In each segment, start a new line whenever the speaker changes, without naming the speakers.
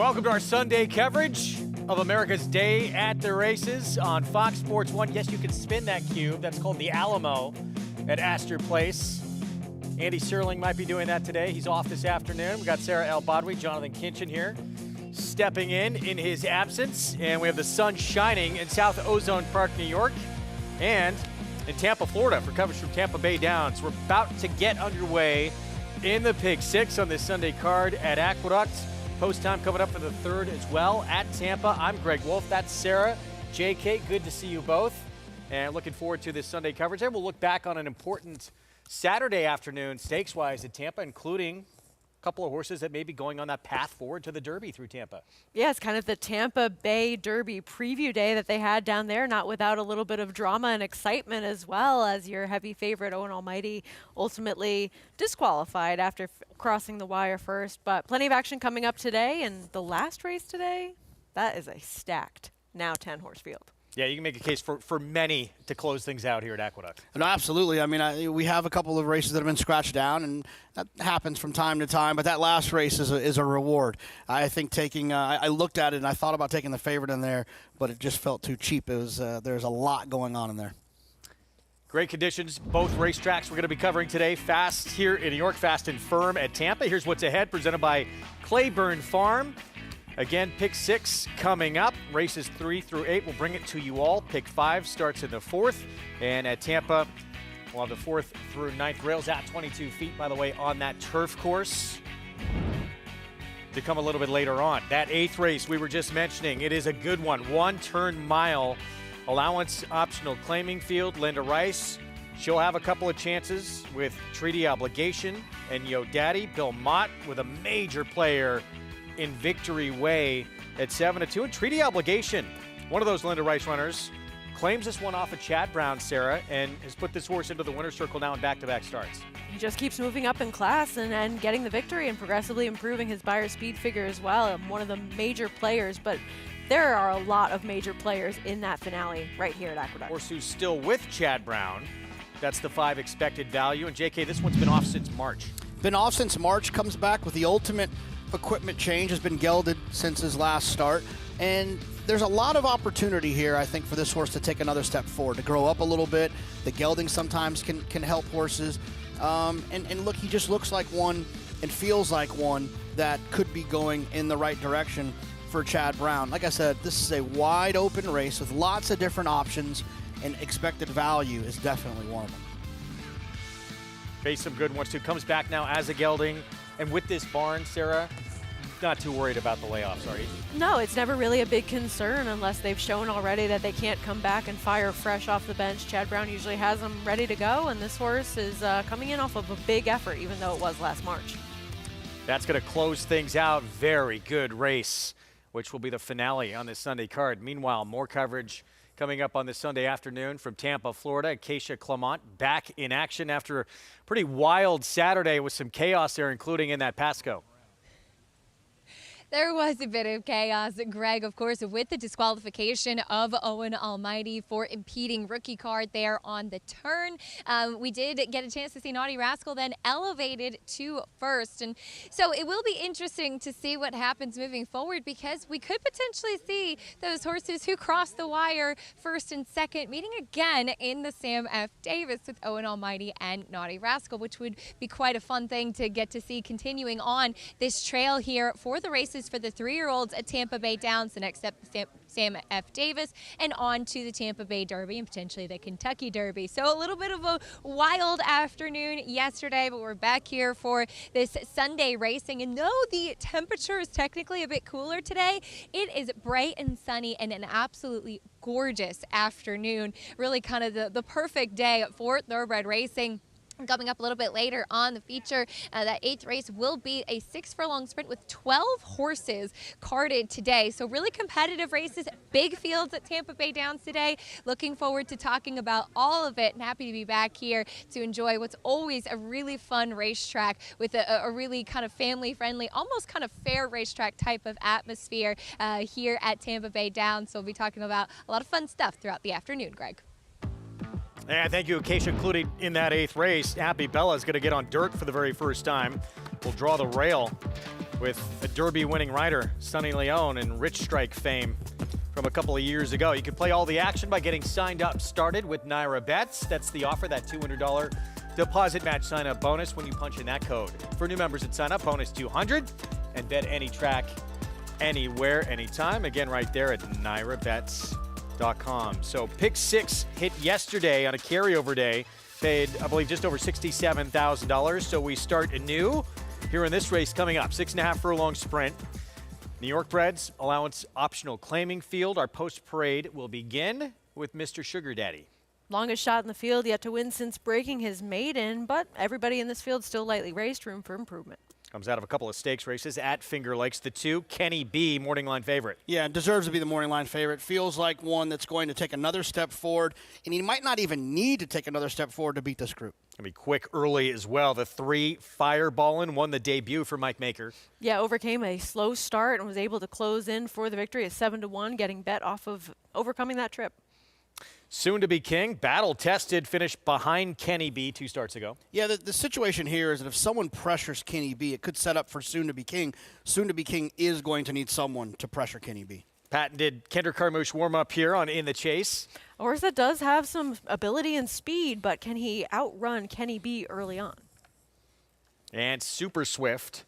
Welcome to our Sunday coverage of America's Day at the Races on Fox Sports 1. Yes, you can spin that cube. That's called the Alamo at Astor Place. Andy Serling might be doing that today. He's off this afternoon. We got Sarah El Badwi, Jonathan Kinchin here, stepping in his absence. And we have the sun shining in South Ozone Park, New York, and in Tampa, Florida for coverage from Tampa Bay Downs. We're about to get underway in the Pick Six on this Sunday card at Aqueduct. Post time coming up for the third as well at Tampa. I'm Greg Wolf. That's Sarah. JK, good to see you both. And looking forward to this Sunday coverage. And we'll look back on an important Saturday afternoon stakes-wise at Tampa, including a couple of horses that may be going on that path forward to the Derby through Tampa.
Yeah, it's kind of the Tampa Bay Derby preview day that they had down there, not without a little bit of drama and excitement as well, as your heavy favorite, Owen Almighty, ultimately disqualified after crossing the wire first. But plenty of action coming up today, and the last race today, that is a stacked, now 10-horse field.
Yeah, you can make a case for many to close things out here at Aqueduct.
No, absolutely. I mean, we have a couple of races that have been scratched down, and that happens from time to time. But that last race is a reward. I think taking I looked at it, and I thought about taking the favorite in there, but it just felt too cheap. It was there's a lot going on in there.
Great conditions, both racetracks we're going to be covering today. Fast here in New York, fast and firm at Tampa. Here's what's ahead, presented by Claiborne Farm. Again, Pick 6 coming up. Races 3 through 8, we'll bring it to you all. Pick 5 starts in the 4th. And at Tampa, we'll have the 4th through 9th. Rails at 22 feet, by the way, on that turf course. To come a little bit later on. That 8th race we were just mentioning, it is a good one. 1-turn mile, allowance optional claiming field. Linda Rice, she'll have a couple of chances with Treaty Obligation and Yo Daddy. Bill Mott with a major player in Victory Way at 7-2. And Treaty Obligation, one of those Linda Rice runners, claims this one off of Chad Brown, Sarah, and has put this horse into the winner's circle now in back-to-back starts.
He just keeps moving up in class and getting the victory and progressively improving his Beyer speed figure as well. One of the major players, but there are a lot of major players in that finale right here at Aqueduct.
Horse who's still with Chad Brown. That's the 5 expected value. And JK, this one's been off since March.
Been off since March, comes back with the ultimate equipment change, has been gelded since his last start, and there's a lot of opportunity here, I think, for this horse to take another step forward, to grow up a little bit. The gelding sometimes can help horses, and look, he just looks like one and feels like one that could be going in the right direction for Chad Brown. Like I said, this is a wide open race with lots of different options, and expected value is definitely one of them.
Faced some good ones too. Comes back now as a gelding. And with this barn, Sarah, not too worried about the layoffs, are you?
No, it's never really a big concern unless they've shown already that they can't come back and fire fresh off the bench. Chad Brown usually has them ready to go, and this horse is coming in off of a big effort, even though it was last March.
That's going to close things out. Very good race, which will be the finale on this Sunday card. Meanwhile, more coverage coming up on this Sunday afternoon from Tampa, Florida. Acacia Clement back in action after a pretty wild Saturday with some chaos there, including in that Pasco.
There was a bit of chaos, Greg, of course, with the disqualification of Owen Almighty for impeding rookie card there on the turn. We did get a chance to see Naughty Rascal then elevated to first. And so it will be interesting to see what happens moving forward, because we could potentially see those horses who crossed the wire first and second meeting again in the Sam F. Davis with Owen Almighty and Naughty Rascal, which would be quite a fun thing to get to see continuing on this trail here for the races for the 3-year-olds at Tampa Bay Downs. The next step, Sam F. Davis, and on to the Tampa Bay Derby and potentially the Kentucky Derby. So a little bit of a wild afternoon yesterday, but we're back here for this Sunday racing. And though the temperature is technically a bit cooler today, it is bright and sunny and an absolutely gorgeous afternoon. Really kind of the perfect day for thoroughbred racing. Coming up a little bit later on the feature, that 8th race will be a 6-furlong sprint with 12 horses carded today. So really competitive races, big fields at Tampa Bay Downs today. Looking forward to talking about all of it, and happy to be back here to enjoy what's always a really fun racetrack with a really kind of family-friendly, almost kind of fair racetrack type of atmosphere here at Tampa Bay Downs. So we'll be talking about a lot of fun stuff throughout the afternoon, Greg.
And thank you, Acacia, including in that 8th race. Happy Bella is going to get on dirt for the very first time. We'll draw the rail with a Derby winning rider, Sonny Leon, and Rich Strike fame from a couple of years ago. You can play all the action by getting signed up started with Naira Bets. That's the offer, that $200 deposit match sign-up bonus when you punch in that code. For new members that sign up, bonus $200, and bet any track, anywhere, anytime. Again, right there at nairabets.com. So pick 6 hit yesterday on a carryover day, paid, I believe, just over $67,000. So we start anew here in this race coming up. 6.5 furlong sprint. New York Breds allowance optional claiming field. Our post parade will begin with Mr. Sugar Daddy.
Longest shot in the field yet to win since breaking his maiden, but everybody in this field still lightly raced, room for improvement.
Comes out of a couple of stakes races at Finger Lakes. The 2, Kenny B, morning line favorite.
Yeah, deserves to be the morning line favorite. Feels like one that's going to take another step forward, and he might not even need to take another step forward to beat this group.
Gonna be quick early as well. The 3, Fireballin', won the debut for Mike Maker.
Yeah, overcame a slow start and was able to close in for the victory at 7-1, getting bet off of overcoming that trip.
Soon to be king, battle tested, finished behind Kenny B 2 starts ago.
Yeah, the situation here is that if someone pressures Kenny B, it could set up for Soon to be King. Soon to be King is going to need someone to pressure Kenny B.
Patented Kendrick Carmouche warm up here on In the Chase.
A horse that does have some ability and speed, but can he outrun Kenny B early on?
And Super Swift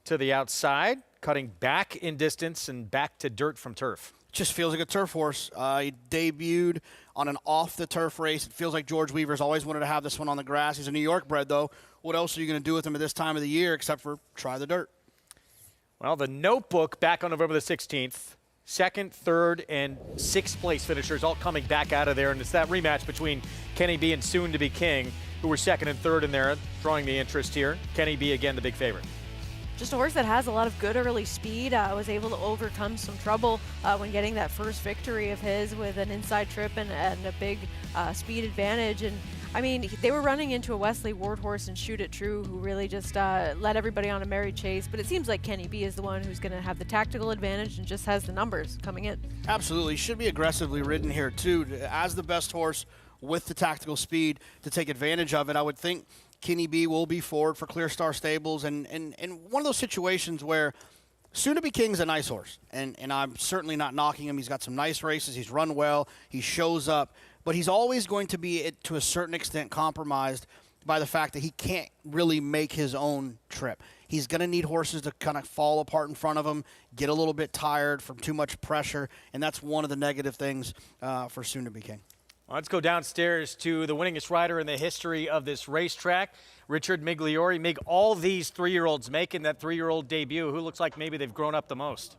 to the outside, cutting back in distance and back to dirt from turf.
Just feels like a turf horse. He debuted on an off-the-turf race. It feels like George Weaver's always wanted to have this one on the grass. He's a New York bred, though. What else are you going to do with him at this time of the year except for try the dirt?
Well, the Notebook back on November the 16th. Second, third, and sixth place finishers all coming back out of there. And it's that rematch between Kenny B and Soon to be King, who were second and third in there, drawing the interest here. Kenny B, again, the big favorite.
Just a horse that has a lot of good early speed. Was able to overcome some trouble when getting that first victory of his with an inside trip and a big speed advantage. And I mean, they were running into a Wesley Ward horse and Shoot It True, who really just led everybody on a merry chase. But it seems like Kenny B is the one who's going to have the tactical advantage and just has the numbers coming in.
Absolutely. Should be aggressively ridden here, too. As the best horse with the tactical speed to take advantage of it, I would think Kenny B will be forward for Clear Star Stables, and one of those situations where Soon to be King's a nice horse, and I'm certainly not knocking him. He's got some nice races. He's run well. He shows up, but he's always going to be, to a certain extent, compromised by the fact that he can't really make his own trip. He's going to need horses to kind of fall apart in front of him, get a little bit tired from too much pressure, and that's one of the negative things for Soon to be King.
Let's go downstairs to the winningest rider in the history of this racetrack, Richard Migliori. Mig, all these 3-year-olds making that 3-year-old debut. Who looks like maybe they've grown up the most?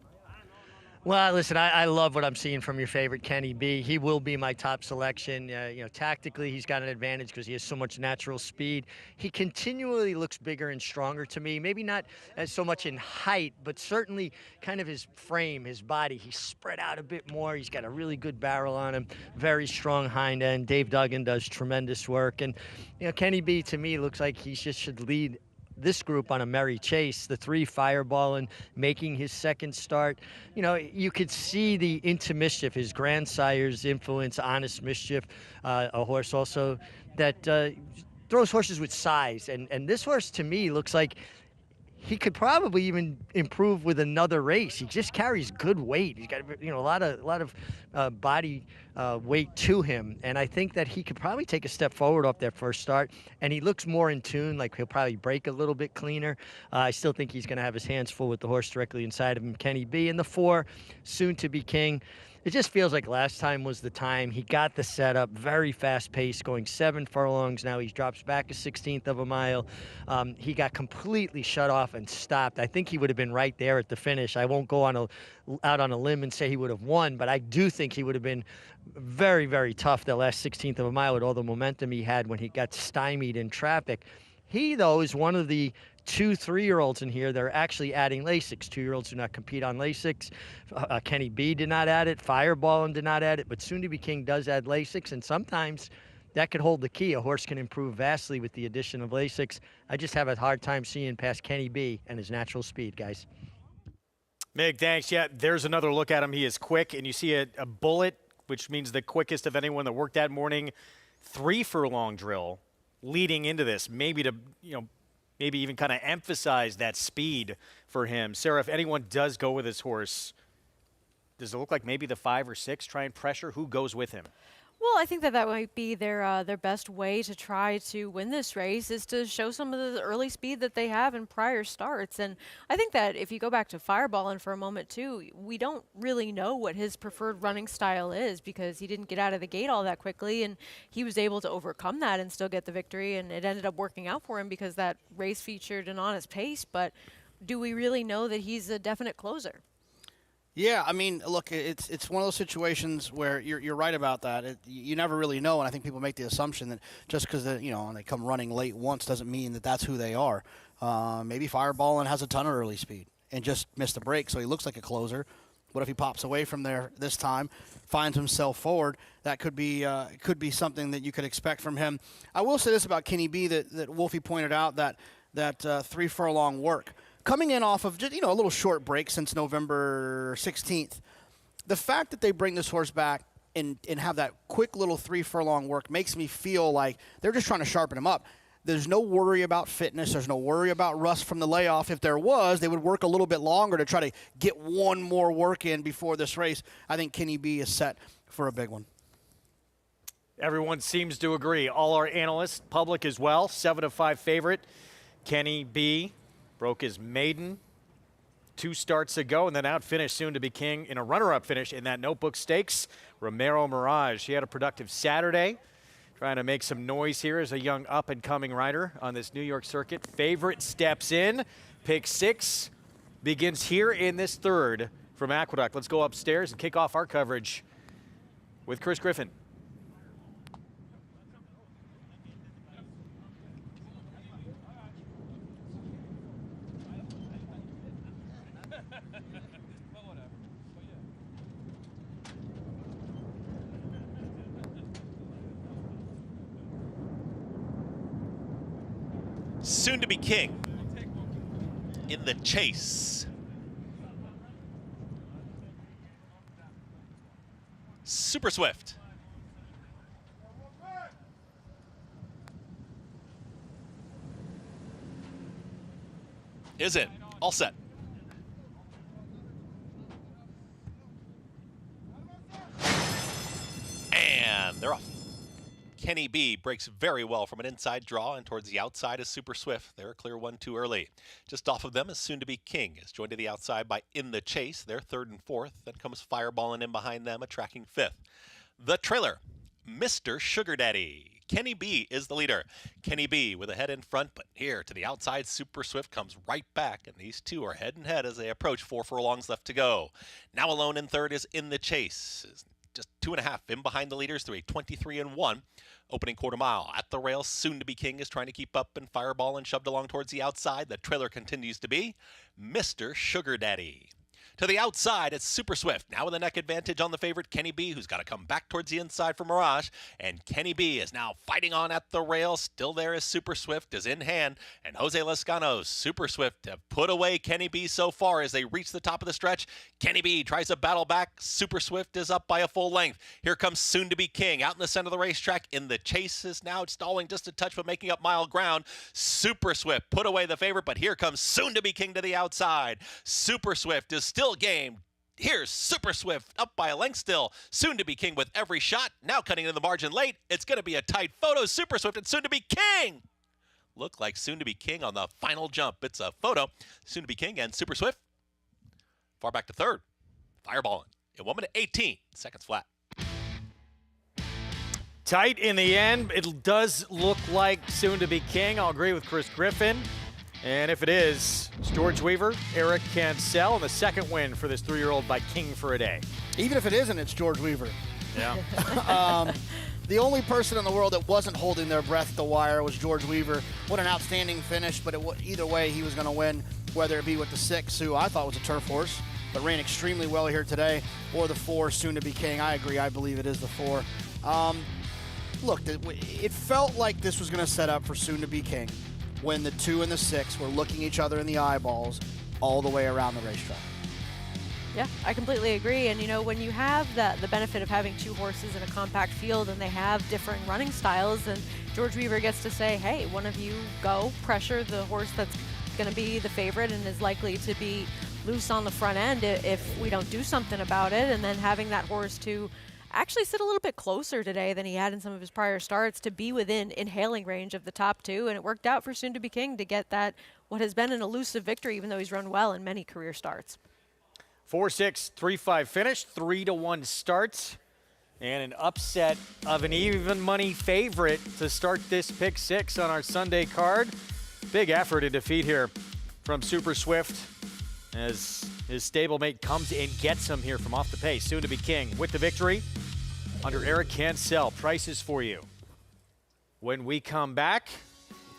Well, listen, I love what I'm seeing from your favorite Kenny B. He will be my top selection. Tactically, he's got an advantage because he has so much natural speed. He continually looks bigger and stronger to me. Maybe not as so much in height, but certainly kind of his frame, his body. He's spread out a bit more. He's got a really good barrel on him. Very strong hind end. Dave Duggan does tremendous work. And, Kenny B, to me, looks like he just should lead this group on a merry chase. The 3, Fireballin', making his second start. You could see the Into Mischief, his grandsire's influence, Honest Mischief, a horse also that throws horses with size. And this horse, to me, looks like he could probably even improve with another race. He just carries good weight. He's got a lot of body weight to him, and I think that he could probably take a step forward off that first start. And he looks more in tune, like he'll probably break a little bit cleaner. I still think he's going to have his hands full with the horse directly inside of him, Kenny B. And the 4, Soon to be King. It just feels like last time was the time. He got the setup, very fast pace, going 7 furlongs. Now he drops back a 16th of a mile. He got completely shut off and stopped. I think he would have been right there at the finish. I won't go out on a limb and say he would have won, but I do think he would have been very, very tough that last 16th of a mile with all the momentum he had when he got stymied in traffic. He, though, is one of the 2 3-year-olds in here that are actually adding Lasix. 2-year-olds do not compete on Lasix. Kenny B did not add it. Fireballin' did not add it. But Soon to be King does add Lasix, and sometimes that could hold the key. A horse can improve vastly with the addition of Lasix. I just have a hard time seeing past Kenny B and his natural speed, guys.
Mig, thanks. Yeah, there's another look at him. He is quick, and you see a bullet, which means the quickest of anyone that worked that morning. 3 furlong drill leading into this, maybe to, maybe even kind of emphasize that speed for him. Sarah, if anyone does go with his horse, does it look like maybe the 5 or 6 try and pressure? Who goes with him?
Well, I think that that might be their best way to try to win this race is to show some of the early speed that they have in prior starts. And I think that if you go back to Fireballing for a moment too, we don't really know what his preferred running style is because he didn't get out of the gate all that quickly, and he was able to overcome that and still get the victory. And it ended up working out for him because that race featured an honest pace. But do we really know that he's a definite closer?
Yeah, I mean, look, it's one of those situations where you're right about that. You never really know, and I think people make the assumption that just because they come running late once doesn't mean that that's who they are. Maybe Fireballing has a ton of early speed and just missed a break, so he looks like a closer. What if he pops away from there this time, finds himself forward? That could be something that you could expect from him. I will say this about Kenny B that Wolfie pointed out that 3 furlong work. Coming in off of just, a little short break since November 16th, the fact that they bring this horse back and have that quick little 3 furlong work makes me feel like they're just trying to sharpen him up. There's no worry about fitness. There's no worry about rust from the layoff. If there was, they would work a little bit longer to try to get one more work in before this race. I think Kenny B is set for a big one.
Everyone seems to agree. All our analysts, public as well, 7-5 favorite. Kenny B broke his maiden 2 starts ago and then outfinished soon to be king in a runner-up finish in that Notebook Stakes. Romero Mirage. He had a productive Saturday, trying to make some noise here as a young up-and-coming rider on this New York circuit. Favorite steps in. Pick 6 begins here in this third from Aqueduct. Let's go upstairs and kick off our coverage with Chris Griffin.
Soon to be king in the chase. Super Swift. Is it all set? And they're off. Kenny B breaks very well from an inside draw and towards the outside is Super Swift. They're a clear 1 too early. Just off of them is Soon to Be King. Is joined to the outside by In the Chase. They're 3rd and 4th. Then comes Fireballing in behind them, a tracking 5th. The trailer, Mr. Sugar Daddy. Kenny B is the leader. Kenny B with a head in front, but here to the outside, Super Swift comes right back, and these two are head and head as they approach. 4 furlongs left to go. Now alone in 3rd is In the Chase. Just 2.5 in behind the leaders through a 23-1. Opening quarter mile at the rail. Soon to Be King is trying to keep up and Fireball and shoved along towards the outside. The trailer continues to be Mr. Sugar Daddy. To the outside, it's Super Swift. Now with a neck advantage on the favorite, Kenny B, who's got to come back towards the inside for Mirage. And Kenny B is now fighting on at the rail. Still there is Super Swift, is in hand. And Jose Lezcano's Super Swift have put away Kenny B so far as they reach the top of the stretch. Kenny B tries to battle back. Super Swift is up by a full length. Here comes Soon to Be King out in the center of the racetrack. In the Chase is now stalling just a touch, but making up mile ground. Super Swift put away the favorite, but here comes Soon to Be King to the outside. Super Swift is still game. Here's Super Swift up by a length still. Soon to Be King with every shot. Now cutting into the margin late. It's going to be a tight photo. Super Swift and Soon to Be King look like Soon to Be King on the final jump. It's a photo. Soon to Be King and Super Swift far back to 3rd. Fireballing in 1 minute 18 seconds flat.
Tight in the end. It does look like Soon to Be King. I'll agree with Chris Griffin. And if it is, it's George Weaver, Eric Cancel, and the second win for this 3-year-old by King for a Day.
Even if it isn't, it's George Weaver.
Yeah.
The only person in the world that wasn't holding their breath at the wire was George Weaver. What an outstanding finish, but either way, he was going to win, whether it be with the 6, who I thought was a turf horse, but ran extremely well here today, or the 4, Soon to Be King. I agree. I believe it is the 4. Look, it felt like this was going to set up for Soon to Be King when the 2 and the 6 were looking each other in the eyeballs all the way around the racetrack.
Yeah, I completely agree. And, when you have the benefit of having two horses in a compact field and they have differing running styles, and George Weaver gets to say, hey, one of you go pressure the horse that's going to be the favorite and is likely to be loose on the front end if we don't do something about it. And then having that horse to actually sit a little bit closer today than he had in some of his prior starts to be within inhaling range of the top two. And it worked out for Soon to Be King to get that, what has been an elusive victory, even though he's run well in many career starts.
4-6, 3-5 finish, 3-1 starts, and an upset of an even money favorite to start this pick six on our Sunday card. Big effort and defeat here from Super Swift as his stablemate comes and gets him here from off the pace. Soon to Be King with the victory under Eric Cancel. Prices for you. When we come back,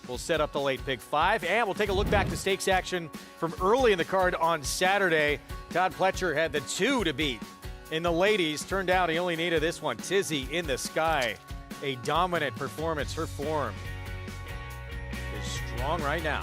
we'll set up the late pick five, and we'll take a look back to stakes action from early in the card on Saturday. Todd Pletcher had the 2 to beat in the ladies. Turned out he only needed this one. Tizzy in the Sky. A dominant performance. Her form is strong right now.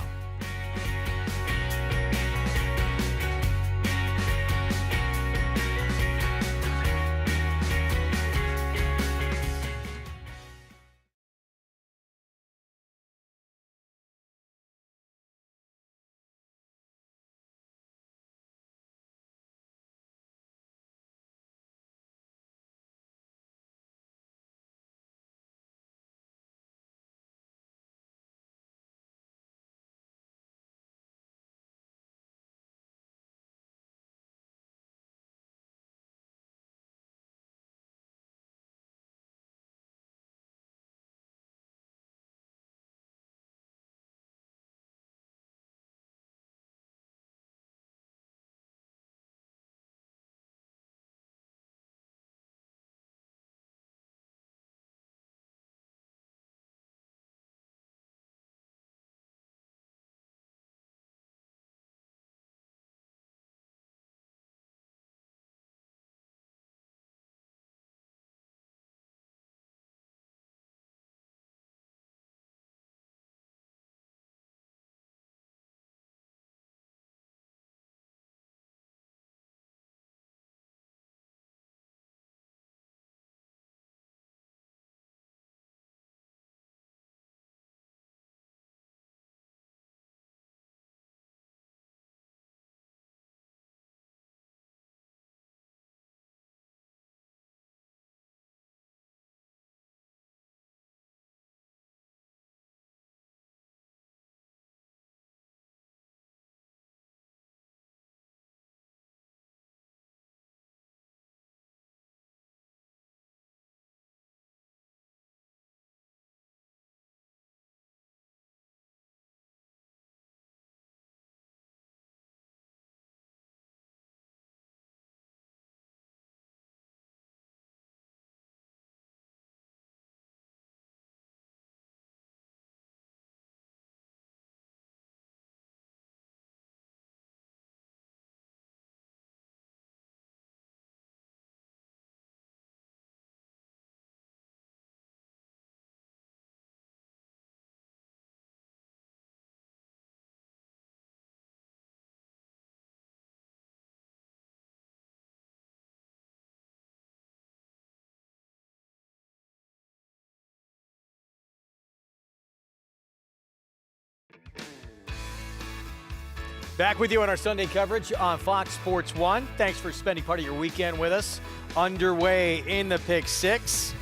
Back with you on our Sunday coverage on Fox Sports 1. Thanks for spending part of your weekend with us. Underway in the pick six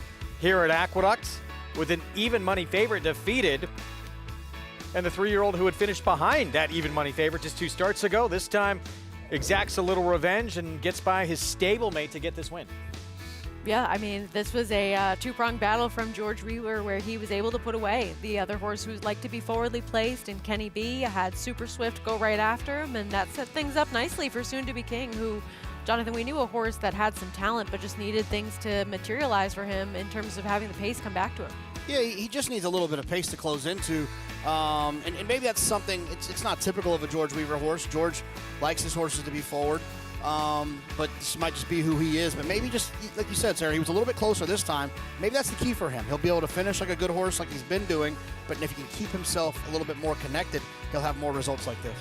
here at Aqueduct with an even money favorite defeated. And the 3-year-old who had finished behind that even money favorite just 2 starts ago, this time exacts a little revenge and gets by his stablemate to get this win.
Yeah, I mean, this was a two-pronged battle from George Weaver where he was able to put away the other horse who's like to be forwardly placed, and Kenny B had Super Swift go right after him, and that set things up nicely for Soon to Be King, who, Jonathan, we knew a horse that had some talent but just needed things to materialize for him in terms of having the pace come back to him.
Yeah, he just needs a little bit of pace to close into. And maybe that's something, it's not typical of a George Weaver horse. George likes his horses to be forward. But this might just be who he is. But maybe just, like you said, Sarah, he was a little bit closer this time. Maybe that's the key for him. He'll be able to finish like a good horse like he's been doing. But if he can keep himself a little bit more connected, he'll have more results like this.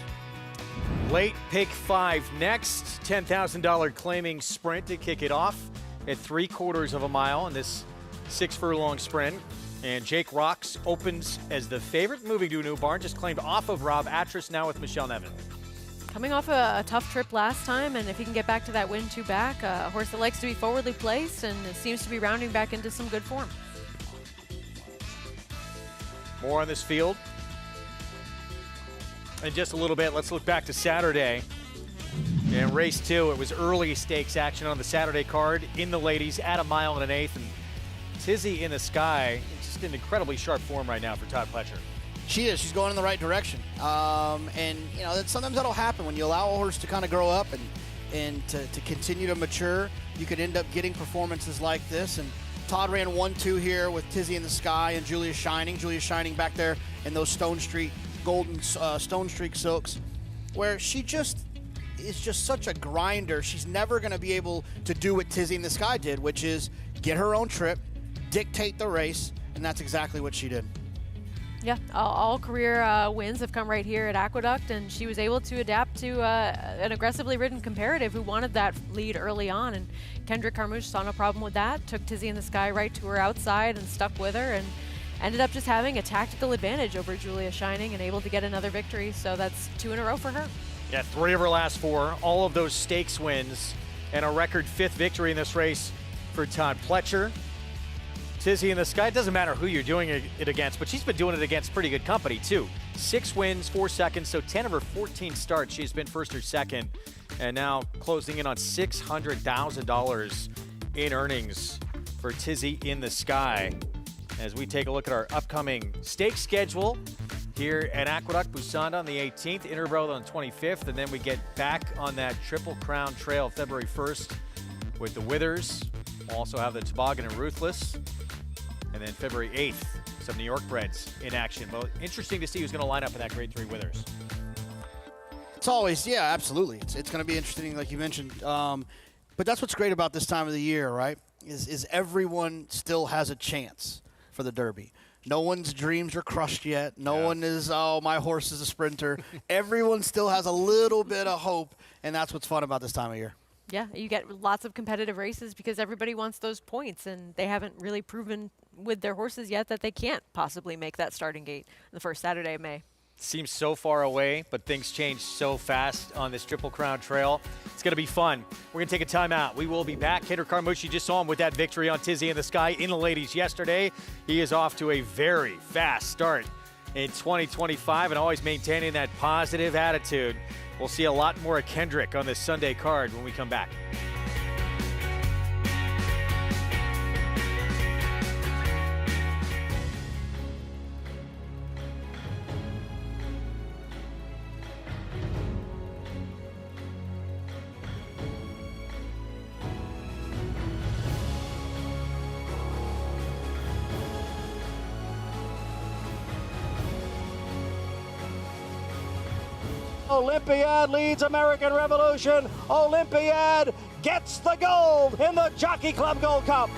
Late pick 5 next. $10,000 claiming sprint to kick it off at 3/4 of a mile in this 6 furlong sprint. And Jake Rocks opens as the favorite, moving to a new barn, just claimed off of Rob Atras, now with Michelle Nevin.
Coming off a tough trip last time, and if he can get back to that win 2 back, a horse that likes to be forwardly placed and seems to be rounding back into some good form.
More on this field in just a little bit. Let's look back to Saturday. And race 2, it was early stakes action on the Saturday card in the ladies at 1 1/8. And Tizzy in the Sky, just in incredibly sharp form right now for Todd Pletcher.
She is. She's going in the right direction. And, you know, sometimes that'll happen when you allow a horse to kind of grow up and to continue to mature. You could end up getting performances like this. And Todd ran 1-2 here with Tizzy in the Sky and Julia Shining. Julia Shining back there in those Stone Street golden Stone Streak silks, where she just is just such a grinder. She's never going to be able to do what Tizzy in the Sky did, which is get her own trip, dictate the race, and that's exactly what she did.
Yeah, all career wins have come right here at Aqueduct, and she was able to adapt to an aggressively ridden comparative who wanted that lead early on. And Kendrick Carmouche saw no problem with that, took Tizzy in the Sky right to her outside and stuck with her, and ended up just having a tactical advantage over Julia Shining and able to get another victory. So that's 2 in a row for her.
Yeah, 3 of her last 4, all of those stakes wins, and a record 5th victory in this race for Todd Pletcher. Tizzy in the Sky, it doesn't matter who you're doing it against, but she's been doing it against pretty good company too. 6 wins, 4 seconds, so 10 of her 14 starts she's been first or second, and now closing in on $600,000 in earnings for Tizzy in the Sky. As we take a look at our upcoming stake schedule here at Aqueduct Busanda on the 18th, Interborough on the 25th, and then we get back on that Triple Crown Trail February 1st with the Withers. We'll also have the Toboggan and Ruthless. And then February 8th, some New York breds in action. Well, interesting to see who's going to line up in that Grade 3 Withers.
It's always, yeah, absolutely. It's going to be interesting, like you mentioned. But that's what's great about this time of the year, right? Is everyone still has a chance for the Derby. No one's dreams are crushed yet. No one is, oh, my horse is a sprinter. Everyone still has a little bit of hope, and that's what's fun about this time of year.
Yeah, you get lots of competitive races because everybody wants those points, and they haven't really proven with their horses yet that they can't possibly make that starting gate the first Saturday of May.
Seems so far away, but things change so fast on this Triple Crown Trail. It's going to be fun. We're going to take a timeout. We will be back. Kendrick Carmouche, you just saw him with that victory on Tizzy in the Sky in the ladies yesterday. He is off to a very fast start in 2025 and always maintaining that positive attitude. We'll see a lot more of Kendrick on this Sunday card when we come back.
Olympiad leads American Revolution. Olympiad gets the gold in the Jockey Club Gold Cup.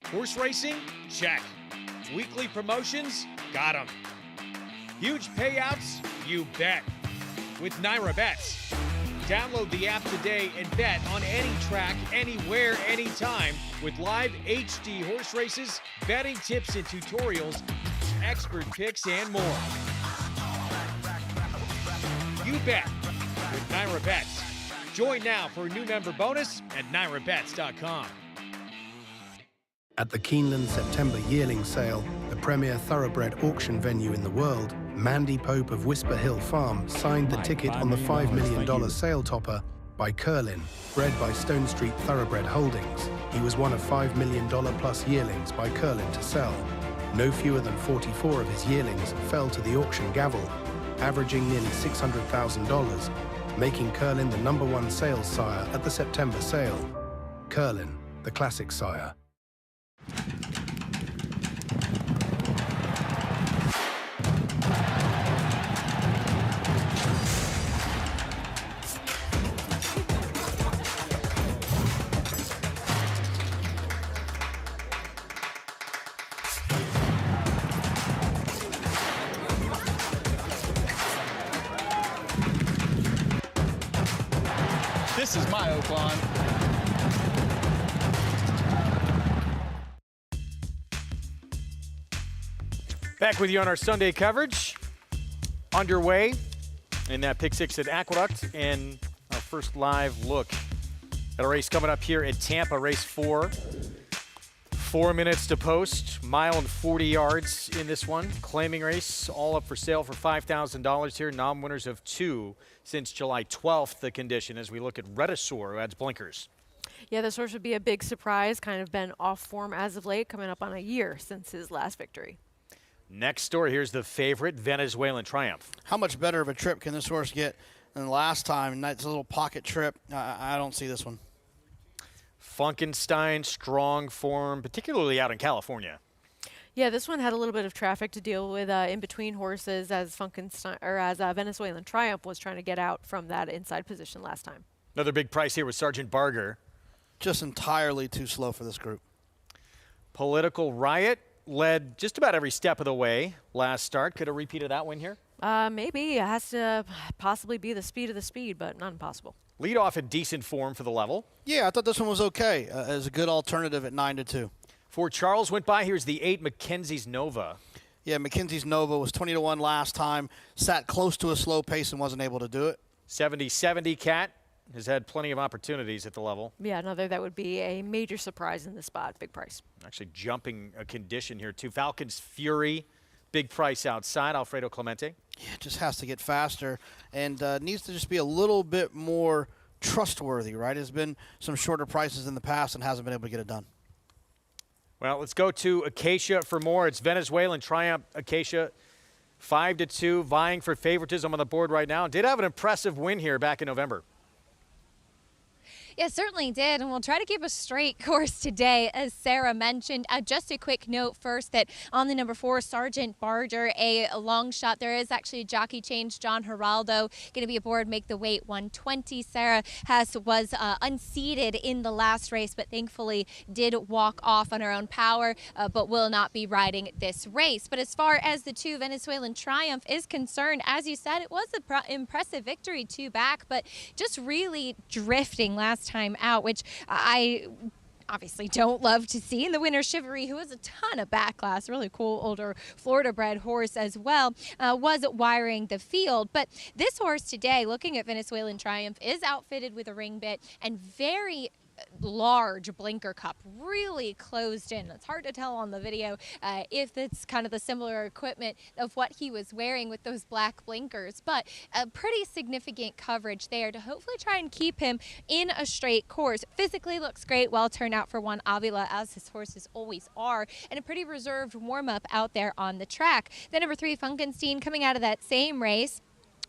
Horse racing? Check. Weekly promotions? Got 'em. Huge payouts? You bet. With Naira Bets. Download the app today and bet on any track, anywhere, anytime with live HD horse races, betting tips and tutorials, expert picks, and more. You bet with Naira Bets. Join now for a new member bonus at nairabets.com.
At the Keeneland September yearling sale, the premier thoroughbred auction venue in the world, Mandy Pope of Whisper Hill Farm signed the ticket on the $5 million sale topper by Curlin, bred by Stone Street Thoroughbred Holdings. He was one of $5 million plus yearlings by Curlin to sell. No fewer than 44 of his yearlings fell to the auction gavel, averaging nearly $600,000, making Curlin the #1 sales sire at the September sale. Curlin, the classic sire.
This is my Oaklawn.
Back with you on our Sunday coverage. Underway in that pick six at Aqueduct, and our first live look at a race coming up here at Tampa, race 4. 4 minutes to post, mile and 40 yards in this one. Claiming race, all up for sale for $5,000 here. Non-winners of 2 since July 12th, the condition, as we look at Redisaur, who adds blinkers.
Yeah, this horse would be a big surprise, kind of been off form as of late, coming up on a year since his last victory.
Next story, here's the favorite, Venezuelan Triumph.
How much better of a trip can this horse get than last time? That's a little pocket trip. I don't see this one.
Funkenstein, strong form, particularly out in California.
Yeah, this one had a little bit of traffic to deal with in between horses as Venezuelan Triumph was trying to get out from that inside position last time.
Another big price here with Sergeant Barger.
Just entirely too slow for this group.
Political Riot led just about every step of the way last start. Could a repeat of that win here?
Maybe. It has to possibly be the speed of the speed, but not impossible.
Lead off in decent form for the level.
Yeah, I thought this one was okay. As a good alternative at 9-2.
For Charles went by, here's the 8 Mackenzie's Nova.
Yeah, Mackenzie's Nova was 20-1 last time. Sat close to a slow pace and wasn't able to do it.
70-70 Cat has had plenty of opportunities at the level.
Yeah, another that would be a major surprise in this spot. Big price.
Actually jumping a condition here too. Falcon's Fury, big price outside. Alfredo Clemente.
Yeah, just has to get faster and needs to just be a little bit more trustworthy, right? There's been some shorter prices in the past and hasn't been able to get it done.
Well, let's go to Acacia for more. It's Venezuelan Triumph. Acacia 5-2, vying for favoritism on the board right now. Did have an impressive win here back in November.
Yeah, certainly did, and we'll try to keep a straight course today, as Sarah mentioned. Just a quick note first that on the number 4, Sergeant Barger, a long shot. There is actually a jockey change. John Geraldo going to be aboard, make the weight 120. Sarah was unseated in the last race, but thankfully did walk off on her own power, but will not be riding this race. But as far as the 2 Venezuelan Triumph is concerned, as you said, it was an impressive victory 2 back, but just really drifting last time out, which I obviously don't love to see. And the winner, Chivalry, who has a ton of backlash, really cool older Florida-bred horse as well, was wiring the field. But this horse today, looking at Venezuelan Triumph, is outfitted with a ring bit and very large blinker cup, really closed in. It's hard to tell on the video if it's kind of the similar equipment of what he was wearing with those black blinkers, but a pretty significant coverage there to hopefully try and keep him in a straight course. Physically looks great, well turned out for Juan Avila, as his horses always are, and a pretty reserved warm-up out there on the track. Then number 3, Funkenstein, coming out of that same race,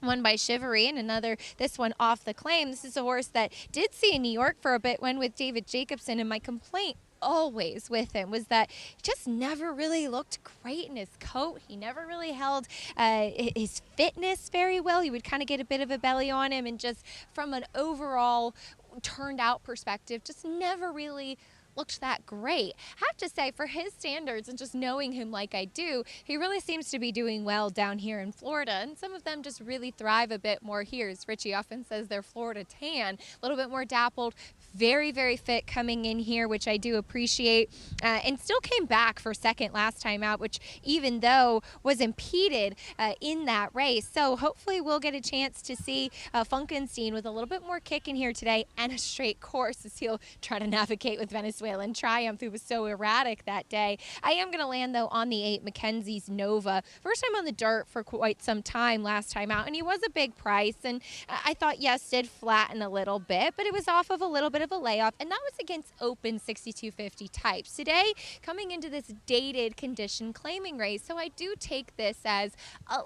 won by Chivalry, and another, this one off the claim. This is a horse that did see in New York for a bit, went with David Jacobson, and my complaint always with him was that he just never really looked great in his coat. He never really held his fitness very well. He would kind of get a bit of a belly on him, and just from an overall turned out perspective, just never really looked that great. I have to say, for his standards and just knowing him like I do, he really seems to be doing well down here in Florida, and some of them just really thrive a bit more here. As Richie often says, they're Florida tan, a little bit more dappled, very, very fit coming in here, which I do appreciate, and still came back for second last time out, which even though was impeded in that race. So hopefully we'll get a chance to see Funkenstein with a little bit more kick in here today and a straight course as he'll try to navigate with Venezuelan Triumph, who was so erratic that day. I am going to land, though, on the 8 Mackenzie's Nova. First time on the dirt for quite some time last time out, and he was a big price, and I thought, yes, did flatten a little bit, but it was off of a little bit of a layoff, and that was against open 6250 types. Today, coming into this dated condition claiming race, so I do take this as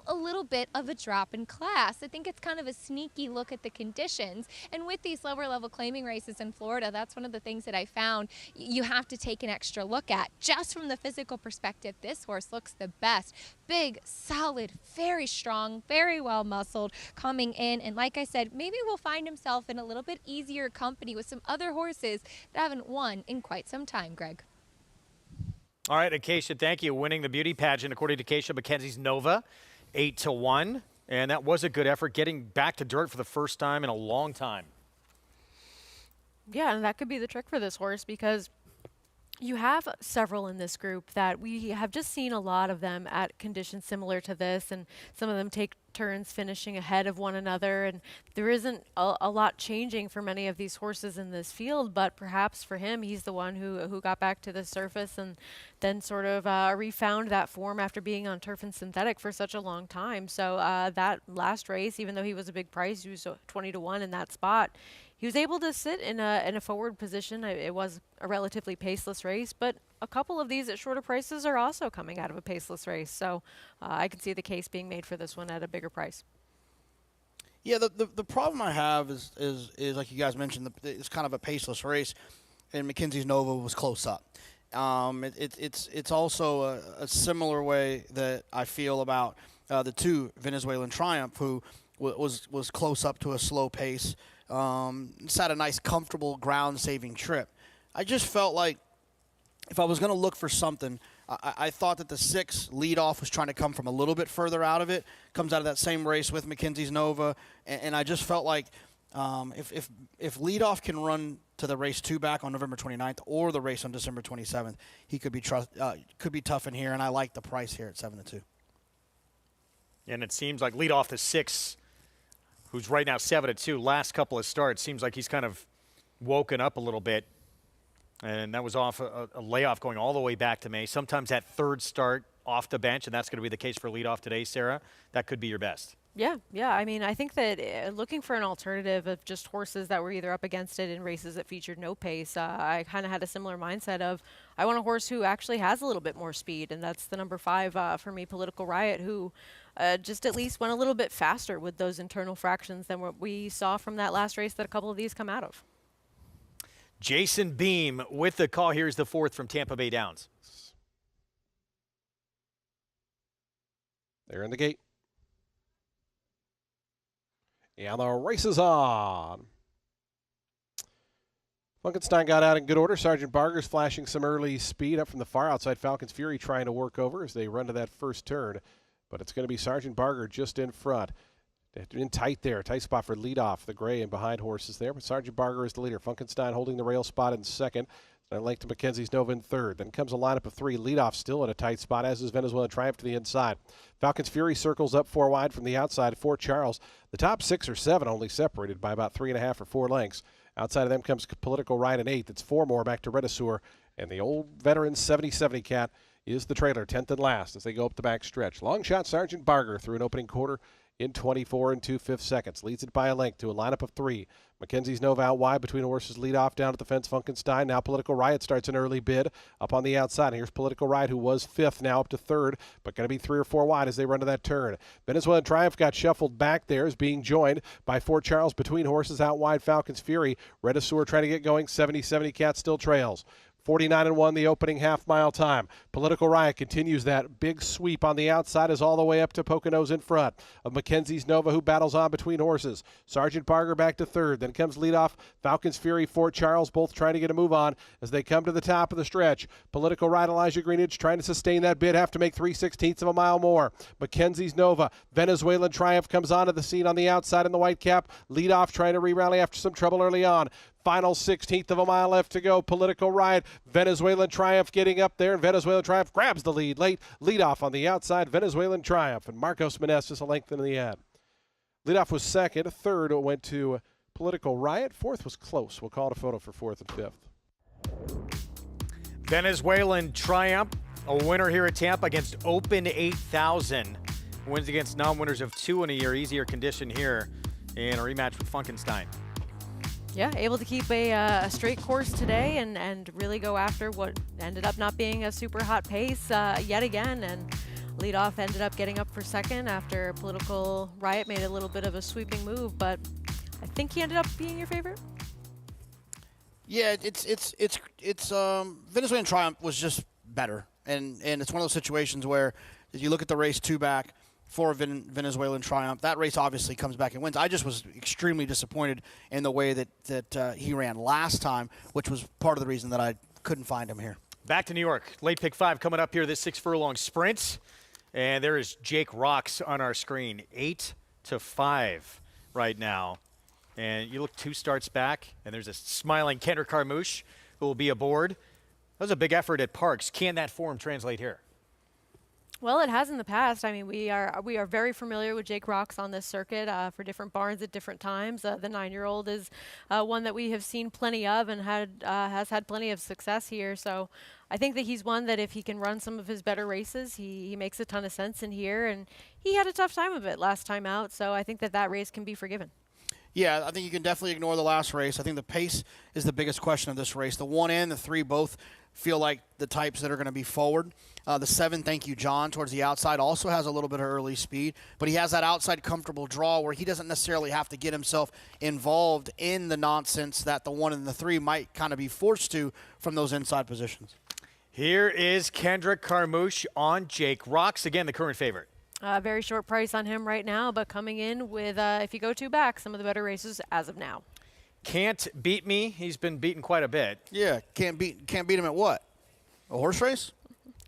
a little bit of a drop in class. I think it's kind of a sneaky look at the conditions, and with these lower level claiming races in Florida, that's one of the things that I found you have to take an extra look at. Just from the physical perspective, this horse looks the best. Big, solid, very strong, very well muscled coming in, and like I said, maybe we'll find himself in a little bit easier company with some other horses that haven't won in quite some time, Greg.
All right, Acacia, thank you. Winning the beauty pageant, according to Acacia, Mackenzie's Nova, 8-1. And that was a good effort, getting back to dirt for the first time in a long time.
Yeah, and that could be the trick for this horse because you have several in this group that we have just seen a lot of them at conditions similar to this, and some of them take turns finishing ahead of one another, and there isn't a lot changing for many of these horses in this field, but perhaps for him, he's the one who got back to the surface and then sort of refound that form after being on turf and synthetic for such a long time. So that last race, even though he was a big price, he was 20 to 1 in that spot, he was able to sit in a forward position. It was a relatively paceless race, but a couple of these at shorter prices are also coming out of a paceless race. So I can see the case being made for this one at a bigger price.
Yeah, the problem I have is like you guys mentioned, it's kind of a paceless race, and McKenzie's Nova was close up. It's also a similar way that I feel about the two Venezuelan Triumph, who was close up to a slow pace. It's had a nice, comfortable, ground-saving trip. I just felt like if I was going to look for something, I thought that the 6 leadoff was trying to come from a little bit further out of it. Comes out of that same race with McKenzie's Nova, and I just felt like if leadoff can run to the race 2 back on November 29th or the race on December 27th, he could be tough in here, and I like the price here at 7-2.
And it seems like leadoff the 6, who's right now 7-2, last couple of starts, seems like he's kind of woken up a little bit. And that was off a layoff going all the way back to May. Sometimes that third start off the bench, and that's going to be the case for leadoff today, Sarah. That could be your best.
Yeah. I mean, I think that looking for an alternative of just horses that were either up against it in races that featured no pace, I kind of had a similar mindset of I want a horse who actually has a little bit more speed, and that's the number 5 for me, Political Riot, who just at least went a little bit faster with those internal fractions than what we saw from that last race that a couple of these come out of.
Jason Beam with the call. Here's the 4th from Tampa Bay Downs.
They're in the gate. And the race is on. Funkenstein got out in good order. Sergeant Barger's flashing some early speed up from the far outside. Falcon's Fury trying to work over as they run to that first turn. But it's going to be Sergeant Barger just in front. In tight there. Tight spot for leadoff. The gray and behind horses there. But Sergeant Barger is the leader. Funkenstein holding the rail spot in second. Then link to McKenzie's Nova in third. Then comes a lineup of 3. Leadoff still in a tight spot, as is Venezuelan Triumph to the inside. Falcon's Fury circles up 4 wide from the outside. Fort Charles. The top 6 or 7 only separated by about 3.5 or 4 lengths. Outside of them comes Political Right in 8th. It's 4 more back to Redisur. And the old veteran 70-70 cat is the trailer, 10th and last as they go up the back stretch. Long shot Sergeant Barger through an opening quarter in 24 2/5 seconds. Leads it by a length to a lineup of 3. McKenzie's Nova out wide between horses. Lead off down at the fence. Funkenstein. Now Political Riot starts an early bid up on the outside. Here's Political Riot, who was 5th, now up to 3rd, but going to be 3 or 4 wide as they run to that turn. Venezuelan Triumph got shuffled back there, is being joined by Fort Charles between horses out wide. Falcon's Fury. Redisur trying to get going. 70-70 cat still trails. 49-1 the opening half-mile time. Political Riot continues that big sweep on the outside, is all the way up to Poconos in front of McKenzie's Nova, who battles on between horses. Sergeant Barger back to 3rd. Then comes leadoff Falcon's Fury, Fort Charles, both trying to get a move on as they come to the top of the stretch. Political Riot, Elijah Greenidge trying to sustain that bid, have to make 3/16 of a mile more. McKenzie's Nova, Venezuelan Triumph comes onto the scene on the outside in the white cap. Leadoff trying to re-rally after some trouble early on. Final 16th of a mile left to go. Political Riot, Venezuelan Triumph getting up there, and Venezuelan Triumph grabs the lead late. Leadoff on the outside, Venezuelan Triumph, and Marcos Meneses a length in the end. Leadoff was 2nd. 3rd went to Political Riot. 4th was close. We'll call it a photo for 4th and 5th.
Venezuelan Triumph, a winner here at Tampa against Open 8000. Wins against non-winners of 2 in a year. Easier condition here in a rematch with Funkenstein.
Yeah, able to keep a straight course today and really go after what ended up not being a super hot pace yet again. And leadoff ended up getting up for 2nd after Political Riot made a little bit of a sweeping move, but I think he ended up being your favorite.
Yeah, it's Venezuelan Triumph was just better, and it's one of those situations where if you look at the race 2 back for Venezuelan Triumph, that race obviously comes back and wins. I just was extremely disappointed in the way that he ran last time, which was part of the reason that I couldn't find him here.
Back to New York. Late pick 5 coming up here, this 6-furlong sprint. And there is Jake Rocks on our screen. 8-5 right now. And you look 2 starts back, and there's a smiling Kendrick Carmouche who will be aboard. That was a big effort at Parks. Can that form translate here?
Well, it has in the past. I mean, we are very familiar with Jake Rocks on this circuit for different barns at different times. The 9-year-old is one that we have seen plenty of and has had plenty of success here. So I think that he's one that if he can run some of his better races, he makes a ton of sense in here. And he had a tough time of it last time out, so I think that race can be forgiven.
Yeah, I think you can definitely ignore the last race. I think the pace is the biggest question of this race. The 1 and the 3 both feel like the types that are going to be forward. The 7, Thank You John, towards the outside, also has a little bit of early speed, but he has that outside comfortable draw where he doesn't necessarily have to get himself involved in the nonsense that the 1 and the 3 might kind of be forced to from those inside positions.
Here is Kendrick Carmouche on Jake Rocks. Again, the current favorite.
Very short price on him right now, but coming in with, if you go 2 back, some of the better races as of now.
Can't beat me. He's been beaten quite a bit.
Yeah, can't beat him at what? A horse race?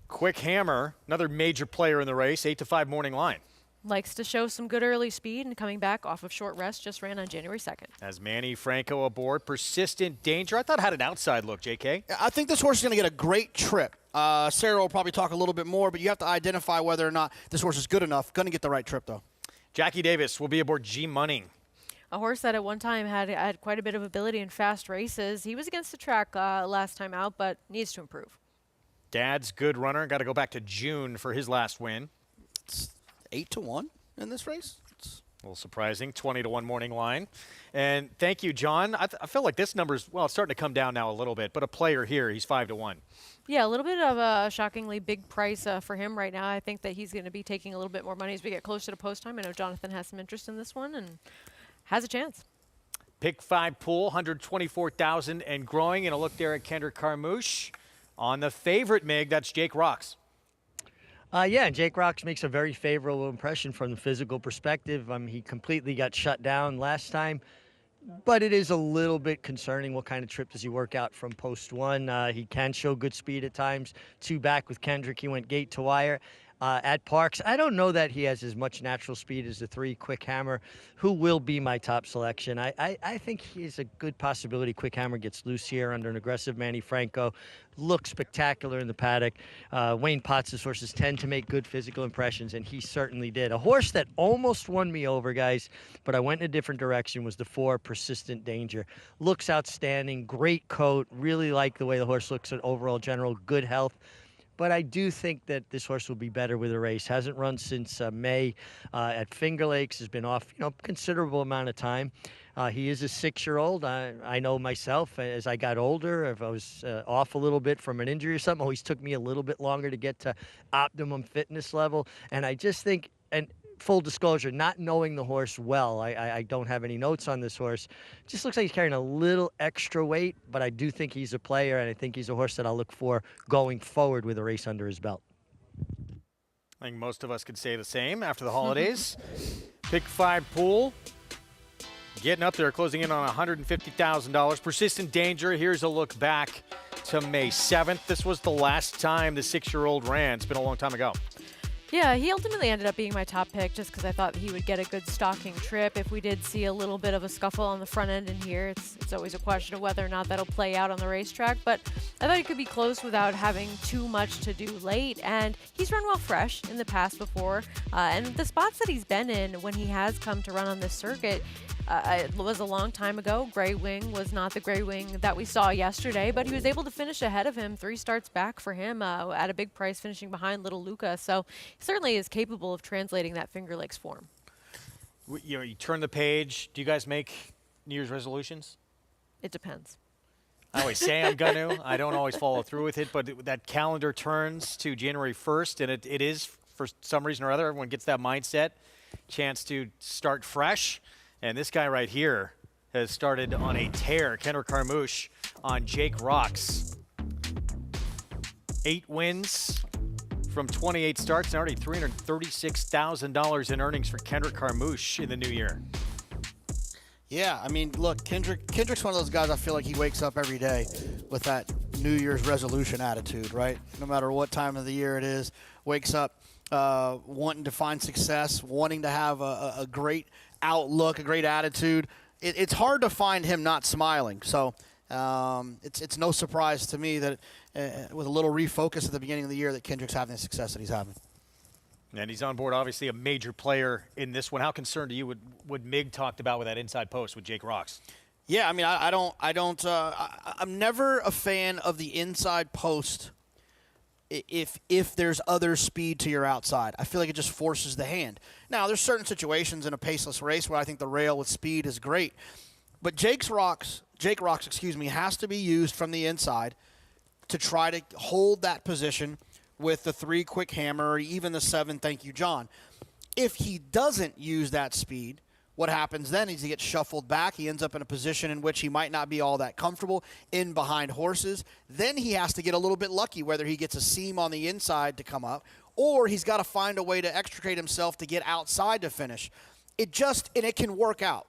Quick Hammer, another major player in the race, 8-5 morning line.
Likes to show some good early speed and coming back off of short rest, just ran on January 2nd.
As Manny Franco aboard, Persistent Danger. I thought it had an outside look, JK.
I think this horse is going to get a great trip. Sarah will probably talk a little bit more, but you have to identify whether or not this horse is good enough. Going to get the right trip, though.
Jackie Davis will be aboard G Munning.
A horse that at one time had quite a bit of ability in fast races. He was against the track last time out, but needs to improve.
Dad's good runner. Got to go back to June for his last win.
It's 8-1 in this race. It's
a little surprising. 20-1 morning line. And thank you, John. I feel like this number's, well, it's starting to come down now a little bit, but a player here, he's 5-1.
Yeah, a little bit of a shockingly big price for him right now. I think that he's going to be taking a little bit more money as we get closer to post time. I know Jonathan has some interest in this one and has a chance.
Pick 5 pool, $124,000 and growing. And a look there at Kendrick Carmouche. On the favorite, Mig, that's Jake Rocks.
Yeah, Jake Rocks makes a very favorable impression from the physical perspective. He completely got shut down last time, but it is a little bit concerning. What kind of trip does he work out from post 1? He can show good speed at times. 2 back with Kendrick, he went gate to wire. At Parks, I don't know that he has as much natural speed as the 3 Quick Hammer, who will be my top selection. I think he's a good possibility. Quick Hammer gets loose here under an aggressive Manny Franco. Looks spectacular in the paddock. Wayne Potts' horses tend to make good physical impressions, and he certainly did. A horse that almost won me over, guys, but I went in a different direction, was the 4 Persistent Danger. Looks outstanding, great coat, really like the way the horse looks at overall general good health. But I do think that this horse will be better with a race. Hasn't run since May at Finger Lakes. Has been off, considerable amount of time. He is a 6-year-old. I know myself, as I got older, if I was off a little bit from an injury or something, always took me a little bit longer to get to optimum fitness level. And I just think, and full disclosure, not knowing the horse well, I don't have any notes on this horse. Just looks like he's carrying a little extra weight, but I do think he's a player, and I think he's a horse that I'll look for going forward with a race under his belt.
I think most of us could say the same after the holidays. Pick 5 pool. Getting up there, closing in on $150,000. Persistent Danger. Here's a look back to May 7th. This was the last time the 6-year-old ran. It's been a long time ago.
Yeah, he ultimately ended up being my top pick just because I thought he would get a good stalking trip. If we did see a little bit of a scuffle on the front end in here, it's always a question of whether or not that'll play out on the racetrack. But I thought he could be close without having too much to do late. And he's run well fresh in the past before. And the spots that he's been in when he has come to run on this circuit, it was a long time ago. Gray Wing was not the Gray Wing that we saw yesterday, but he was able to finish ahead of him. 3 starts back for him at a big price, finishing behind Little Luca. So he certainly is capable of translating that Finger Lakes form.
You turn the page. Do you guys make New Year's resolutions?
It depends.
I always say I'm going to. I don't always follow through with it, but that calendar turns to January 1st, and it is, for some reason or other, everyone gets that mindset, chance to start fresh. And this guy right here has started on a tear. Kendrick Carmouche on Jake Rocks. 8 wins from 28 starts and already $336,000 in earnings for Kendrick Carmouche in the new year.
Yeah, I mean, look, Kendrick's one of those guys I feel like he wakes up every day with that New Year's resolution attitude, right? No matter what time of the year it is, wakes up wanting to find success, wanting to have a great outlook, a great attitude, it's hard to find him not smiling. So it's no surprise to me that with a little refocus at the beginning of the year that Kendrick's having the success that he's having.
And he's on board, obviously, a major player in this one. How concerned are you with what Mig talked about with that inside post with Jake Rocks?
Yeah, I mean, I'm never a fan of the inside post if there's other speed to your outside. I feel like it just forces the hand. Now, there's certain situations in a paceless race where I think the rail with speed is great. But Jake Rocks, has to be used from the inside to try to hold that position with the 3 quick hammer or even the 7 thank you, John. If he doesn't use that speed, what happens then is he gets shuffled back. He ends up in a position in which he might not be all that comfortable in behind horses. Then he has to get a little bit lucky, whether he gets a seam on the inside to come up or he's got to find a way to extricate himself to get outside to finish. And it can work out.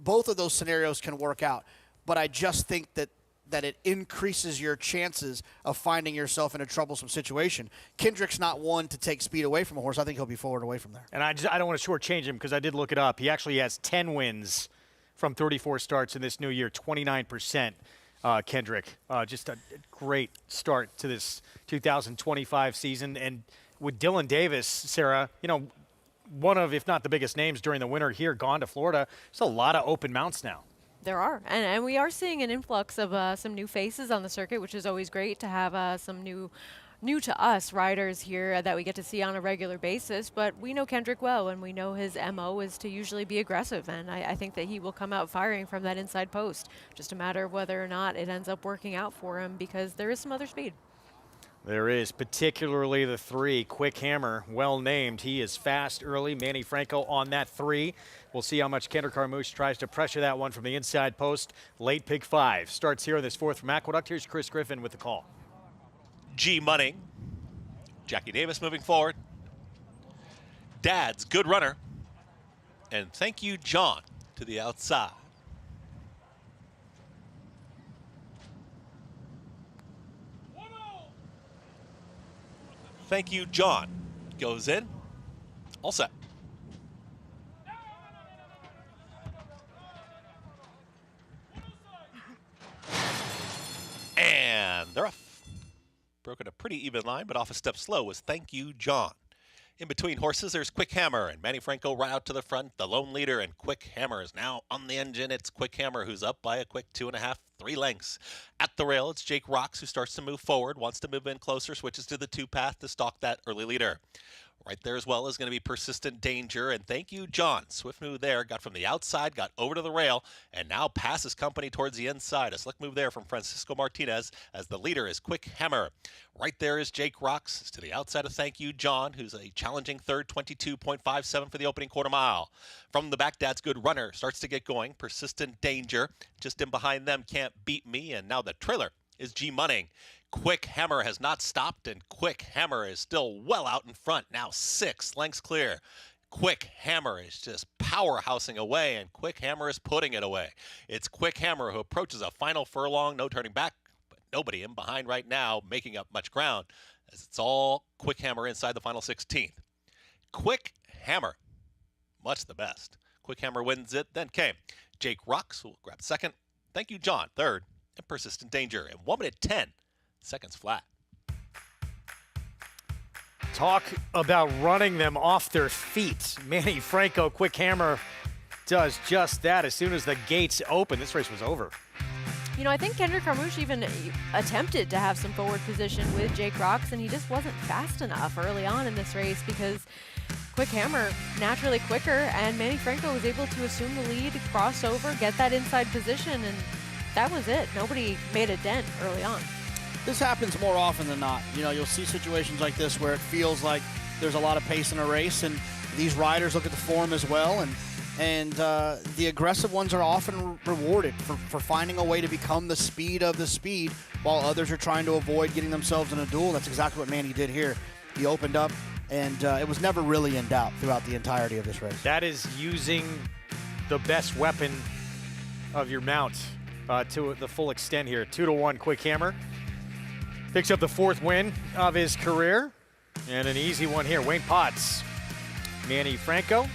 Both of those scenarios can work out. But I just think that it increases your chances of finding yourself in a troublesome situation. Kendrick's not one to take speed away from a horse. I think he'll be forward away from there.
And I don't want to shortchange him because I did look it up. He actually has 10 wins from 34 starts in this new year, 29%, Kendrick. Just a great start to this 2025 season. And with Dylan Davis, Sarah, one of, if not the biggest names during the winter here, gone to Florida. There's a lot of open mounts now.
There are, and we are seeing an influx of some new faces on the circuit, which is always great to have some new to us riders here that we get to see on a regular basis. But we know Kendrick well, and we know his MO is to usually be aggressive, and I think that he will come out firing from that inside post. Just a matter of whether or not it ends up working out for him, because there is some other speed.
There is, particularly the 3, Quick Hammer, well named. He is fast early. Manny Franco on that 3. We'll see how much Kendrick Carmouche tries to pressure that one from the inside post. Late pick 5 starts here in this 4th from Aqueduct. Here's Chris Griffin with the call.
G Money. Jackie Davis moving forward. Dad's good runner. And thank you, John, to the outside. Thank you, John. Goes in. All set. And they're off. Broken a pretty even line, but off a step slow was Thank You, John. In between horses, there's Quick Hammer and Manny Franco right out to the front. The lone leader, and Quick Hammer is now on the engine. It's Quick Hammer who's up by a quick 2.5, 3 lengths. At the rail, it's Jake Rocks who starts to move forward, wants to move in closer, switches to the 2-path to stalk that early leader. Right there as well is going to be Persistent Danger, and Thank You, John. Swift move there, got from the outside, got over to the rail, and now passes company towards the inside. A slick move there from Francisco Martinez as the leader is Quick Hammer. Right there is Jake Rocks to the outside of Thank You, John, who's a challenging third, 22.57 for the opening quarter mile. From the back, Dad's Good Runner starts to get going. Persistent Danger just in behind them, Can't Beat Me, and now the trailer is G Money. Quick Hammer has not stopped, and Quick Hammer is still well out in front. Now 6 lengths clear. Quick Hammer is just powerhousing away, and Quick Hammer is putting it away. It's Quick Hammer who approaches a final furlong, no turning back, but nobody in behind right now making up much ground, as it's all Quick Hammer inside the final 16th. Quick Hammer, much the best. Quick Hammer wins it, then came Jake Rocks, who will grab second. Thank You, John, third, and Persistent Danger, and 1 minute 10 seconds flat.
Talk about running them off their feet. Manny Franco, Quick Hammer, does just that. As soon as the gates open, this race was over.
I think Kendrick Carmouche even attempted to have some forward position with Jake Rocks, and he just wasn't fast enough early on in this race because Quick Hammer naturally quicker, and Manny Franco was able to assume the lead, cross over, get that inside position, and that was it. Nobody made a dent early on.
This happens more often than not. You'll see situations like this where it feels like there's a lot of pace in a race, and these riders look at the form as well, and the aggressive ones are often rewarded for finding a way to become the speed of the speed while others are trying to avoid getting themselves in a duel. That's exactly what Manny did here. He opened up, and it was never really in doubt throughout the entirety of this race.
That is using the best weapon of your mount to the full extent here. 2-1 Quick Hammer. Picks up the 4th win of his career, and an easy one here. Wayne Potts, Manny Franco,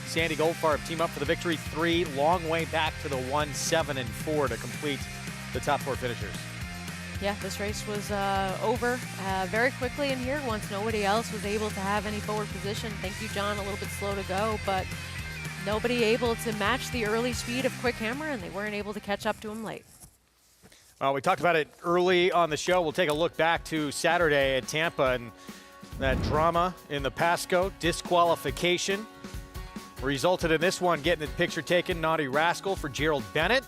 Sandy Goldfarb team up for the victory. 3, long way back to the 1, 7, and 4 to complete the top 4 finishers.
Yeah, this race was over very quickly in here once nobody else was able to have any forward position. Thank you, John. A little bit slow to go, but nobody able to match the early speed of Quick Hammer, and they weren't able to catch up to him late.
Well, we talked about it early on the show. We'll take a look back to Saturday at Tampa and that drama in the Pasco disqualification resulted in this one getting the picture taken. Naughty Rascal for Gerald Bennett.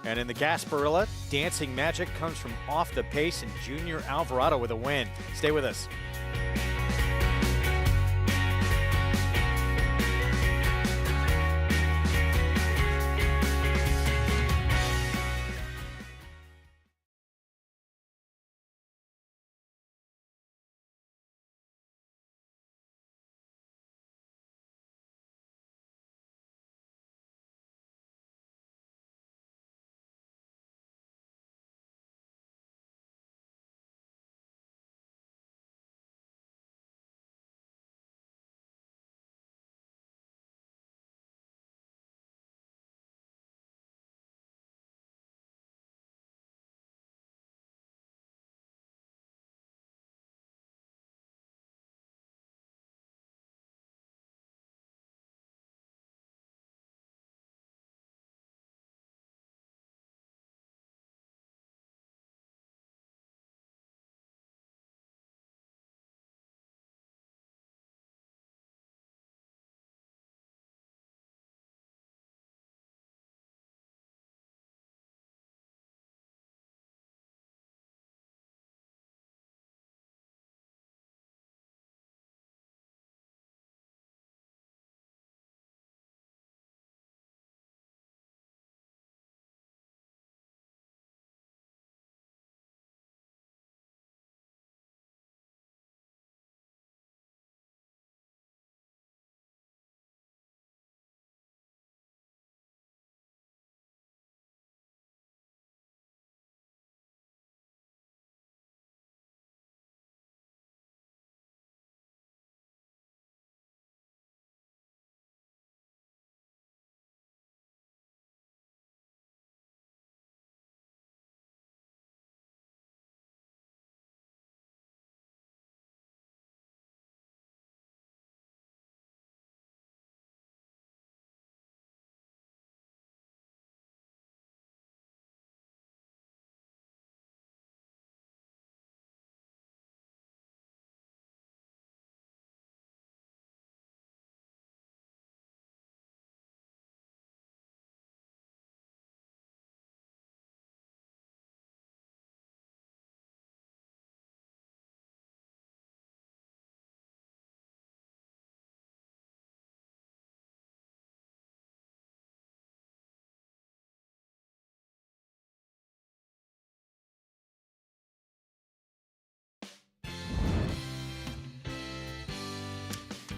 And in the Gasparilla, dancing magic comes from off the pace, and Junior Alvarado with a win. Stay with us.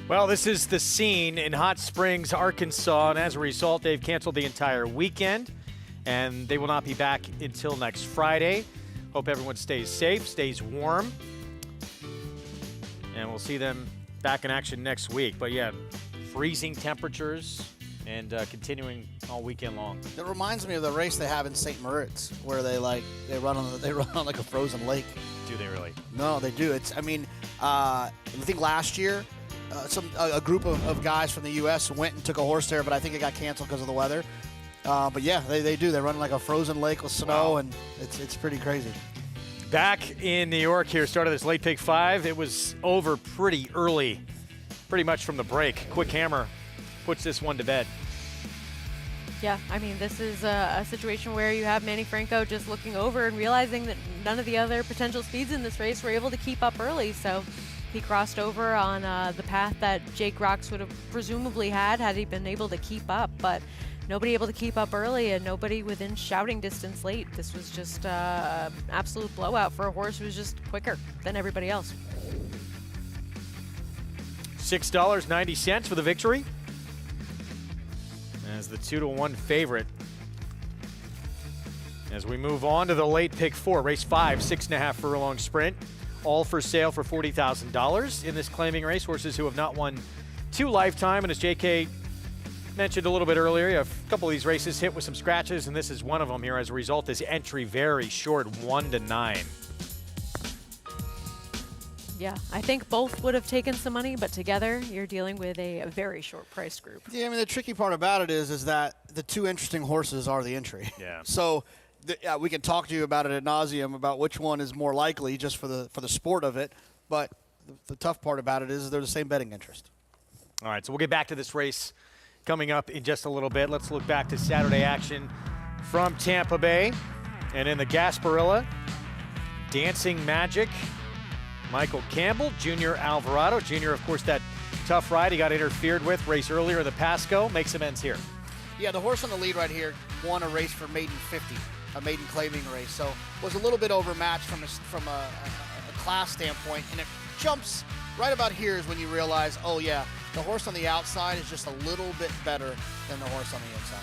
Well, this is the scene in Hot Springs, Arkansas, and as a result, they've canceled the entire weekend, and they will not be back until next Friday. Hope everyone stays safe, stays warm, and we'll see them back in action next week. But yeah, freezing temperatures and continuing all weekend long.
It reminds me of the race they have in St. Moritz, where they run on like a frozen lake.
Do they really?
No, they do. I think last year, a group of guys from the U.S. went and took a horse there, but I think it got canceled because of the weather. But yeah, they do. They run like a frozen lake with snow, and it's pretty crazy.
Back in New York here, started this late pick 5. It was over pretty early, pretty much from the break. Quick Hammer puts this one to bed.
Yeah, I mean, this is a situation where you have Manny Franco just looking over and realizing that none of the other potential speeds in this race were able to keep up early, so he crossed over on the path that Jake Rocks would have presumably had he been able to keep up, but nobody able to keep up early and nobody within shouting distance late. This was just an absolute blowout for a horse who was just quicker than everybody else.
$6.90 for the victory as the 2-1 favorite. As we move on to the late pick 4, race 5, 6.5 furlong sprint. All for sale for $40,000 in this claiming race. Horses who have not won 2 lifetime. And as JK Mentioned a little bit earlier, a couple of these races hit with some scratches, and this is one of them here. As a result, this entry very short, 1-9.
Yeah, I think both would have taken some money, but together you're dealing with a very short price group.
Yeah, I mean, the tricky part about it is that the two interesting horses are the entry.
Yeah.
So we can talk to you about it ad nauseum about which one is more likely just for the sport of it, but the tough part about it is they're the same betting interest.
All right, so we'll get back to this race coming up in just a little bit. Let's look back to Saturday action from Tampa Bay. And in the Gasparilla, Dancing Magic, Michael Campbell, Junior Alvarado. Junior, of course, that tough ride he got interfered with race earlier in the Pasco. Makes amends here.
Yeah, the horse on the lead right here won a race for maiden 50, a maiden claiming race. So was a little bit overmatched from a class standpoint. And it jumps right about here is when you realize, oh, yeah, the horse on the outside is just a little bit better than the horse on the inside.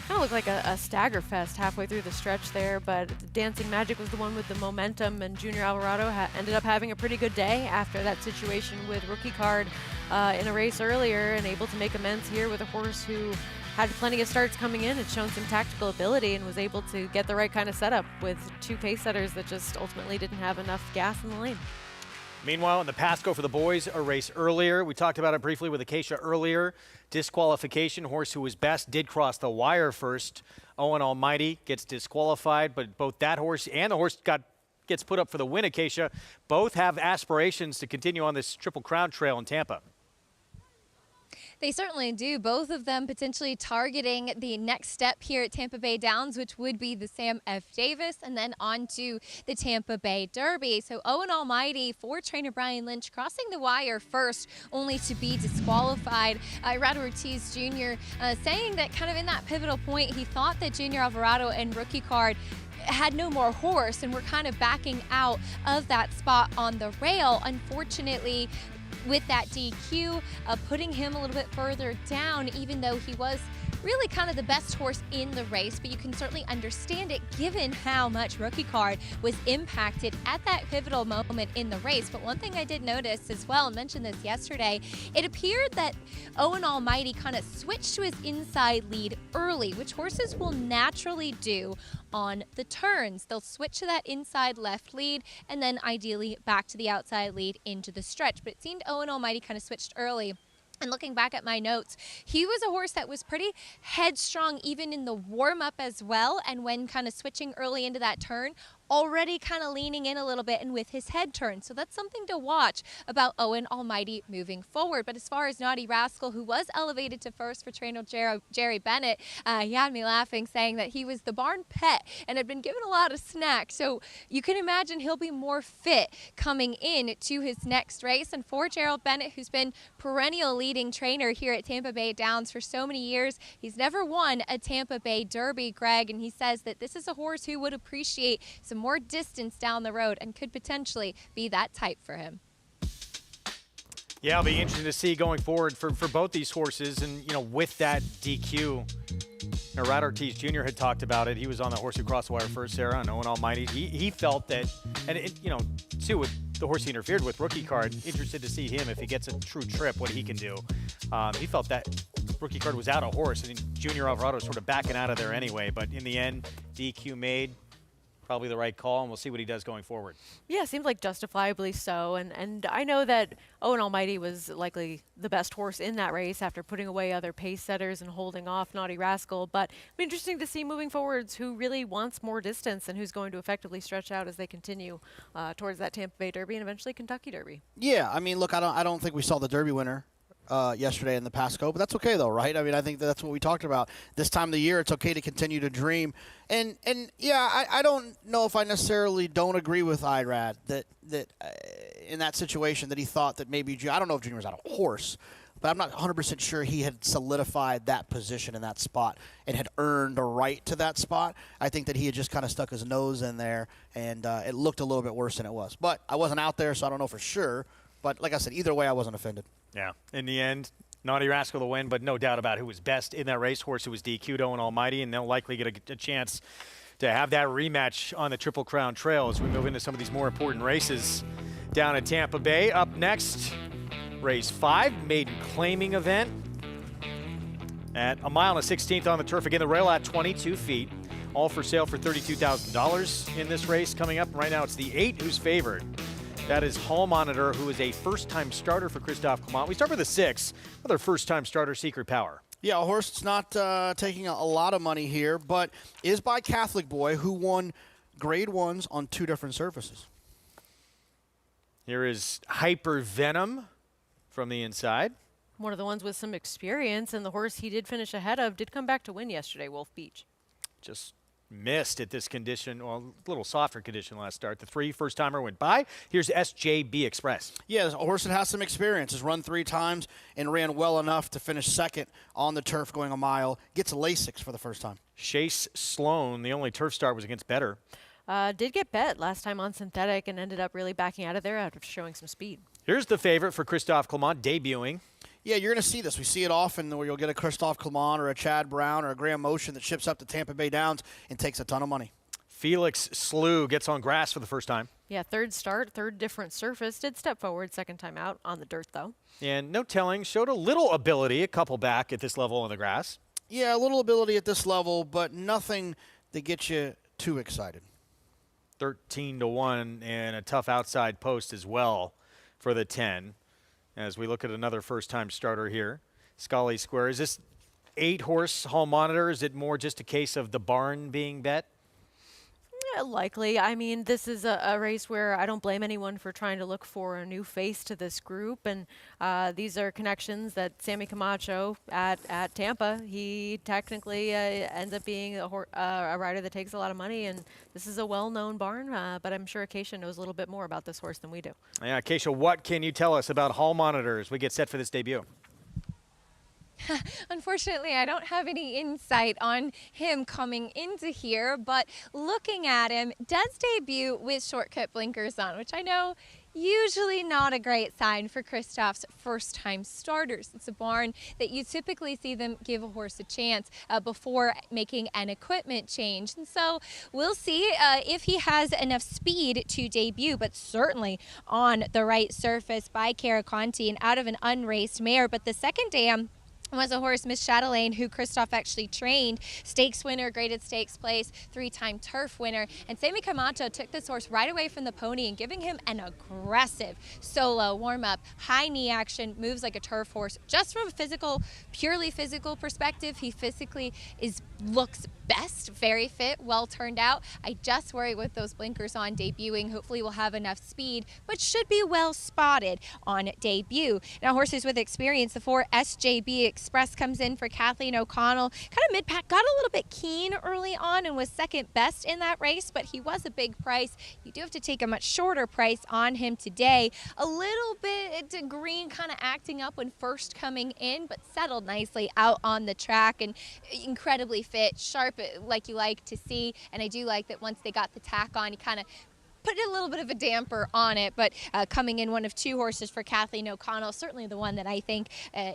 Kind of looked like a stagger fest halfway through the stretch there, but Dancing Magic was the one with the momentum, and Junior Alvarado ended up having a pretty good day after that situation with Rookie Card in a race earlier, and able to make amends here with a horse who had plenty of starts coming in. Had shown some tactical ability and was able to get the right kind of setup with two pace setters that just ultimately didn't have enough gas in the lane.
Meanwhile, in the Pasco for the boys, a race earlier. We talked about it briefly with Acacia earlier. Disqualification, horse who was best did cross the wire first. Owen Almighty gets disqualified, but both that horse and the horse gets put up for the win, Acacia. Both have aspirations to continue on this Triple Crown trail in Tampa.
They certainly do. Both of them potentially targeting the next step here at Tampa Bay Downs, which would be the Sam F. Davis, and then on to the Tampa Bay Derby. So Owen Almighty for trainer Brian Lynch crossing the wire first, only to be disqualified. Irado Ortiz Jr. Saying that kind of in that pivotal point, he thought that Junior Alvarado and Rookie Card had no more horse and were kind of backing out of that spot on the rail. Unfortunately, with that DQ, putting him a little bit further down, even though he was really kind of the best horse in the race, but you can certainly understand it given how much Rookie Card was impacted at that pivotal moment in the race. But one thing I did notice as well, and mentioned this yesterday, it appeared that Owen Almighty kind of switched to his inside lead early, which horses will naturally do on the turns. They'll switch to that inside left lead and then ideally back to the outside lead into the stretch. But it seemed Owen Almighty kind of switched early. And looking back at my notes, he was a horse that was pretty headstrong even in the warm-up as well. And when kind of switching early into that turn, already kind of leaning in a little bit and with his head turned. So that's something to watch about Owen Almighty moving forward. But as far as Naughty Rascal, who was elevated to first for trainer Jerry Bennett, he had me laughing, saying that he was the barn pet and had been given a lot of snacks. So you can imagine he'll be more fit coming in to his next race. And for Gerald Bennett, who's been perennial leading trainer here at Tampa Bay Downs for so many years, he's never won a Tampa Bay Derby, Greg, and he says that this is a horse who would appreciate some more distance down the road and could potentially be that type for him.
Yeah, it'll be interesting to see going forward for both these horses. And, you know, with that DQ, Irado Ortiz Jr. had talked about it. He was on the horse who crossed the wire first, Sarah, and Owen Almighty. He felt that, and, you know, too, with the horse he interfered with, Rookie Card, interested to see him if he gets a true trip, what he can do. He felt that Rookie Card was out of horse, and Junior Alvarado was sort of backing out of there anyway. But in the end, DQ made. Probably the right call, and we'll see what he does going forward.
Yeah, seems like justifiably so. And I know that Owen Almighty was likely the best horse in that race after putting away other pace setters and holding off Naughty Rascal. But it'll be interesting to see moving forwards who really wants more distance and who's going to effectively stretch out as they continue towards that Tampa Bay Derby and eventually Kentucky Derby.
Yeah, I mean, look, I don't think we saw the Derby winner yesterday in the Pasco, but that's okay though, right? I mean, I think that's what we talked about. This time of the year, it's okay to continue to dream. And yeah, I don't know if I necessarily don't agree with Irad that in that situation that he thought that maybe, I don't know if Junior was out of horse, but I'm not 100% sure he had solidified that position in that spot and had earned a right to that spot. I think that he had just kind of stuck his nose in there, and it looked a little bit worse than it was. But I wasn't out there, so I don't know for sure. But like I said, either way, I wasn't offended.
Yeah, in the end, Naughty Rascal the win, but no doubt about who was best in that racehorse, who was DQ'd, Owen Almighty, and they'll likely get a chance to have that rematch on the Triple Crown Trail as we move into some of these more important races down at Tampa Bay. Up next, race 5, maiden claiming event. At a mile and a 16th on the turf. Again, the rail at 22 feet. All for sale for $32,000 in this race coming up. Right now it's the 8 who's favored. That is Hall Monitor, who is a first-time starter for Christophe Clement. We start with the 6, another first-time starter, Secret Power.
Yeah, a horse that's not taking a lot of money here, but is by Catholic Boy, who won grade 1s on 2 different surfaces.
Here is Hyper Venom from the inside.
One of the ones with some experience, and the horse he did finish ahead of did come back to win yesterday, Wolf Beach.
Just missed at this condition, well, a little softer condition last start. The 3 first-timer went by. Here's SJB Express.
Yeah, a horse that has some experience. Has run 3 times and ran well enough to finish second on the turf going a mile. Gets Lasix for the first time.
Chase Sloan, the only turf start was against Better.
Did get bet last time on synthetic and ended up really backing out of there after showing some speed.
Here's the favorite for Christophe Clement, debuting.
Yeah, you're going to see this. We see it often where you'll get a Christophe Clement or a Chad Brown or a Graham Motion that ships up to Tampa Bay Downs and takes a ton of money.
Felix Slew gets on grass for the first time.
Yeah, third start, third different surface. Did step forward second time out on the dirt, though.
And no telling, showed a little ability, a couple back at this level on the grass.
Yeah, a little ability at this level, but nothing that gets you too excited.
13-1 and a tough outside post as well for the 10. As we look at another first-time starter here, Scully Square. Is this 8-horse Hall Monitor? Is it more just a case of the barn being bet?
Yeah, likely. I mean, this is a race where I don't blame anyone for trying to look for a new face to this group. And these are connections that Sammy Camacho at Tampa, he technically ends up being a rider that takes a lot of money. And this is a well-known barn, but I'm sure Acacia knows a little bit more about this horse than we do.
Yeah, Acacia, what can you tell us about Hall Monitor as we get set for this debut?
Unfortunately, I don't have any insight on him coming into here, but looking at him, does debut with shortcut blinkers on, which I know usually not a great sign for Christophe's first-time starters. It's a barn that you typically see them give a horse a chance before making an equipment change. And so we'll see if he has enough speed to debut, but certainly on the right surface by Caraconte and out of an unraced mare. But the second dam was a horse, Miss Chatelaine, who Christophe actually trained. Stakes winner, graded stakes place, 3-time turf winner. And Sammy Camacho took this horse right away from the pony and giving him an aggressive solo warm-up, high knee action, moves like a turf horse. Just from a physical, purely physical perspective, he physically looks best, very fit, well turned out. I just worry with those blinkers on debuting. Hopefully we'll have enough speed, but should be well spotted on debut. Now, horses with experience, the 4 SJB Express comes in for Kathleen O'Connell. Kind of mid-pack, got a little bit keen early on and was second best in that race, but he was a big price. You do have to take a much shorter price on him today. A little bit to green, kind of acting up when first coming in, but settled nicely out on the track and incredibly fit, sharp like you like to see. And I do like that once they got the tack on, he kind of put a little bit of a damper on it, but coming in one of 2 horses for Kathleen O'Connell, certainly the one that I think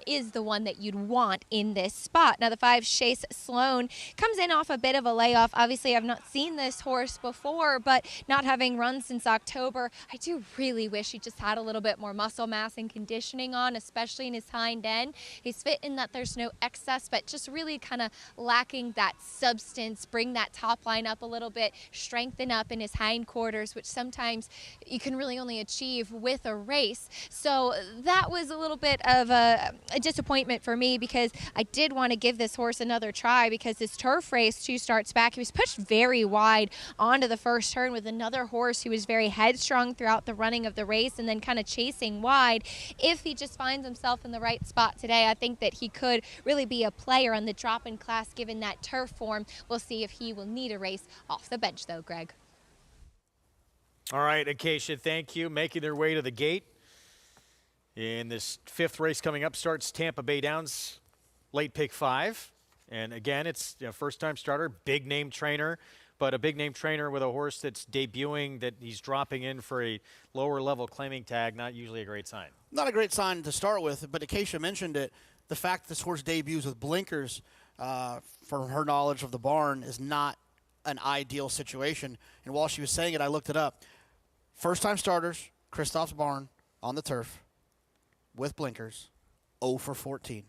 is the one that you'd want in this spot. Now the 5 Chase Sloan comes in off a bit of a layoff. Obviously I've not seen this horse before, but not having run since October, I do really wish he just had a little bit more muscle mass and conditioning on, especially in his hind end. He's fit in that there's no excess, but just really kind of lacking that substance, bring that top line up a little bit, strengthen up in his hindquarters, which sometimes you can really only achieve with a race. So that was a little bit of a disappointment for me, because I did want to give this horse another try, because this turf race 2 starts back, he was pushed very wide onto the first turn with another horse who was very headstrong throughout the running of the race and then kind of chasing wide. If he just finds himself in the right spot today, I think that he could really be a player on the drop-in class given that turf form. We'll see if he will need a race off the bench though, Greg.
All right, Acacia, thank you. Making their way to the gate. In this 5th race coming up starts Tampa Bay Downs, late pick 5. And again, it's a first-time starter, big-name trainer, but a big-name trainer with a horse that's debuting, that he's dropping in for a lower-level claiming tag, not usually a great sign.
Not a great sign to start with, but Acacia mentioned it. The fact this horse debuts with blinkers, from her knowledge of the barn, is not an ideal situation. And while she was saying it, I looked it up. First-time starters, Christophe's barn on the turf with blinkers, 0 for 14.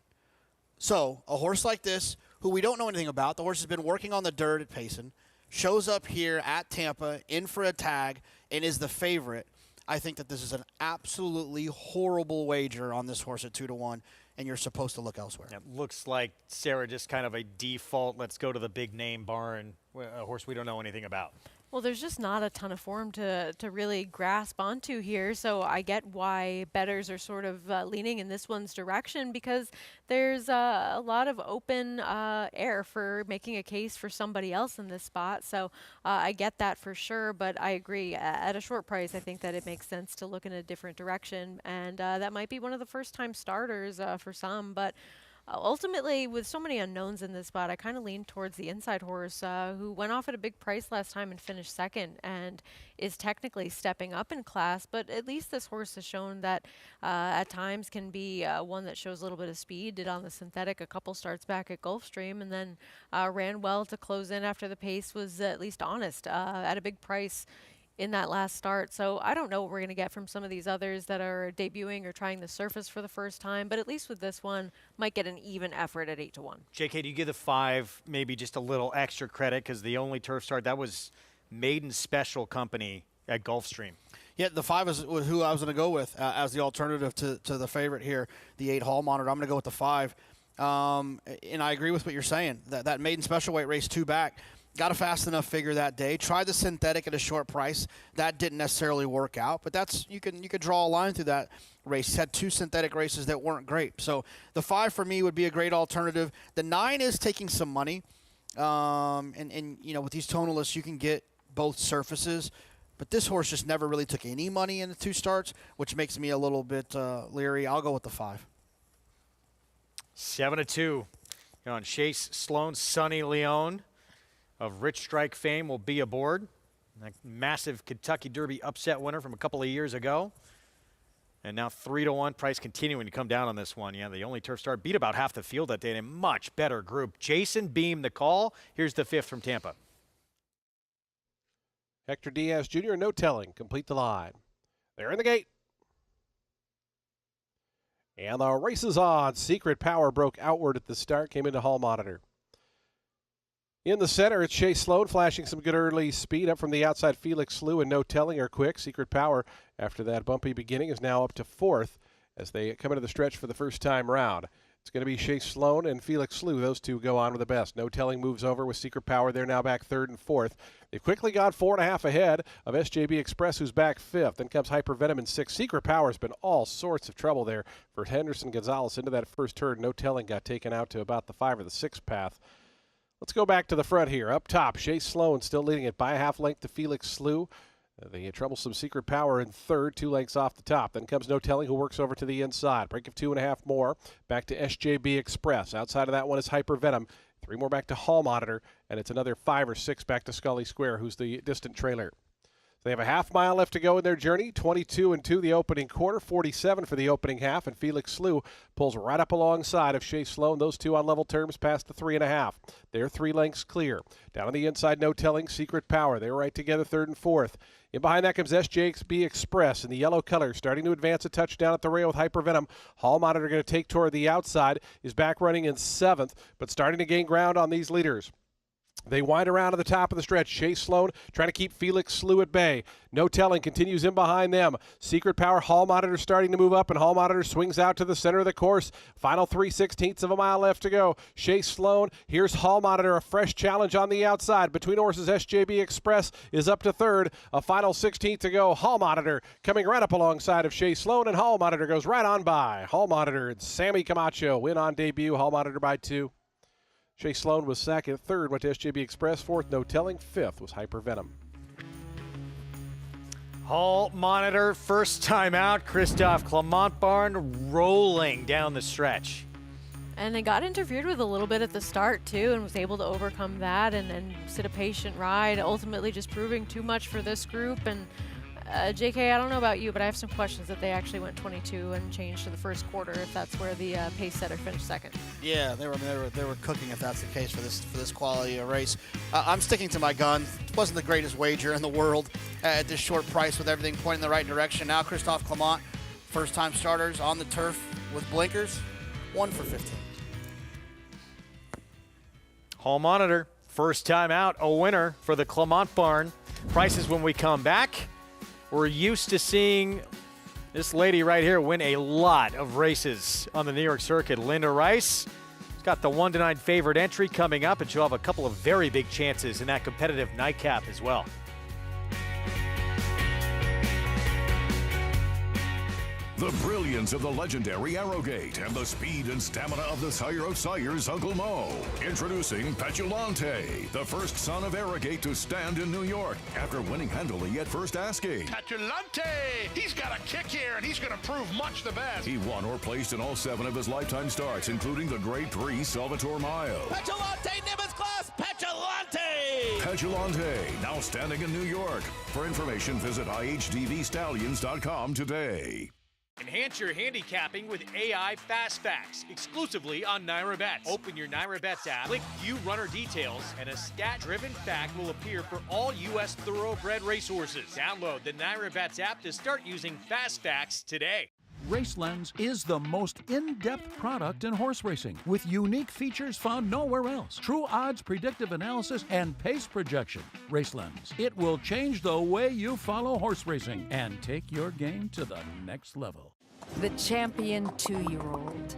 So a horse like this, who we don't know anything about, the horse has been working on the dirt at Payson, shows up here at Tampa in for a tag and is the favorite. I think that this is an absolutely horrible wager on this horse at 2-1, and you're supposed to look elsewhere.
It looks like, Sarah, just kind of a default, let's go to the big name barn, a horse we don't know anything about.
Well, there's just not a ton of form to really grasp onto here, so I get why bettors are sort of leaning in this one's direction, because there's a lot of open air for making a case for somebody else in this spot. So I get that for sure, but I agree. At a short price, I think that it makes sense to look in a different direction, and that might be one of the first-time starters for some, but ultimately, with so many unknowns in this spot, I kind of lean towards the inside horse who went off at a big price last time and finished second and is technically stepping up in class, but at least this horse has shown that at times can be one that shows a little bit of speed. Did on the synthetic a couple starts back at Gulfstream and then ran well to close in after the pace was at least honest at a big price in that last start. So I don't know what we're going to get from some of these others that are debuting or trying the surface for the first time, but at least with this one, might get an even effort at 8-1.
JK, do you give the 5 maybe just a little extra credit because the only turf start, that was Maiden Special Company at Gulfstream?
Yeah, the 5 is who I was going to go with as the alternative to the favorite here, the 8 Hall Monitor. I'm going to go with the 5. And I agree with what you're saying. That Maiden Special Weight race 2 back, got a fast enough figure that day. Tried the synthetic at a short price. That didn't necessarily work out, but that's you could draw a line through that race. Had 2 synthetic races that weren't great. So the 5 for me would be a great alternative. The 9 is taking some money, and you know, with these tonalists you can get both surfaces, but this horse just never really took any money in the 2 starts, which makes me a little bit leery. I'll go with the 5.
7-2 on Chase Sloan. Sonny Leone of Rich Strike fame will be aboard. That massive Kentucky Derby upset winner from a couple of years ago. And now 3-1, price continuing to come down on this one. Yeah, the only turf start beat about half the field that day in a much better group. Jason Beam the call. Here's the 5th from Tampa.
Hector Diaz Jr., no telling. Complete the line. They're in the gate. And the race is on. Secret Power broke outward at the start, came into Hall Monitor. In the center, it's Chase Sloan flashing some good early speed up from the outside. Felix Slew and No Telling are quick. Secret Power, after that bumpy beginning, is now up to 4th as they come into the stretch for the first time round. It's going to be Chase Sloan and Felix Slew. Those two go on with the best. No Telling moves over with Secret Power. They're now back 3rd and 4th. They've quickly got 4.5 ahead of SJB Express, who's back 5th. Then comes Hypervenom in 6th. Secret Power's been all sorts of trouble there for Henderson Gonzalez into that first turn. No Telling got taken out to about the 5 or the 6 path. Let's go back to the front here. Up top, Chase Sloan still leading it by a half length to Felix Slew. The troublesome Secret Power in 3rd, 2 lengths off the top. Then comes No Telling, who works over to the inside. Break of 2.5 more. Back to SJB Express. Outside of that one is Hypervenom. 3 more back to Hall Monitor, and it's another 5 or 6 back to Scully Square, who's the distant trailer. They have a half mile left to go in their journey. 22-2 the opening quarter, 47 for the opening half, and Felix Slew pulls right up alongside of Chase Sloan. Those two on level terms past the 3.5. They're 3 lengths clear. Down on the inside, No Telling, Secret Power. They're right together, 3rd and 4th. In behind that comes SJB Express in the yellow color, starting to advance a touchdown at the rail with Hypervenom. Hall Monitor going to take toward the outside, is back running in 7th, but starting to gain ground on these leaders. They wind around to the top of the stretch. Chase Sloan trying to keep Felix Slew at bay. No Telling continues in behind them. Secret Power, Hall Monitor starting to move up, and Hall Monitor swings out to the center of the course. Final 3/16 of a mile left to go. Chase Sloan, here's Hall Monitor, a fresh challenge on the outside. Between horses, SJB Express is up to 3rd. A final 16th to go. Hall Monitor coming right up alongside of Chase Sloan, and Hall Monitor goes right on by. Hall Monitor and Sammy Camacho win on debut. Hall Monitor by 2. Chase Sloan was 2nd, 3rd went to SJB Express, 4th No Telling, 5th was Hypervenom.
Hall Monitor, first time out. Christophe Clement Barn rolling down the stretch.
And it got interfered with a little bit at the start, too, and was able to overcome that and sit a patient ride, ultimately just proving too much for this group. And JK, I don't know about you, but I have some questions that they actually went 22 and changed to the first quarter, if that's where the pace setter finished 2nd.
Yeah, they were cooking if that's the case for this quality of race. I'm sticking to my gun. It wasn't the greatest wager in the world at this short price with everything pointing in the right direction. Now Christophe Clement, first-time starters on the turf with blinkers, 1 for 15.
Hall monitor. First time out, a winner for the Clement barn. Prices when we come back. We're used to seeing this lady right here win a lot of races on the New York circuit. Linda Rice has got the 1-9 favorite entry coming up, and she'll have a couple of very big chances in that competitive nightcap as well.
The brilliance of the legendary Arrowgate and the speed and stamina of the sire of sires, Uncle Mo. Introducing Petulante, the first son of Arrowgate to stand in New York after winning handily at first asking.
Petulante! He's got a kick here, and he's going to prove much the best.
He won or placed in all 7 of his lifetime starts, including the Grade 3 Salvatore Mile.
Petulante, Nimbus class, Petulante!
Petulante, now standing in New York. For information, visit IHDVStallions.com today.
Enhance your handicapping with AI Fast Facts, exclusively on Naira Bets. Open your Naira Bets app, click View Runner Details, and a stat-driven fact will appear for all U.S. thoroughbred racehorses. Download the Naira Bets app to start using Fast Facts today.
RaceLens is the most in-depth product in horse racing, with unique features found nowhere else. True odds, predictive analysis, and pace projection. RaceLens. It will change the way you follow horse racing and take your game to the next level.
The champion 2-year-old.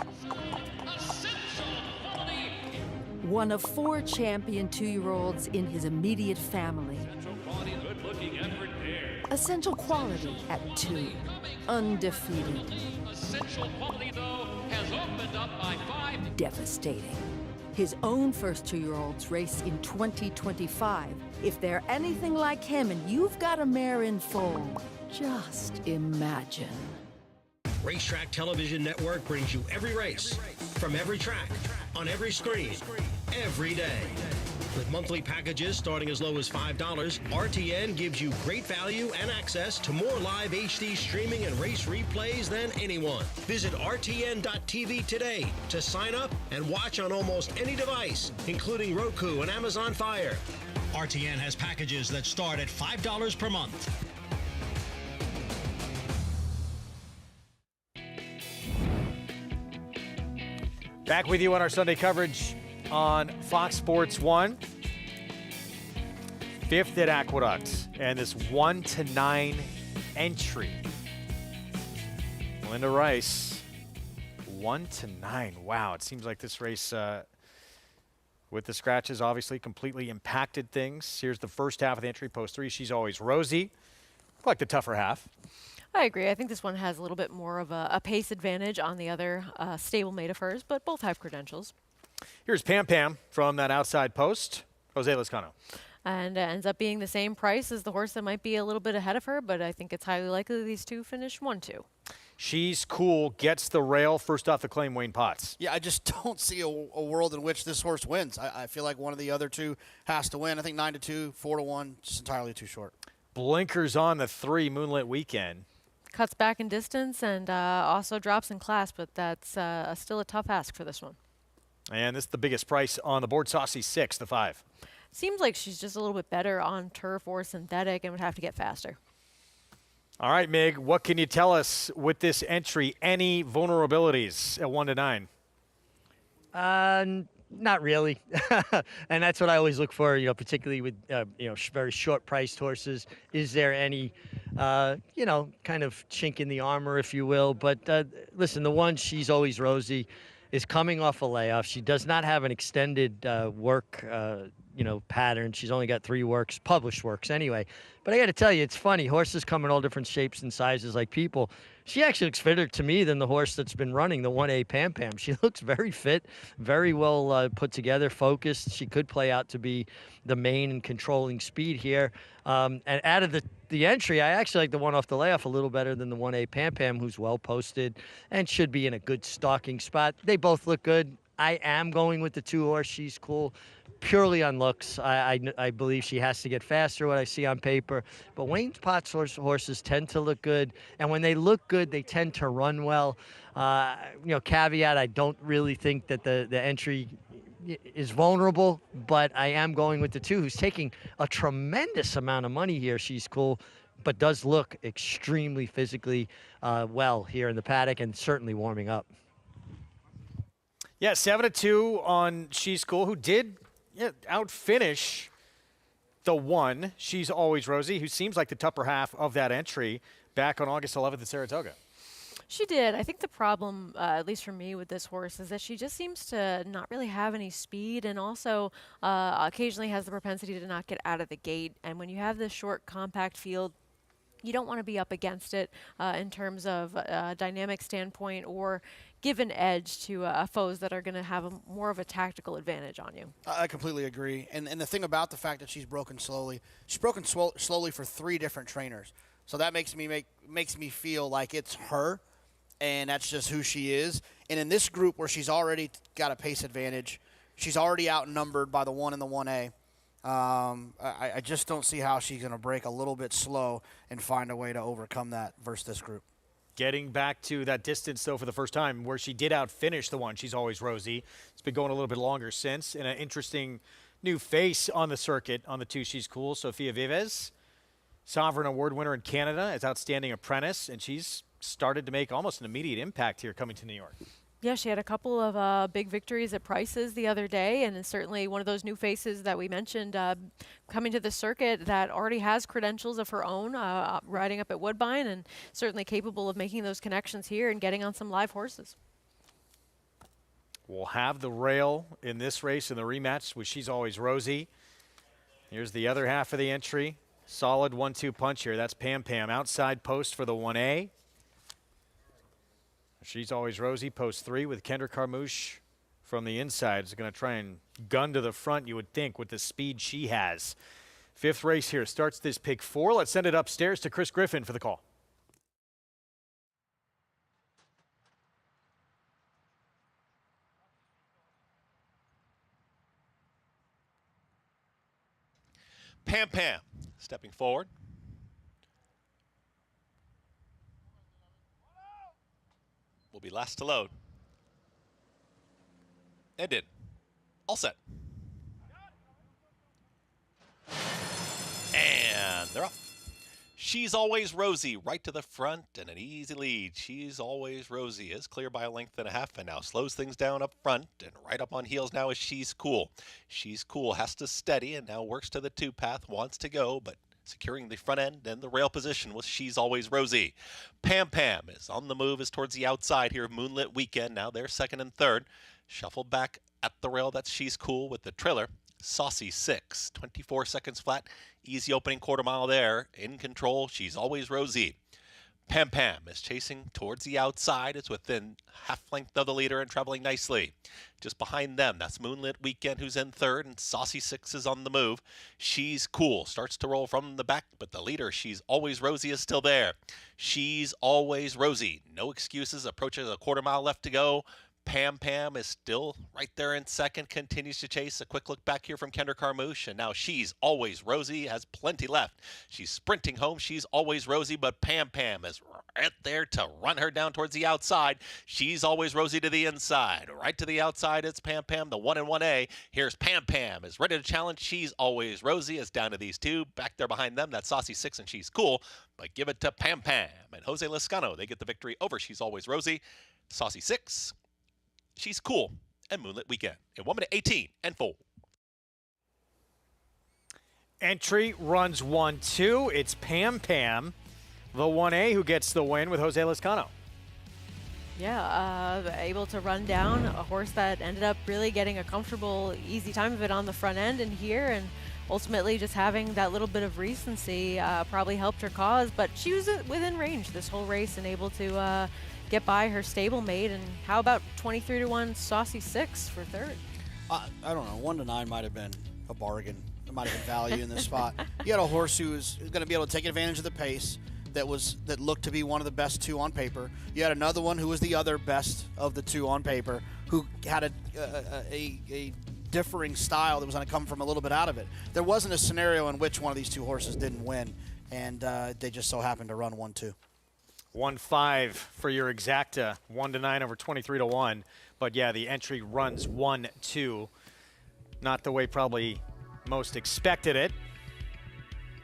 One of 4 champion 2-year-olds in his immediate family. Essential quality at 2. Undefeated.
Essential quality, though, has opened up by 5.
Devastating. His own first 2-year-olds race in 2025. If they're anything like him and you've got a mare in foal, just imagine.
Racetrack Television Network brings you every race, from every track, on every screen, every day. With monthly packages starting as low as $5, RTN gives you great value and access to more live HD streaming and race replays than anyone. Visit RTN.tv today to sign up and watch on almost any device, including Roku and Amazon Fire. RTN has packages that start at $5 per month.
Back with you on our Sunday coverage on Fox Sports 1. 5th at Aqueduct, and this 1-9 entry. Linda Rice, 1-9. Wow, it seems like this race with the scratches obviously completely impacted things. Here's the first half of the entry, post 3. She's always rosy, like the tougher half.
I agree. I think this one has a little bit more of a pace advantage on the other stablemate of hers, but both have credentials.
Here's Pam Pam from that outside post, Jose Lezcano.
And ends up being the same price as the horse that might be a little bit ahead of her, but I think it's highly likely these two finish 1-2.
She's Cool, gets the rail, first off the claim, Wayne Potts.
Yeah, I just don't see a world in which this horse wins. I feel like one of the other two has to win. I think 9-2, 4-1, just entirely too short.
Blinkers on the 3, Moonlit Weekend.
Cuts back in distance and also drops in class, but that's still a tough ask for this one.
And this is the biggest price on the board, Saucy 6, the 5.
Seems like she's just a little bit better on turf or synthetic and would have to get faster.
All right, Mig, what can you tell us with this entry? Any vulnerabilities at 1-9?
Not really. And that's what I always look for, particularly with, very short-priced horses. Is there any, kind of chink in the armor, if you will? But listen, the one, She's Always Rosy, is coming off a layoff. She does not have an extended work pattern. She's only got 3 works, published works anyway. But I got to tell you, it's funny. Horses come in all different shapes and sizes like people. She actually looks fitter to me than the horse that's been running, the 1A Pam Pam. She looks very fit, very well put together, focused. She could play out to be the main and controlling speed here. And out of the entry, I actually like the one off the layoff a little better than the 1A Pam Pam, who's well posted and should be in a good stalking spot. They both look good. I am going with the 2 horse. She's Cool. Purely on looks. I believe she has to get faster, what I see on paper. But Wayne Potts horses tend to look good. And when they look good, they tend to run well. Caveat, I don't really think that the entry is vulnerable, but I am going with the 2, who's taking a tremendous amount of money here. She's Cool, but does look extremely physically well here in the paddock and certainly warming up.
Yeah, 7-2 on She's Cool, who did outfinish the one. She's Always Rosie, who seems like the tougher half of that entry back on August 11th at Saratoga.
She did. I think the problem, at least for me with this horse, is that she just seems to not really have any speed, and also occasionally has the propensity to not get out of the gate. And when you have this short, compact field, you don't want to be up against it in terms of a dynamic standpoint or give an edge to foes that are going to have more of a tactical advantage on you.
I completely agree. And the thing about the fact that she's broken slowly for 3 different trainers. So that makes me feel like it's her, and that's just who she is. And in this group where she's already got a pace advantage, she's already outnumbered by the 1 and the 1A. I just don't see how she's going to break a little bit slow and find a way to overcome that versus this group.
Getting back to that distance, though, for the first time, where she did outfinish the one. She's Always Rosie. It's been going a little bit longer since. And an interesting new face on the circuit on the 2 She's Cool, Sofia Vives. Sovereign Award winner in Canada as Outstanding Apprentice, and she's started to make almost an immediate impact here coming to New York.
Yeah, she had a couple of big victories at Prices the other day, and is certainly one of those new faces that we mentioned coming to the circuit that already has credentials of her own, riding up at Woodbine, and certainly capable of making those connections here and getting on some live horses.
We'll have the rail in this race in the rematch with She's Always Rosie. Here's the other half of the entry. Solid 1-2 punch here. That's Pam Pam. Outside post for the 1A. She's Always Rosie, post 3 with Kendra Carmouche from the inside. Is going to try and gun to the front, you would think, with the speed she has. 5th race here starts this pick 4. Let's send it upstairs to Chris Griffin for the call.
Pam Pam stepping forward. Will be last to load. Ended. All set. And they're off. She's Always Rosie right to the front and an easy lead. She's Always Rosie is clear by a length and a half and now slows things down up front and right up on heels now is She's Cool. She's Cool has to steady and now works to the 2 path, wants to go, but securing the front end and the rail position with She's Always Rosie. Pam Pam is on the move, is towards the outside here of Moonlit Weekend. Now they're 2nd and 3rd. Shuffled back at the rail, that's She's Cool with the trailer. Saucy 6, 24 seconds flat. Easy opening quarter mile there. In control, She's Always Rosie. Pam Pam is chasing towards the outside. It's within half length of the leader and traveling nicely. Just behind them, that's Moonlit Weekend, who's in 3rd, and Saucy 6 is on the move. She's Cool starts to roll from the back, but the leader, She's Always Rosie, is still there. She's Always Rosie. No excuses. Approaches a quarter mile left to go. Pam Pam is still right there in 2nd, continues to chase. A quick look back here from Kendra Carmouche, and now She's Always Rosie has plenty left. She's sprinting home, She's Always Rosie, but Pam Pam is right there to run her down towards the outside. She's Always Rosie to the inside. Right to the outside, it's Pam Pam, the 1 and 1A. Here's Pam Pam is ready to challenge. She's Always Rosie is down to these 2. Back there behind them, that's Saucy 6 and She's Cool, but give it to Pam Pam. And Jose Lescano, they get the victory over She's Always Rosie. Saucy 6, She's Cool, and Moonlit Weekend in 1 minute 18 and 4.
Entry runs 1-2. It's Pam Pam, the 1A, who gets the win with Jose Lescano.
Yeah, able to run down a horse that ended up really getting a comfortable, easy time of it on the front end and here, and ultimately just having that little bit of recency probably helped her cause. But she was within range this whole race and able to get by her stablemate. And how about 23-1 Saucy 6 for 3rd?
I don't know. 1-9 might have been a bargain. There might have been value in this spot. You had a horse who was going to be able to take advantage of the pace that looked to be one of the best 2 on paper. You had another one who was the other best of the 2 on paper, who had a differing style that was going to come from a little bit out of it. There wasn't a scenario in which one of these 2 horses didn't win, and they just so happened to run 1-2.
1-5 for your exacta, 1-9 over 23-1. But yeah, the entry runs 1-2. Not the way probably most expected it.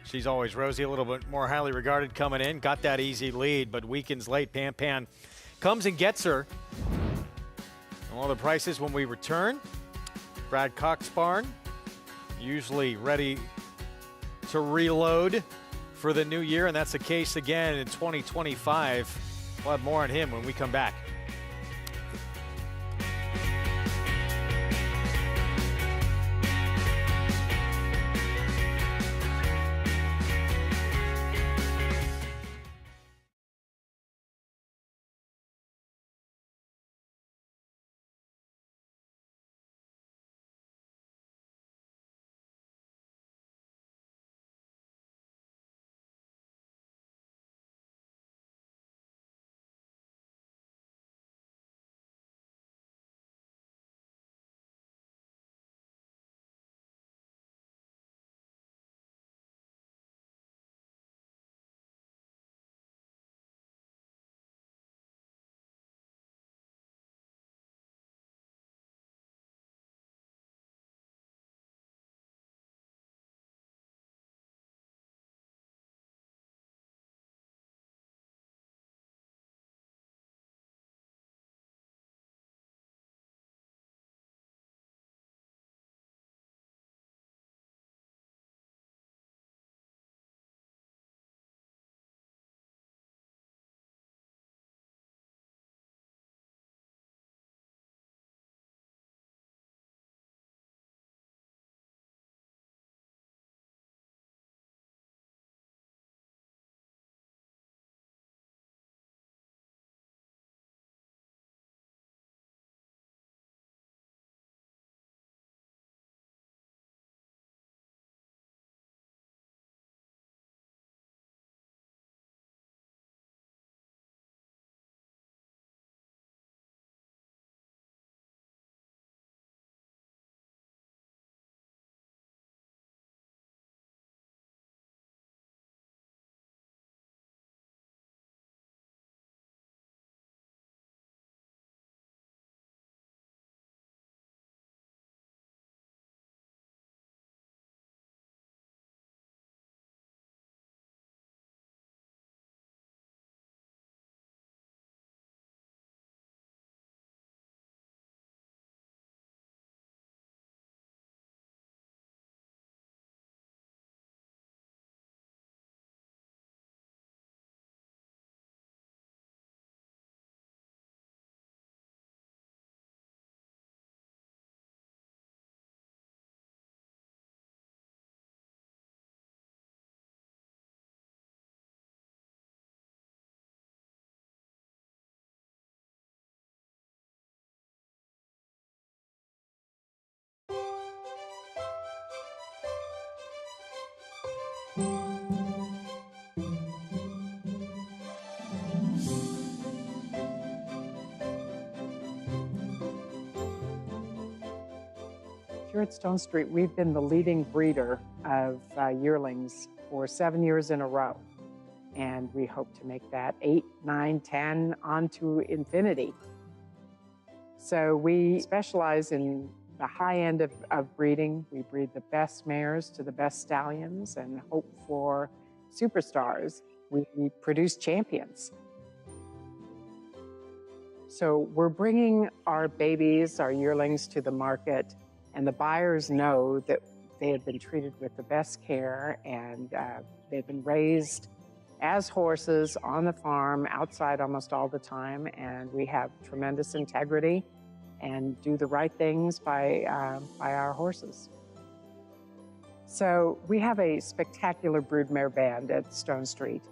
She's Always Rosie, a little bit more highly regarded coming in. Got that easy lead, but weakens late. Pam Pam comes and gets her. And all the prices when we return. Brad Cox Barn, usually ready to reload for the new year, and that's the case again in 2025. We'll have more on him when we come back.
Here at Stone Street, we've been the leading breeder of yearlings for 7 years in a row. And we hope to make that 8, 9, 10 on to infinity. So we specialize in the high end of breeding. We breed the best mares to the best stallions and hope for superstars. We produce champions. So we're bringing our babies, our yearlings, to the market, and the buyers know that they have been treated with the best care, and they've been raised as horses on the farm, outside almost all the time, and we have tremendous integrity and do the right things by our horses. So we have a spectacular broodmare band at Stone Street,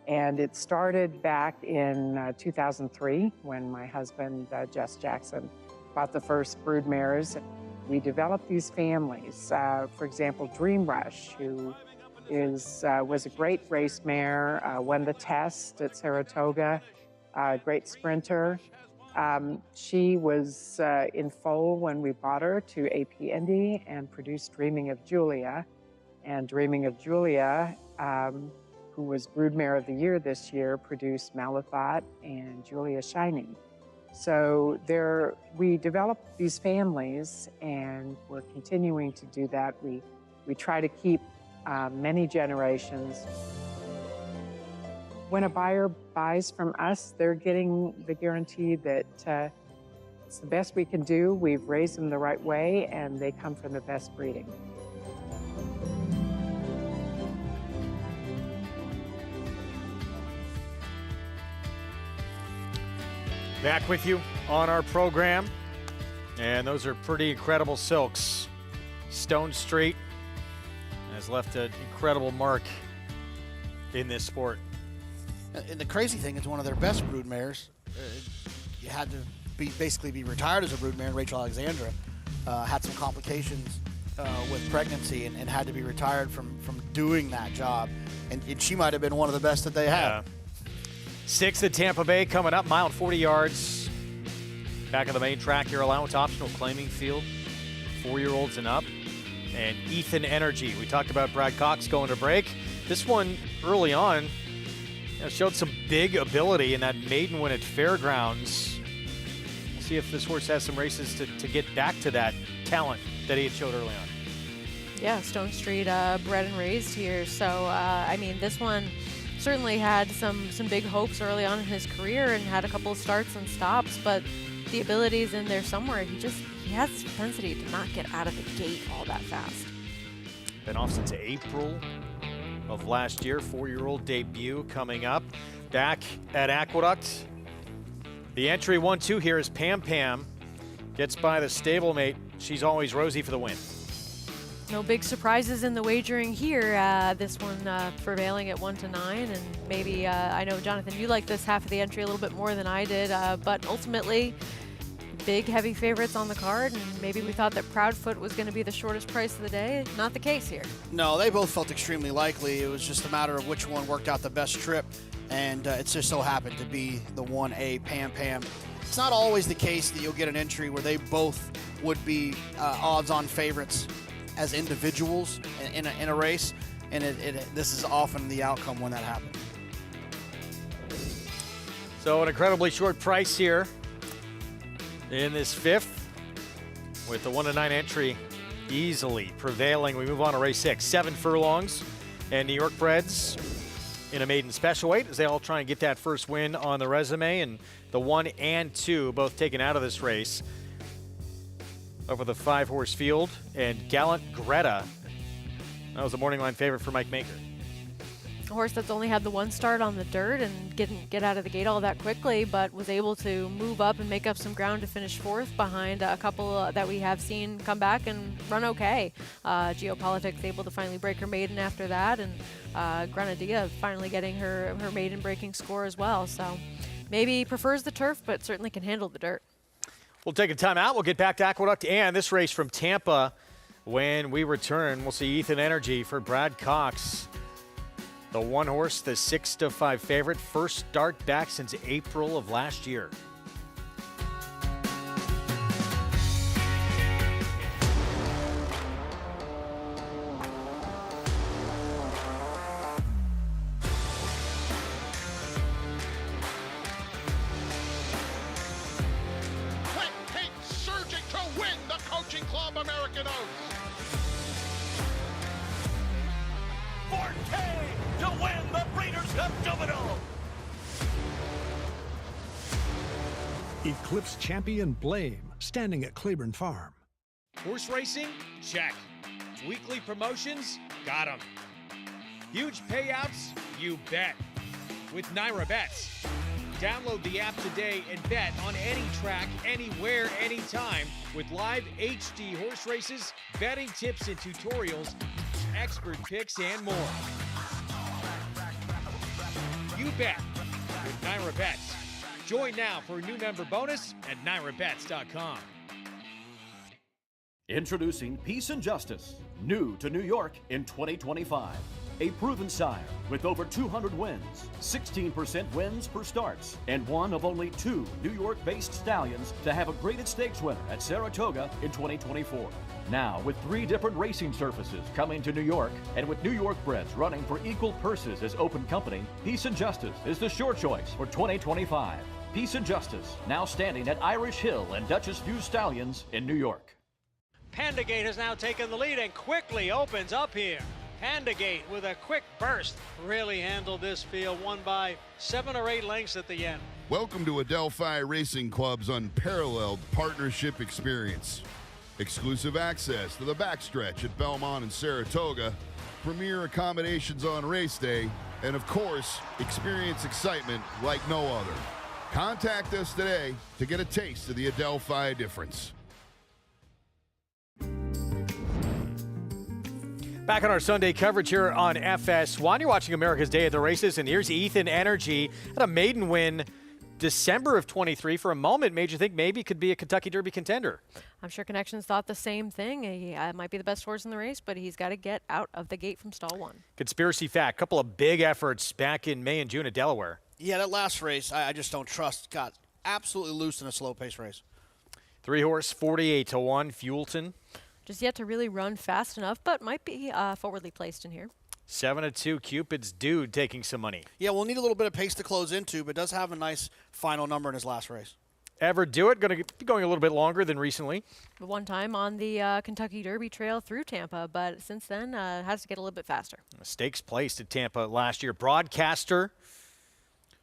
and it started back in 2003 when my husband, Jess Jackson, bought the first broodmares. We developed these families. For example, Dream Rush, who was a great race mare, won the test at Saratoga, great sprinter. She was in foal when we bought her to AP Indy and produced Dreaming of Julia. And Dreaming of Julia, who was Broodmare of the Year this year, produced Malathot and Julia Shining. So we developed these families, and we're continuing to do that. We try to keep many generations. When a buyer buys from us, they're getting the guarantee that it's the best we can do. We've raised them the right way, and they come from the best breeding.
Back with you on our program, and those are pretty incredible silks. Stone Street has left an incredible mark in this sport.
And the crazy thing is, one of their best broodmares, you had to basically be retired as a broodmare. Rachel Alexandra had some complications with pregnancy and had to be retired from doing that job. And she might have been one of the best that they had.
6th at Tampa Bay coming up, mile and 40 yards. Back of the main track here, allowance optional claiming field, 4-year-olds and up. And Ethan Energy. We talked about Brad Cox going to break. This one early on showed some big ability in that maiden win at Fairgrounds. We'll see if this horse has some races to get back to that talent that he had showed early on.
Yeah, Stone Street bred and raised here. So, I mean, this one certainly had some big hopes early on in his career and had a couple of starts and stops, but the ability is in there somewhere. He has this propensity to not get out of the gate all that fast.
Been off since April of last year. 4-year-old debut coming up. Back at Aqueduct. The entry 1-2 here is Pam Pam. Gets by the stablemate. She's Always Rosie for the win.
No big surprises in the wagering here. This one prevailing at 1-9, and maybe I know, Jonathan, you like this half of the entry a little bit more than I did, but ultimately big heavy favorites on the card, and maybe we thought that Proudfoot was going to be the shortest price of the day. Not the case here.
No, they both felt extremely likely. It was just a matter of which one worked out the best trip, and it just so happened to be the 1A Pam Pam. It's not always the case that you'll get an entry where they both would be odds-on favorites as individuals in a race, and this is often the outcome when that happens.
So an incredibly short price here in this 5th, with the 1-9 entry easily prevailing. We move on to race 6, 7 furlongs, and New York breds in a maiden special weight as they all try and get that first win on the resume, and the 1 and 2 both taken out of this race over the 5-horse field. And Gallant Greta, that was the morning line favorite for Mike Maker.
A horse that's only had the one start on the dirt and didn't get out of the gate all that quickly, but was able to move up and make up some ground to finish 4th behind a couple that we have seen come back and run okay. Geopolitics able to finally break her maiden after that, and Grenadilla finally getting her maiden breaking score as well. So maybe prefers the turf, but certainly can handle the dirt.
We'll take a time out. We'll get back to Aqueduct and this race from Tampa when we return. We'll see Ethan Energy for Brad Cox. The 1 horse, the 6-5 favorite, first start back since April of last year.
Quick, Pink surging to win the Coaching Club American Oaks.
Forte to win the Breeders' Cup Juvenile.
Eclipse champion Blame, standing at Claiborne Farm.
Horse racing? Check. Weekly promotions? Got 'em. Huge payouts? You bet. With Naira Bets. Download the app today and bet on any track, anywhere, anytime with live HD horse races, betting tips and tutorials, expert picks, and more. You bet with Naira Bets. Join now for a new member bonus at NairaBets.com.
Introducing Peace and Justice, new to New York in 2025. A proven sire with over 200 wins, 16% wins per starts, and one of only 2 New York-based stallions to have a graded stakes winner at Saratoga in 2024. Now, with 3 different racing surfaces coming to New York, and with New York breds running for equal purses as open company, Peace and Justice is the sure choice for 2025. Peace and Justice, now standing at Irish Hill and Duchess View Stallions in New York.
Pandagate has now taken the lead and quickly opens up here. Pandagate with a quick burst really handled this field, won by 7 or 8 lengths at the end.
Welcome to Adelphi Racing Club's unparalleled partnership experience. Exclusive access to the backstretch at Belmont and Saratoga, premier accommodations on race day, and of course, experience excitement like no other. Contact us today to get a taste of the Adelphi difference.
Back on our Sunday coverage here on FS1, you're watching America's Day at the Races, and here's Ethan Energy. Had a maiden win December of 23. For a moment, made you think maybe could be a Kentucky Derby contender.
I'm sure Connections thought the same thing. He might be the best horse in the race, but he's got to get out of the gate from stall 1.
Conspiracy fact, couple of big efforts back in May and June at Delaware.
Yeah, that last race, I just don't trust. Got absolutely loose in a slow-pace race.
3-horse, 48-1, Fuelton.
Just yet to really run fast enough, but might be forwardly placed in here.
7-2, Cupid's Dude taking some money.
Yeah, we'll need a little bit of pace to close into, but does have a nice final number in his last race.
Ever Do It, going to be going a little bit longer than recently.
One time on the Kentucky Derby trail through Tampa, but since then has to get a little bit faster.
Stakes placed at Tampa last year. Broadcaster.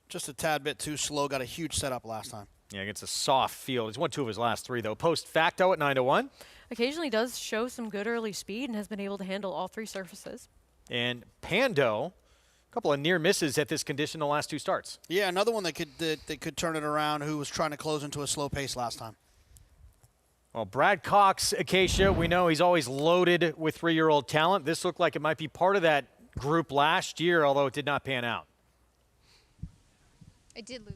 Just a tad bit too slow. Got a huge setup last time.
Yeah, against a soft field. He's won 2 of his last 3, though. Post Facto at 9-1.
Occasionally does show some good early speed and has been able to handle all 3 surfaces.
And Pando, a couple of near misses at this condition the last 2 starts.
Yeah, another one that could turn it around, who was trying to close into a slow pace last time.
Well, Brad Cox, Acacia, we know he's always loaded with 3-year-old talent. This looked like it might be part of that group last year, although it did not pan out.
I did lose.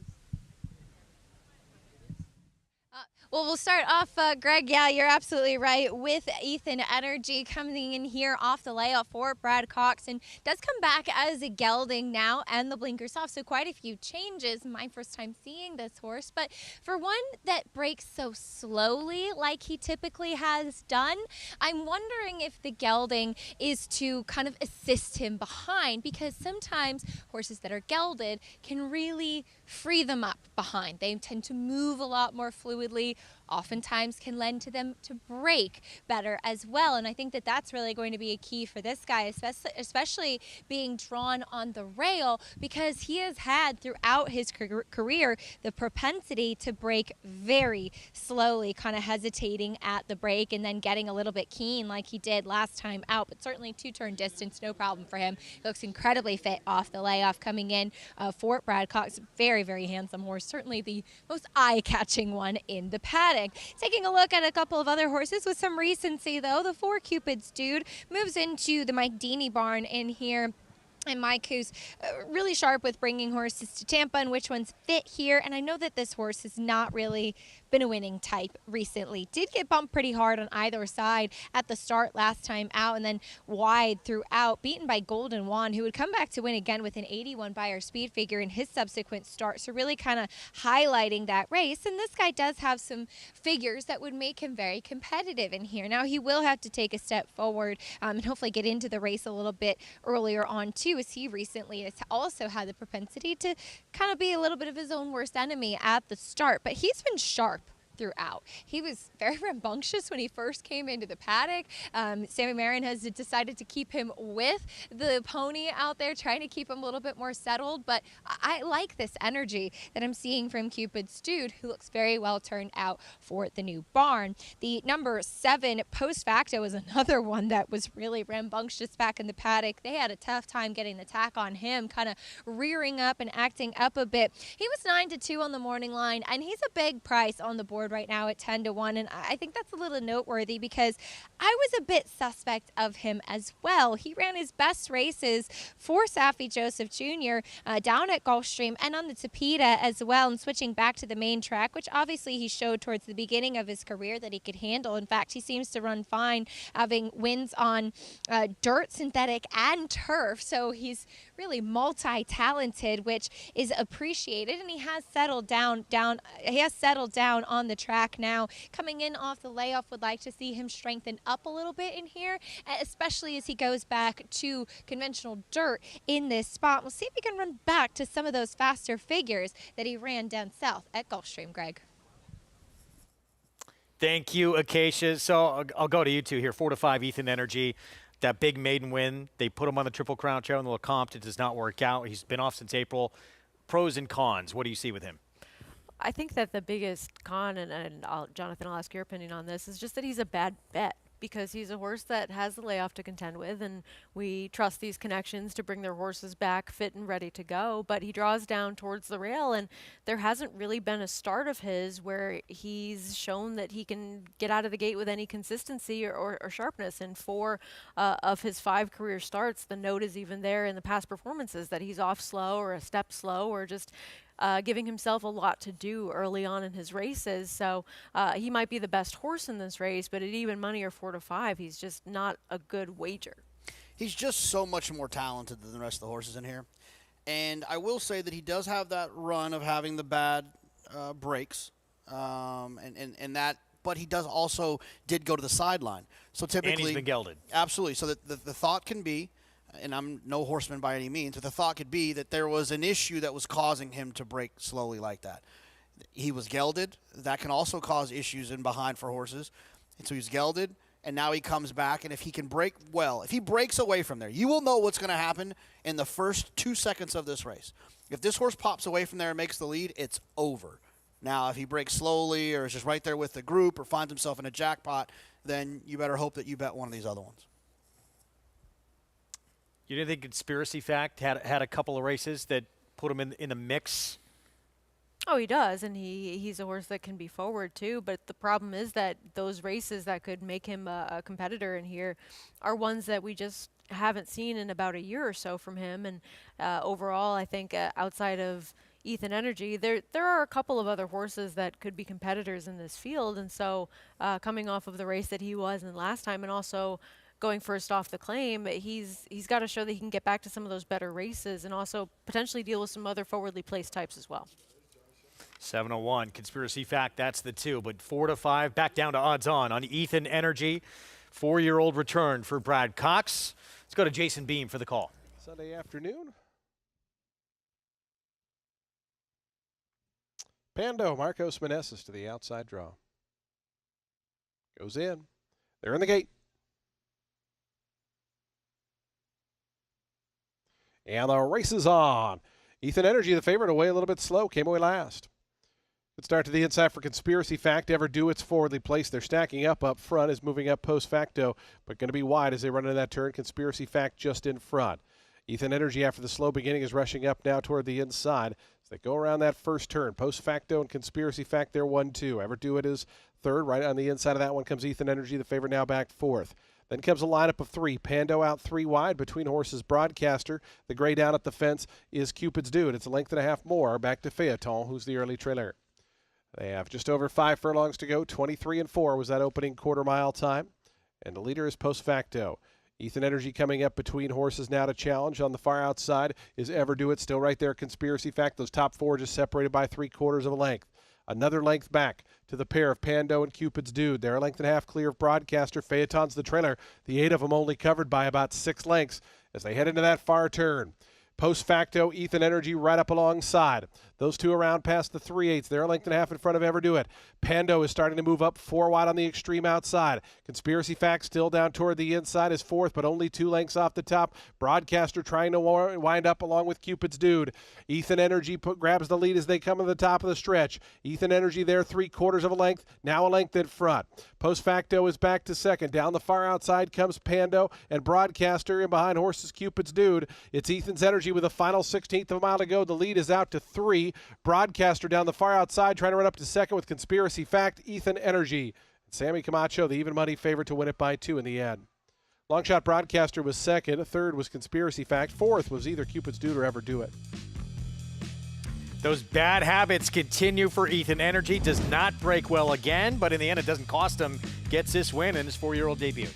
Well, we'll start off, Greg. Yeah, you're absolutely right. With Ethan Energy coming in here off the layoff for Brad Cox, and does come back as a gelding now and the blinkers off. So quite a few changes. My first time seeing this horse, but for one that breaks so slowly like he typically has done, I'm wondering if the gelding is to kind of assist him behind, because sometimes horses that are gelded can really free them up behind. They tend to move a lot more fluidly, oftentimes can lend to them to break better as well. And I think that that's really going to be a key for this guy, especially being drawn on the rail, because he has had throughout his career the propensity to break very slowly, kind of hesitating at the break and then getting a little bit keen like he did last time out. But certainly 2-turn distance, no problem for him. He looks incredibly fit off the layoff coming in for Brad Cox. Very, very handsome horse. Certainly the most eye-catching one in the paddock. Taking a look at a couple of other horses with some recency, though. The 4 Cupid's Dude moves into the Mike Deeney barn in here. And Mike, who's really sharp with bringing horses to Tampa and which ones fit here. And I know that this horse has not really been a winning type recently. Did get bumped pretty hard on either side at the start last time out, and then wide throughout, beaten by Golden Wand, who would come back to win again with an 81 by our speed figure in his subsequent start. So really kind of highlighting that race. And this guy does have some figures that would make him very competitive in here. Now he will have to take a step forward and hopefully get into the race a little bit earlier on too, as he recently has also had the propensity to kind of be a little bit of his own worst enemy at the start. But he's been sharp throughout. He was very rambunctious when he first came into the paddock. Sammy Marin has decided to keep him with the pony out there, trying to keep him a little bit more settled. But I like this energy that I'm seeing from Cupid's Dude, who looks very well turned out for the new barn. The number 7 Post Facto is another one that was really rambunctious back in the paddock. They had a tough time getting the tack on him, kind of rearing up and acting up a bit. He was 9-2 on the morning line, and he's a big price on the board right now at 10-1, and I think that's a little noteworthy because I was a bit suspect of him as well. He ran his best races for Saffie Joseph Jr. Down at Gulfstream and on the Tapeta as well, and switching back to the main track, which obviously he showed towards the beginning of his career that he could handle. In fact, he seems to run fine, having wins on dirt, synthetic, and turf, so he's really multi-talented, which is appreciated, and he has settled down on the track now. Coming in off the layoff, would like to see him strengthen up a little bit in here, especially as he goes back to conventional dirt in this spot. We'll see if he can run back to some of those faster figures that he ran down south at Gulfstream, Greg.
Thank you, Acacia. So I'll go to you two here. 4-5 Ethan Energy. That big maiden win, they put him on the Triple Crown Trail in the Lecomte. It does not work out. He's been off since April. Pros and cons, what do you see with him?
I think that the biggest con, and Jonathan, I'll ask your opinion on this, is just that he's a bad bet. because he's a horse that has the layoff to contend with, and we trust these connections to bring their horses back fit and ready to go. But he draws down towards the rail, and there hasn't really been a start of his where he's shown that he can get out of the gate with any consistency or sharpness. And 4 of his 5 career starts, the note is even there in the past performances that he's off slow or a step slow or just giving himself a lot to do early on in his races. So he might be the best horse in this race, but at even money or 4 to 5, he's just not a good wager.
He's just so much more talented than the rest of the horses in here. And I will say that he does have that run of having the bad breaks, and that, but he does also did go to the sideline. So typically,
and he's been gelded.
Absolutely. So the thought can be, and I'm no horseman by any means, but the thought could be that there was an issue that was causing him to break slowly like that. He was gelded. That can also cause issues in behind for horses. And so he's gelded, and now he comes back, and if he can break well, if he breaks away from there, you will know what's going to happen in the first 2 seconds of this race. If this horse pops away from there and makes the lead, it's over. Now, if he breaks slowly or is just right there with the group or finds himself in a jackpot, then you better hope that you bet one of these other ones.
You didn't think Conspiracy Fact had a couple of races that put him in the mix?
Oh, he does, and he's a horse that can be forward too. But the problem is that those races that could make him a competitor in here are ones that we just haven't seen in about a year or so from him. And overall, I think outside of Ethan Energy, there are a couple of other horses that could be competitors in this field. And so coming off of the race that he was in last time, and also going first off the claim, he's got to show that he can get back to some of those better races and also potentially deal with some other forwardly placed types as well.
701, Conspiracy Fact, that's the 2. But 4 to 5, back down to odds on Ethan Energy. 4-year-old return for Brad Cox. Let's go to Jason Beam for the call.
Sunday afternoon. Pando, Marcos Meneses to the outside draw. Goes in. They're in the gate. And the race is on. Ethan Energy, the favorite, away a little bit slow, came away last. Good start to the inside for Conspiracy Fact. Ever Do It's forwardly placed. They're stacking up front, is moving up post facto, but going to be wide as they run into that turn. Conspiracy Fact just in front. Ethan Energy, after the slow beginning, is rushing up now toward the inside as they go around that first turn. Post Facto and Conspiracy Fact, they're 1-2. Ever Do It is third. Right on the inside of that one comes Ethan Energy, the favorite, now back fourth. Then comes a lineup of 3. Pando out 3 wide between horses. Broadcaster, the gray down at the fence, is Cupid's Dude. It's a length and a half more. Back to Phaeton, who's the early trailer. They have just over 5 furlongs to go. 23-4 was that opening quarter mile time. And the leader is Post Facto. Ethan Energy coming up between horses now to challenge. On the far outside is Ever Do It, still right there. Conspiracy Fact. Those top 4 just separated by 3/4 of a length. Another length back to the pair of Pando and Cupid's Dude. They're a length and a half clear of Broadcaster. Phaeton's the trailer. The 8 of them only covered by about 6 lengths as they head into that far turn. Post Facto, Ethan Energy right up alongside. Those 2 around past the 3/8. They're a length and a half in front of Ever Do It. Pando is starting to move up 4 wide on the extreme outside. Conspiracy Fact still down toward the inside is 4th, but only 2 lengths off the top. Broadcaster trying to wind up along with Cupid's Dude. Ethan Energy grabs the lead as they come to the top of the stretch. Ethan Energy there 3/4 of a length, now a length in front. Post Facto is back to second. Down the far outside comes Pando and Broadcaster, in behind horses Cupid's Dude. It's Ethan's Energy with a final 16th of a mile to go. The lead is out to 3. Broadcaster down the far outside trying to run up to second with Conspiracy Fact, Ethan Energy. And Sammy Camacho, the even money favorite to win it by 2 in the end. Longshot Broadcaster was second. Third was Conspiracy Fact. Fourth was either Cupid's Dude or Ever Do It.
Those bad habits continue for Ethan Energy. Does not break well again, but in the end it doesn't cost him. Gets this win in his 4-year-old debut.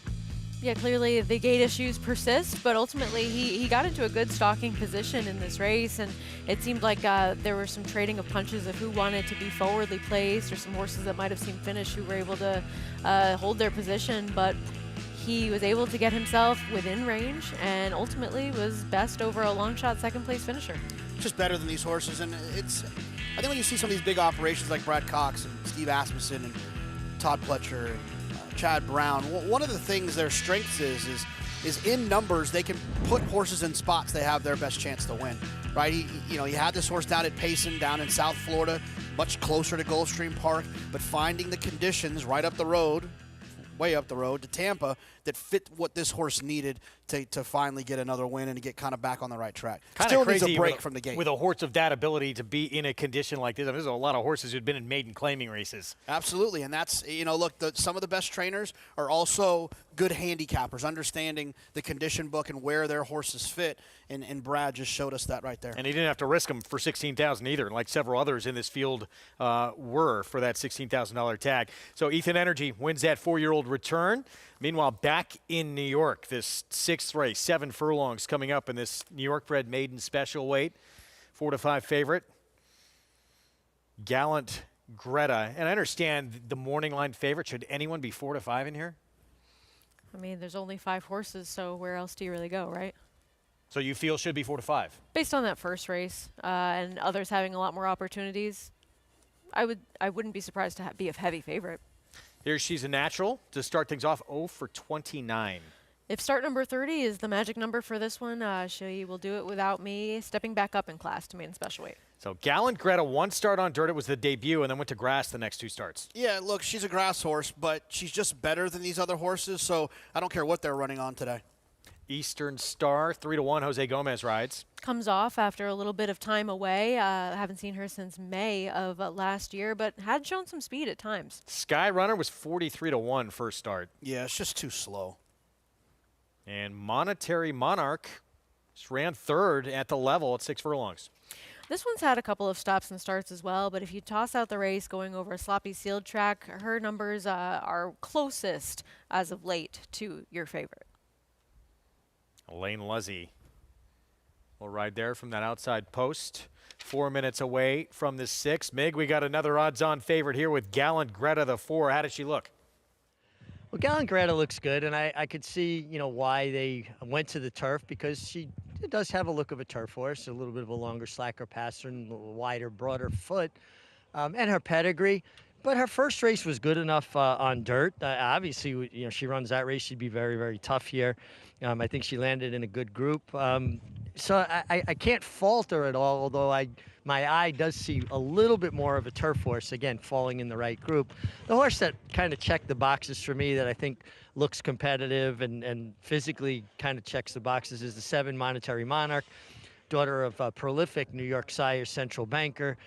Yeah, clearly the gate issues persist, but ultimately he got into a good stalking position in this race, and it seemed like there were some trading of punches of who wanted to be forwardly placed, or some horses that might have seen finish who were able to hold their position, but he was able to get himself within range and ultimately was best over a long shot second place finisher.
Just better than these horses, and I think when you see some of these big operations like Brad Cox and Steve Asmussen and Todd Pletcher and Chad Brown, one of the things their strengths is in numbers. They can put horses in spots they have their best chance to win, right? He had this horse down at Payson down in South Florida, much closer to Gulfstream Park, but finding the conditions right up the road way up the road to Tampa that fit what this horse needed to finally get another win and to get kind of back on the right track.
Kinda
Still
crazy
needs a break from the gate.
with a horse of that ability to be in a condition like this. I mean, there's a lot of horses who've been in maiden claiming races.
Absolutely, and that's, look, some of the best trainers are also good handicappers, understanding the condition book and where their horses fit, and Brad just showed us that right there.
And he didn't have to risk them for $16,000 either, like several others in this field were for that $16,000 tag. So Ethan Energy wins that 4-year-old return. Meanwhile, back in New York, this 6th race, 7 furlongs coming up in this New York bred maiden special weight, 4-5 favorite. Gallant Greta, and I understand the morning line favorite. Should anyone be 4-5 in here?
I mean, there's only 5 horses, so where else do you really go, right?
So you feel should be 4-5?
Based on that first race and others having a lot more opportunities, I wouldn't be surprised to be a heavy favorite.
Here she's a natural to start things off, 0 for 29.
If start number 30 is the magic number for this one, she will do it without me stepping back up in class to maiden special weight.
So Gallant Greta, 1 start on dirt. It was the debut, and then went to grass the next 2 starts.
Yeah, look, she's a grass horse, but she's just better than these other horses, so I don't care what they're running on today.
Eastern Star, 3-1, Jose Gomez rides.
Comes off after a little bit of time away. Haven't seen her since May of last year, but had shown some speed at times.
Sky Runner was 43-1 first start.
Yeah, it's just too slow.
And Monetary Monarch just ran 3rd at the level at 6 furlongs.
This one's had a couple of stops and starts as well, but if you toss out the race going over a sloppy sealed track, her numbers are closest as of late to your favorite.
Elaine Luzzy will ride there from that outside post. 4 minutes away from the 6. Mig, we got another odds-on favorite here with Gallant Greta, the 4. How does she look?
Well, Gallant Greta looks good, and I could see, why they went to the turf, because she does have a look of a turf horse, a little bit of a longer, slacker passer, and a little wider, broader foot, and her pedigree. But her first race was good enough on dirt. Obviously, she runs that race. She'd be very, very tough here. I think she landed in a good group. So I can't fault her at all, although my eye does see a little bit more of a turf horse, again, falling in the right group. The horse that kind of checked the boxes for me that I think looks competitive and physically kind of checks the boxes is the 7 Monetary Monarch, daughter of a prolific New York sire, central banker.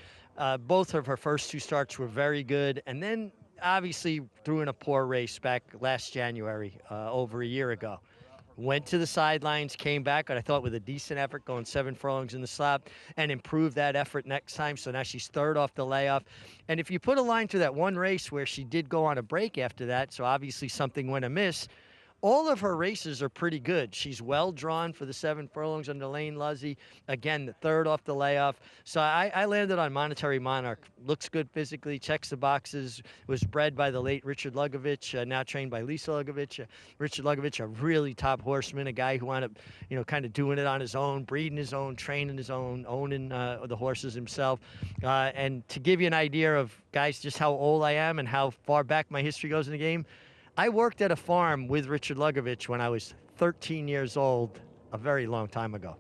Both of her first 2 starts were very good, and then obviously threw in a poor race back last January, over a year ago. Went to the sidelines, came back, and I thought with a decent effort, going 7 furlongs in the slop, and improved that effort next time. So now she's 3rd off the layoff. And if you put a line through that one race where she did go on a break after that, so obviously something went amiss, all of her races are pretty good. She's well drawn for the 7 furlongs under Elaine Luzzy. Again, the 3rd off the layoff. So I landed on Monetary Monarch. Looks good physically, checks the boxes. Was bred by the late Richard Lugovich, now trained by Lisa Lugovich. Richard Lugovich, a really top horseman, a guy who wound up, kind of doing it on his own, breeding his own, training his own, owning the horses himself. And to give you an idea of, guys, just how old I am and how far back my history goes in the game, I worked at a farm with Richard Lugovich when I was 13 years old, a very long time ago.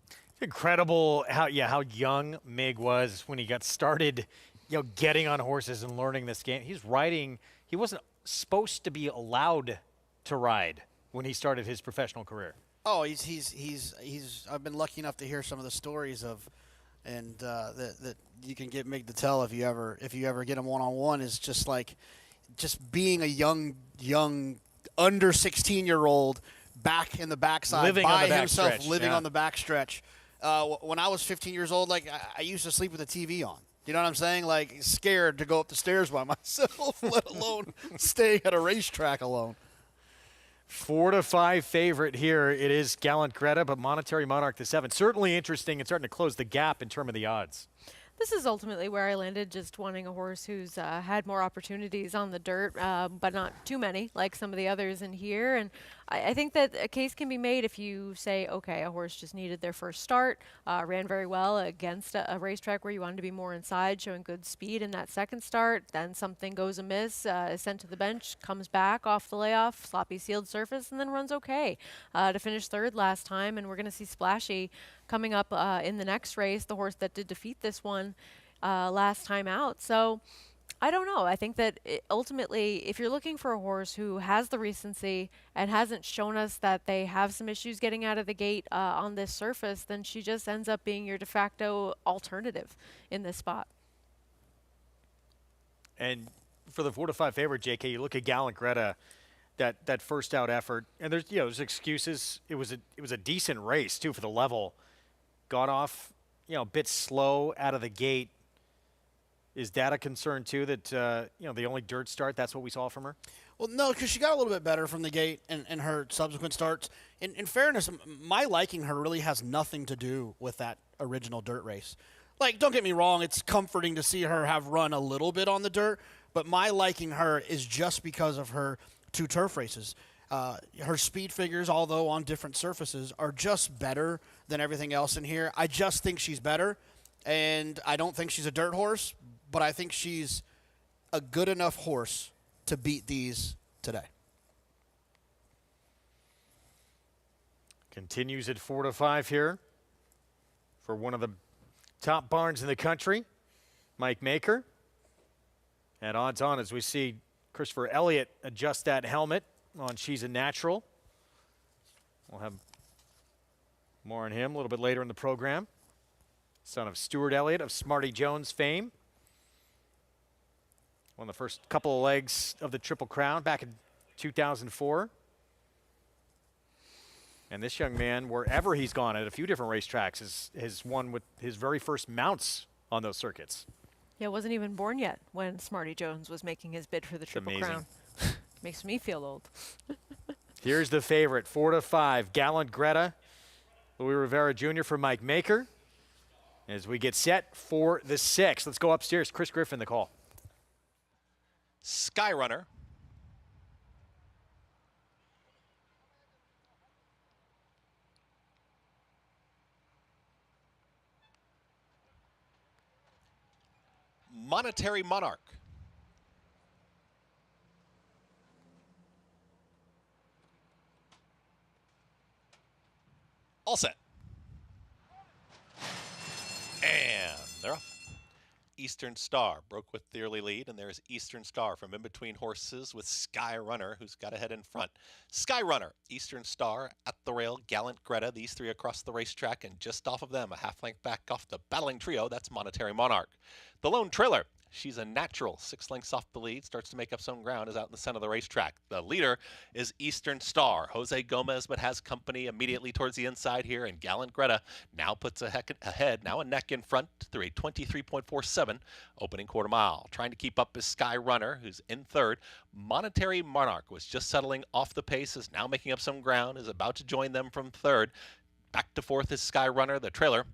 It's incredible how young Mig was when he got started, getting on horses and learning this game. He's riding. He wasn't supposed to be allowed to ride when he started his professional career.
Oh, he's I've been lucky enough to hear some of the stories of, and that you can get Mig to tell if you ever get him one-on-one, is just like, just being a young under 16-year-old back in the backside
living
by
on the
himself,
backstretch,
living on the backstretch. When I was 15 years old, like I used to sleep with the TV on. You know what I'm saying? Like, scared to go up the stairs by myself, let alone staying at a racetrack alone.
4-5 favorite here. It is Gallant Greta, but Monetary Monarch the 7. Certainly interesting and starting to close the gap in terms of the odds.
This is ultimately where I landed, just wanting a horse who's had more opportunities on the dirt, but not too many, like some of the others in here. And I think that a case can be made if you say, okay, a horse just needed their first start, ran very well against a racetrack where you wanted to be more inside, showing good speed in that second start. Then something goes amiss, is sent to the bench, comes back off the layoff, sloppy sealed surface, and then runs okay to finish 3rd last time. And we're going to see Splashy coming up in the next race, the horse that did defeat this one last time out. So I don't know. I think that ultimately, if you're looking for a horse who has the recency and hasn't shown us that they have some issues getting out of the gate on this surface, then she just ends up being your de facto alternative in this spot.
And for the 4-5 favorite, JK, you look at Gallant Greta, that first out effort, and there's excuses. It was a decent race too for the level. Got off a bit slow out of the gate. Is that a concern too? That the only dirt start, that's what we saw from her.
Well, no, because she got a little bit better from the gate in her subsequent starts. In fairness, my liking her really has nothing to do with that original dirt race. Like, don't get me wrong, it's comforting to see her have run a little bit on the dirt, but my liking her is just because of her 2 turf races. Her speed figures, although on different surfaces, are just better than everything else in here. I just think she's better, and I don't think she's a dirt horse, but I think she's a good enough horse to beat these today.
Continues at 4-5 here for one of the top barns in the country, Mike Maker. And odds on as we see Christopher Elliott adjust that helmet on She's a Natural. We'll have more on him a little bit later in the program. Son of Stuart Elliott of Smarty Jones fame. Won the first couple of legs of the Triple Crown back in 2004. And this young man, wherever he's gone at a few different racetracks, has won with his very first mounts on those circuits.
Yeah, wasn't even born yet when Smarty Jones was making his bid for the Triple Crown. Makes me feel old.
Here's the favorite, 4-5, Gallant Greta, Louis Rivera Jr. for Mike Maker. As we get set for the 6th. Let's go upstairs. Chris Griffin, the call.
Skyrunner. Monetary Monarch. All set. And they're off. Eastern Star broke with the early lead, and there's Eastern Star from in between horses with Skyrunner, who's got ahead in front. Skyrunner, Eastern Star, at the rail, Gallant Greta, these 3 across the racetrack, and just off of them, a half length back off the battling trio, that's Monetary Monarch. The lone trailer, She's a Natural, 6 lengths off the lead, starts to make up some ground, is out in the center of the racetrack. The leader is Eastern Star. Jose Gomez, but has company immediately towards the inside here, and Gallant Greta now puts ahead, now a neck in front through a 23.47 opening quarter mile. Trying to keep up is Skyrunner, who's in third. Monetary Monarch was just settling off the pace, is now making up some ground, is about to join them from third. Back to fourth is Skyrunner, the trailer.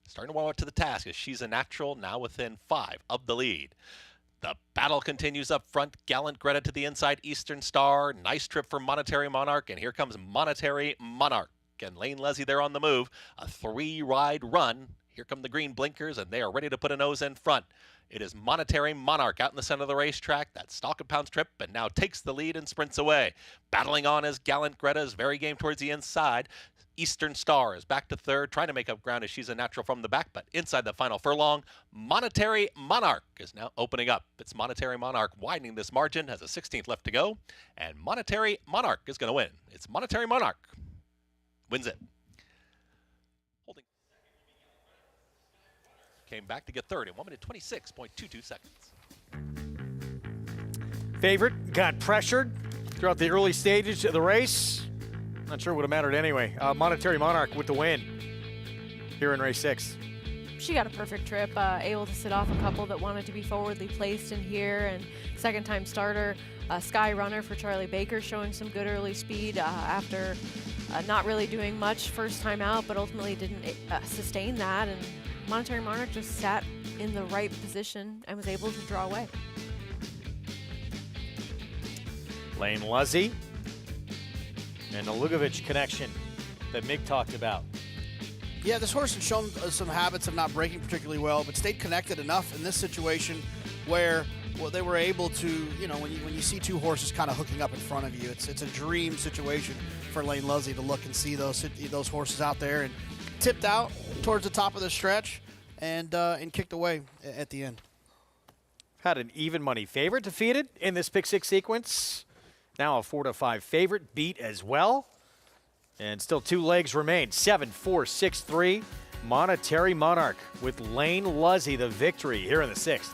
Starting to warm up to the task as She's a Natural, now within 5 of the lead. The battle continues up front. Gallant Greta to the inside. Eastern Star. Nice trip for Monetary Monarch. And here comes Monetary Monarch. And Lane Leslie there on the move. A 3-ride run. Here come the green blinkers, and they are ready to put a nose in front. It is Monetary Monarch out in the center of the racetrack. That Stalk and Pounds trip, and now takes the lead and sprints away. Battling on as Gallant Greta is very game towards the inside. Eastern Star is back to third, trying to make up ground as She's a Natural from the back, but inside the final furlong, Monetary Monarch is now opening up. It's Monetary Monarch widening this margin, has a 16th left to go, and Monetary Monarch is going to win. It's Monetary Monarch. Wins it. Holding. Came back to get third in 1 minute 26.22 seconds.
Favorite got pressured throughout the early stages of the race. Not sure it would have mattered anyway. Monetary Monarch with the win here in race 6.
She got a perfect trip, able to sit off a couple that wanted to be forwardly placed in here, and second-time starter Skyrunner for Charlie Baker showing some good early speed after not really doing much first time out, but ultimately didn't sustain that, and Monetary Monarch just sat in the right position and was able to draw away.
Lane Luzzy and the Lugovic connection that Mick talked about.
Yeah, this horse had shown some habits of not breaking particularly well, but stayed connected enough in this situation where they were able to, when you see 2 horses kind of hooking up in front of you, it's a dream situation for Lane Luzzy to look and see those horses out there, and tipped out towards the top of the stretch and kicked away at the end.
Had an even money favorite defeated in this pick six sequence. Now a 4-5 favorite beat as well. And still 2 legs remain. 7, 4, 6, 3. Monetary Monarch with Lane Luzzy the victory here in the 6th.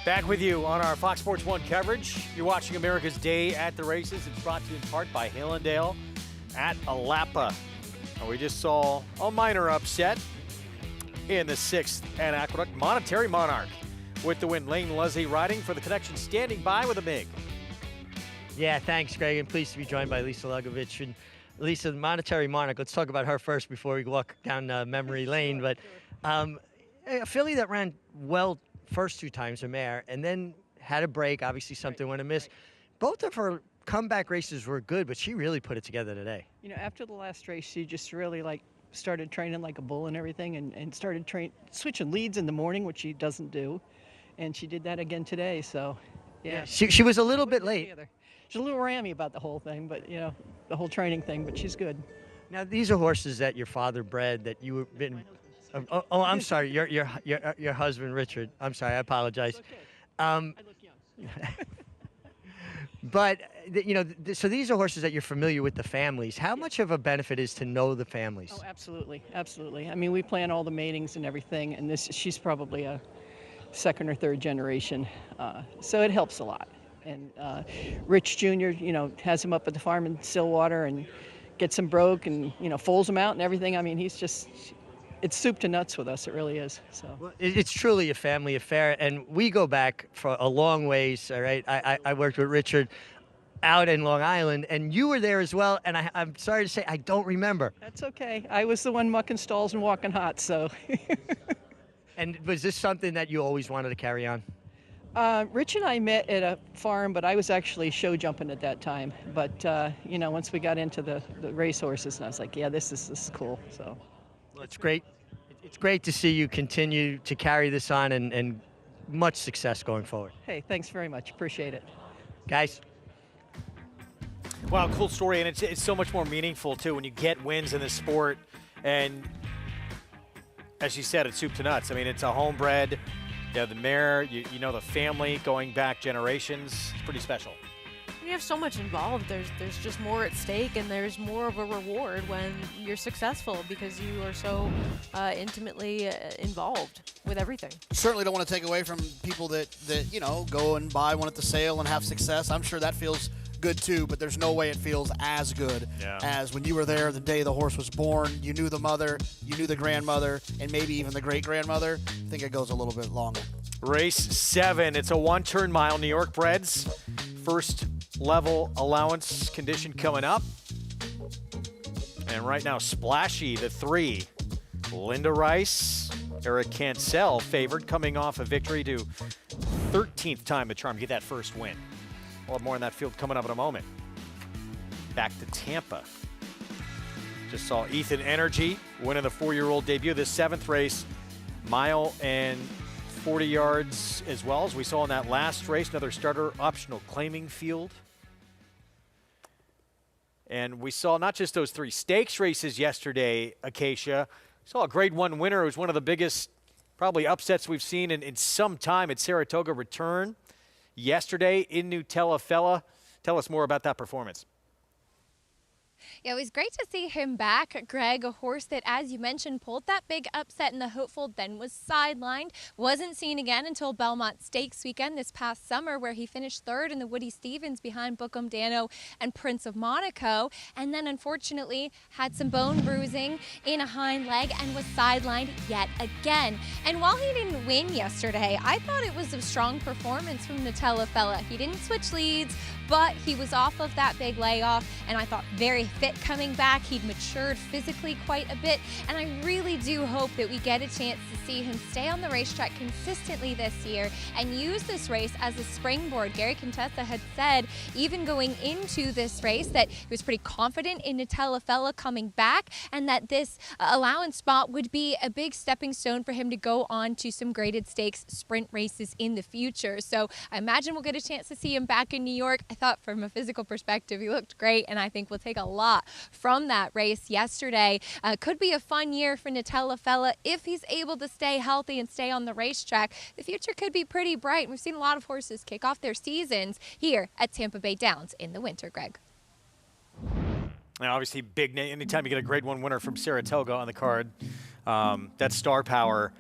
Back with you on our Fox Sports 1 coverage. You're watching America's Day at the Races. It's brought to you in part by Hillendale at Alapa. And we just saw a minor upset in the 6th at Aqueduct. Monetary Monarch with the win. Lane Luzzy riding for the connection, standing by with a MiG.
Yeah, thanks, Greg. I'm pleased to be joined by Lisa Lugovich. And Lisa, the Monetary Monarch, let's talk about her first before we walk down memory lane. But a filly that ran well first 2 times, a mare, and then had a break, obviously something went amiss. Both of her comeback races were good, but she really put it together today.
You know, after the last race, she just really started training like a bull and everything, and started switching leads in the morning, which she doesn't do. And she did that again today, so yeah.
She was a little bit late.
She's a little rammy about the whole thing, but you know, the whole training thing, but she's good.
Now, these are horses that your father bred, that you have been... Oh, I'm sorry. Your husband, Richard. I'm sorry. I apologize.
Okay. I look young.
But you know, so these are horses that you're familiar with the families. How much of a benefit is to know the families?
Oh, absolutely, absolutely. I mean, we plan all the matings and everything, and she's probably a 2nd or 3rd generation, so it helps a lot. And Rich Jr., you know, has him up at the farm in Stillwater and gets him broke and you know foals him out and everything. I mean, he's just. It's soup to nuts with us. It really is. So
well, it's truly a family affair, and we go back for a long ways. All right, I worked with Richard out in Long Island, and you were there as well. And I'm sorry to say, I don't remember.
That's okay. I was the one mucking stalls and walking hot. So.
And was this something that you always wanted to carry on?
Rich and I met at a farm, but I was actually show jumping at that time. But you know, once we got into the race horses, and I was like, yeah, this is cool. So.
Well, it's great. It's great to see you continue to carry this on and much success going forward.
Hey, thanks very much. Appreciate it.
Guys.
Wow, cool story, and it's so much more meaningful, too, when you get wins in this sport. And as you said, it's soup to nuts. I mean, it's a homebred. Yeah, the mare, you know the family going back generations. It's pretty special.
You have so much involved. There's just more at stake, and there's more of a reward when you're successful because you are so intimately involved with everything.
Certainly don't want to take away from people that go and buy one at the sale and have success. I'm sure that feels good too, but there's no way it feels as good as when you were there the day the horse was born. You knew the mother, you knew the grandmother, and maybe even the great-grandmother. I think it goes a little bit longer.
Race 7. It's a one-turn mile. New York breds. First level allowance condition coming up. And right now, Splashy, the 3. Linda Rice, Eric Cancel favored, coming off a victory to 13th time the charm to get that first win. We'll have more in that field coming up in a moment. Back to Tampa. Just saw Ethan Energy winning the 4-year-old debut. This 7th race, mile and 40 yards as well. As we saw in that last race, another starter optional claiming field. And we saw not just those 3 stakes races yesterday, Acacia. We saw a Grade 1 winner who was one of the biggest probably upsets we've seen in some time at Saratoga return yesterday in Nutella-Fella. Tell us more about that performance.
Yeah, it was great to see him back, Greg, a horse that, as you mentioned, pulled that big upset in the Hopeful, then was sidelined. Wasn't seen again until Belmont Stakes weekend this past summer, where he finished 3rd in the Woody Stevens behind Bookham Dano and Prince of Monaco, and then unfortunately had some bone bruising in a hind leg and was sidelined yet again. And while he didn't win yesterday, I thought it was a strong performance from Nutella-Fella. He didn't switch leads, but he was off of that big layoff, and I thought very fit coming back. He'd matured physically quite a bit, and I really do hope that we get a chance to see him stay on the racetrack consistently this year and use this race as a springboard. Gary Contessa had said, even going into this race, that he was pretty confident in Nutella-Fella coming back, and that this allowance spot would be a big stepping stone for him to go on to some graded stakes sprint races in the future. So I imagine we'll get a chance to see him back in New York. I thought from a physical perspective, he looked great, and I think we'll take a lot from that race yesterday. Could be a fun year for Nutella-Fella if he's able to stay healthy and stay on the racetrack. The future could be pretty bright. We've seen a lot of horses kick off their seasons here at Tampa Bay Downs in the winter, Greg.
Now, obviously, big name. Anytime you get a Grade 1 winner from Saratoga on the card, that's star power.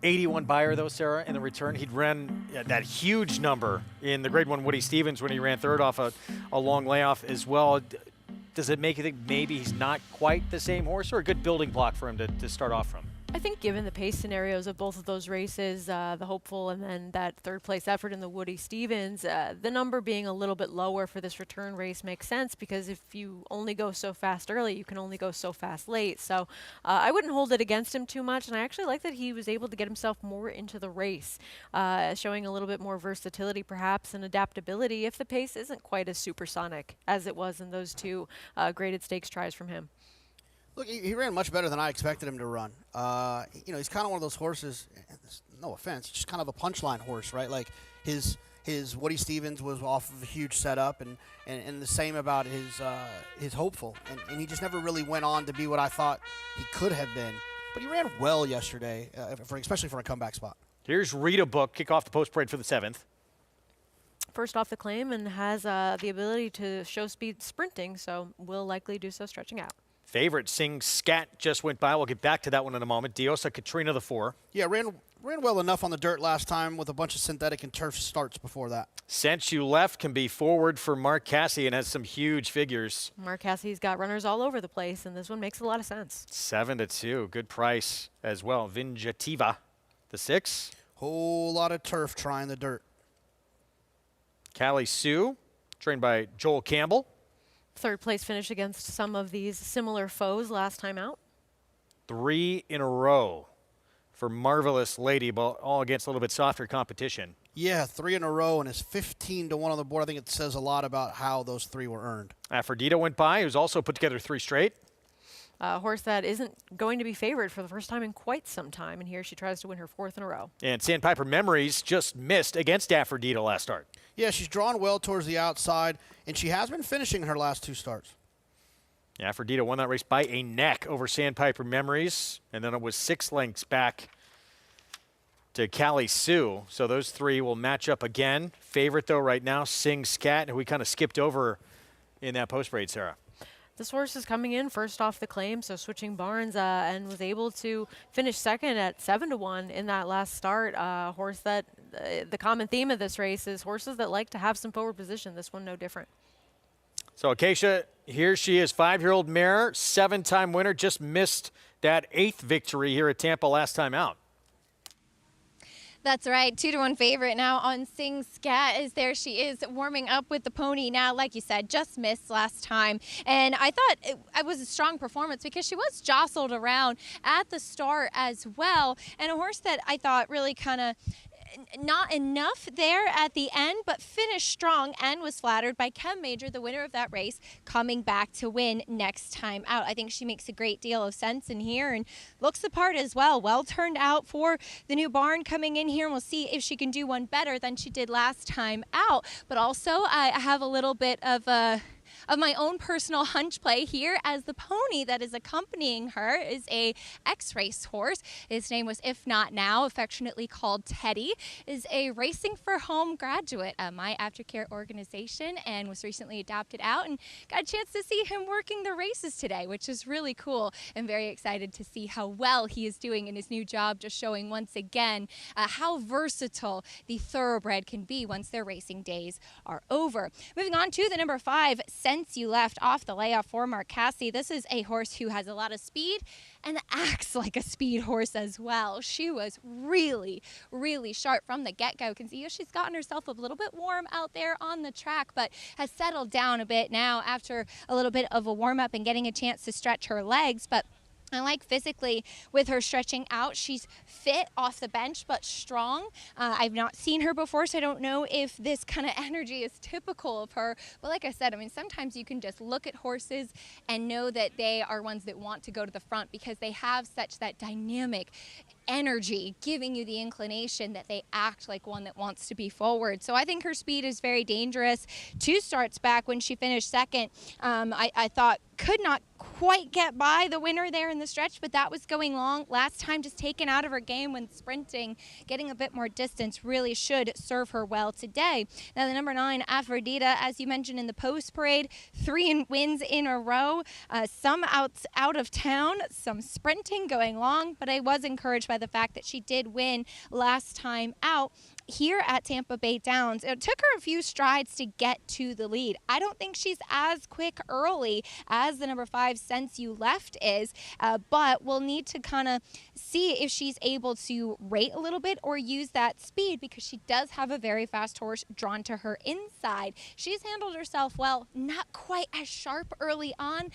81 buyer, though, Sarah, in the return. He'd ran that huge number in the Grade 1 Woody Stevens when he ran 3rd off a long layoff as well. Does it make you think maybe he's not quite the same horse, or a good building block for him to start off from?
I think given the pace scenarios of both of those races, the Hopeful and then that 3rd place effort in the Woody Stevens, the number being a little bit lower for this return race makes sense, because if you only go so fast early, you can only go so fast late. So I wouldn't hold it against him too much, and I actually like that he was able to get himself more into the race, showing a little bit more versatility perhaps and adaptability if the pace isn't quite as supersonic as it was in those 2 graded stakes tries from him.
Look, he ran much better than I expected him to run. He's kind of one of those horses, no offense, just kind of a punchline horse, right? Like his Woody Stevens was off of a huge setup, and the same about his Hopeful. And he just never really went on to be what I thought he could have been. But he ran well yesterday, especially for a comeback spot.
Here's Rita Book, kick off the post parade for the 7th.
First off the claim, and has the ability to show speed sprinting, so will likely do so stretching out.
Favorite Sing Scat just went by. We'll get back to that one in a moment. Diosa Katrina, the 4.
Yeah, ran well enough on the dirt last time with a bunch of synthetic and turf starts before that.
Since You Left can be forward for Mark Cassidy and has some huge figures.
Mark Cassidy's got runners all over the place, and this one makes a lot of sense.
7-2, good price as well. Vinjativa, the 6.
Whole lot of turf trying the dirt.
Callie Sue, trained by Joel Campbell.
3rd place finish against some of these similar foes last time out.
3 in a row for Marvelous Lady, but all against a little bit softer competition.
Yeah, 3 in a row, and is 15-1 on the board. I think it says a lot about how those 3 were earned.
Aphrodita went by, who's also put together 3 straight.
A horse that isn't going to be favored for the first time in quite some time, and here she tries to win her 4th in a row.
And Sandpiper Memories just missed against Aphrodite last start.
Yeah, she's drawn well towards the outside, and she has been finishing her last 2 starts.
Aphrodite won that race by a neck over Sandpiper Memories, and then it was 6 lengths back to Callie Sue. So those 3 will match up again. Favorite, though, right now, Sing Scat, who we kind of skipped over in that post parade, Sarah.
This horse is coming in first off the claim, so switching barns, and was able to finish second at 7-1 in that last start. Horse that the common theme of this race is horses that like to have some forward position. This one no different.
So Acacia, here she is, 5-year-old mare, 7-time winner, just missed that 8th victory here at Tampa last time out.
That's right, 2-1 favorite now on Sing Scat. Is there she is warming up with the pony now. Like you said, just missed last time. And I thought it was a strong performance because she was jostled around at the start as well. And a horse that I thought really kind of not enough there at the end, but finished strong and was flattered by Chem Major, the winner of that race, coming back to win next time out. I think she makes a great deal of sense in here and looks the part as well. Well turned out for the new barn coming in here, and we'll see if she can do one better than she did last time out. But also, I have a little bit of my own personal hunch play here, as the pony that is accompanying her is a ex-race horse. His name was If Not Now, affectionately called Teddy, is a Racing for Home graduate at my aftercare organization and was recently adopted out, and got a chance to see him working the races today, which is really cool. I'm very excited to see how well he is doing in his new job, just showing once again how versatile the thoroughbred can be once their racing days are over. Moving on to the number 5, Since You Left, off the layoff for Mark Casse. This is a horse who has a lot of speed and acts like a speed horse as well. She was really, really sharp from the get-go. Can see she's gotten herself a little bit warm out there on the track, but has settled down a bit now after a little bit of a warm-up and getting a chance to stretch her legs. But I like physically with her stretching out. She's fit off the bench, but strong. I've not seen her before, so I don't know if this kind of energy is typical of her. But like I said, I mean, sometimes you can just look at horses and know that they are ones that want to go to the front because they have such that dynamic energy, giving you the inclination that they act like one that wants to be forward. So I think her speed is very dangerous. 2 starts back when she finished second, I thought could not quite get by the winner there in the stretch, but that was going long. Last time just taken out of her game when sprinting, getting a bit more distance really should serve her well today. Now the number 9, Aphrodite, as you mentioned in the post parade, 3 wins in a row, some out of town, some sprinting going long, but I was encouraged by the fact that she did win last time out here at Tampa Bay Downs. It took her a few strides to get to the lead. I don't think she's as quick early as the number 5, Since You Left, is, but we'll need to kind of see if she's able to rate a little bit or use that speed, because she does have a very fast horse drawn to her inside. She's handled herself well, not quite as sharp early on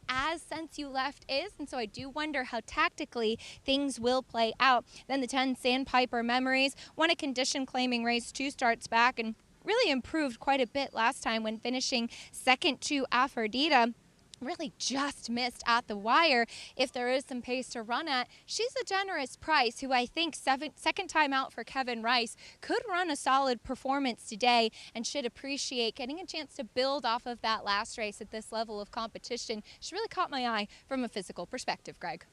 as Since You Left is, and so I do wonder how tactically things will play out. Then the 10, Sandpiper Memories, won a condition claiming race 2 starts back and really improved quite a bit last time when finishing second to Aphrodite. Really just missed at the wire. If there is some pace to run at, she's a generous price who I think second time out for Kevin Rice could run a solid performance today and should appreciate getting a chance to build off of that last race at this level of competition. She really caught my eye from a physical perspective, Greg.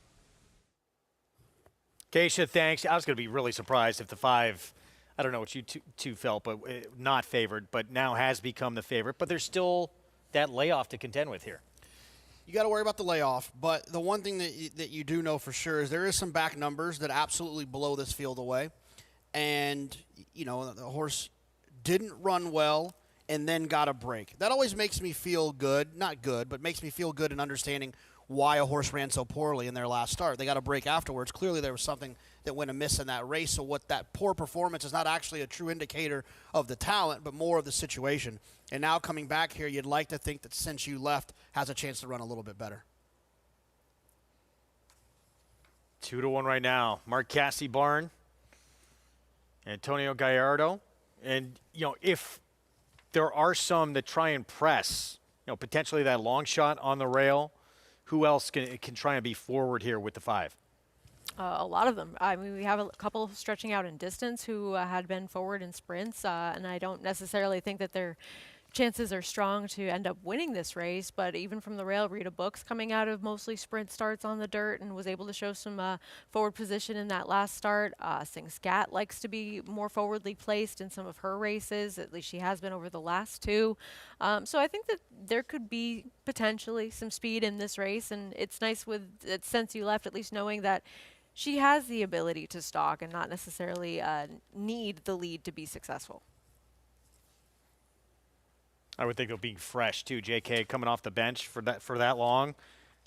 Keisha, thanks. I was going to be really surprised if the 5, I don't know what you two felt, but not favored, but now has become the favorite. But there's still that layoff to contend with here.
You got to worry about the layoff, but the one thing that you do know for sure is there is some back numbers that absolutely blow this field away. And, you know, the horse didn't run well and then got a break. That always makes me feel good, not good, but makes me feel good in understanding why a horse ran so poorly in their last start. They got a break afterwards. Clearly there was something that went amiss in that race. So what that poor performance is not actually a true indicator of the talent, but more of the situation. And now coming back here, you'd like to think that Since You Left has a chance to run a little bit better.
2-1 right now. Mark Casse barn, Antonio Gallardo. And, you know, if there are some that try and press, you know, potentially that long shot on the rail, who else can try and be forward here with the 5?
A lot of them. I mean, we have a couple stretching out in distance who had been forward in sprints, and I don't necessarily think that their chances are strong to end up winning this race. But even from the rail, Rita Books coming out of mostly sprint starts on the dirt and was able to show some forward position in that last start. Sing Scat likes to be more forwardly placed in some of her races. At least she has been over the last 2. So I think that there could be potentially some speed in this race, and it's nice with it since you left, at least knowing that she has the ability to stalk and not necessarily need the lead to be successful.
I would think they'll be fresh too. JK coming off the bench for that long,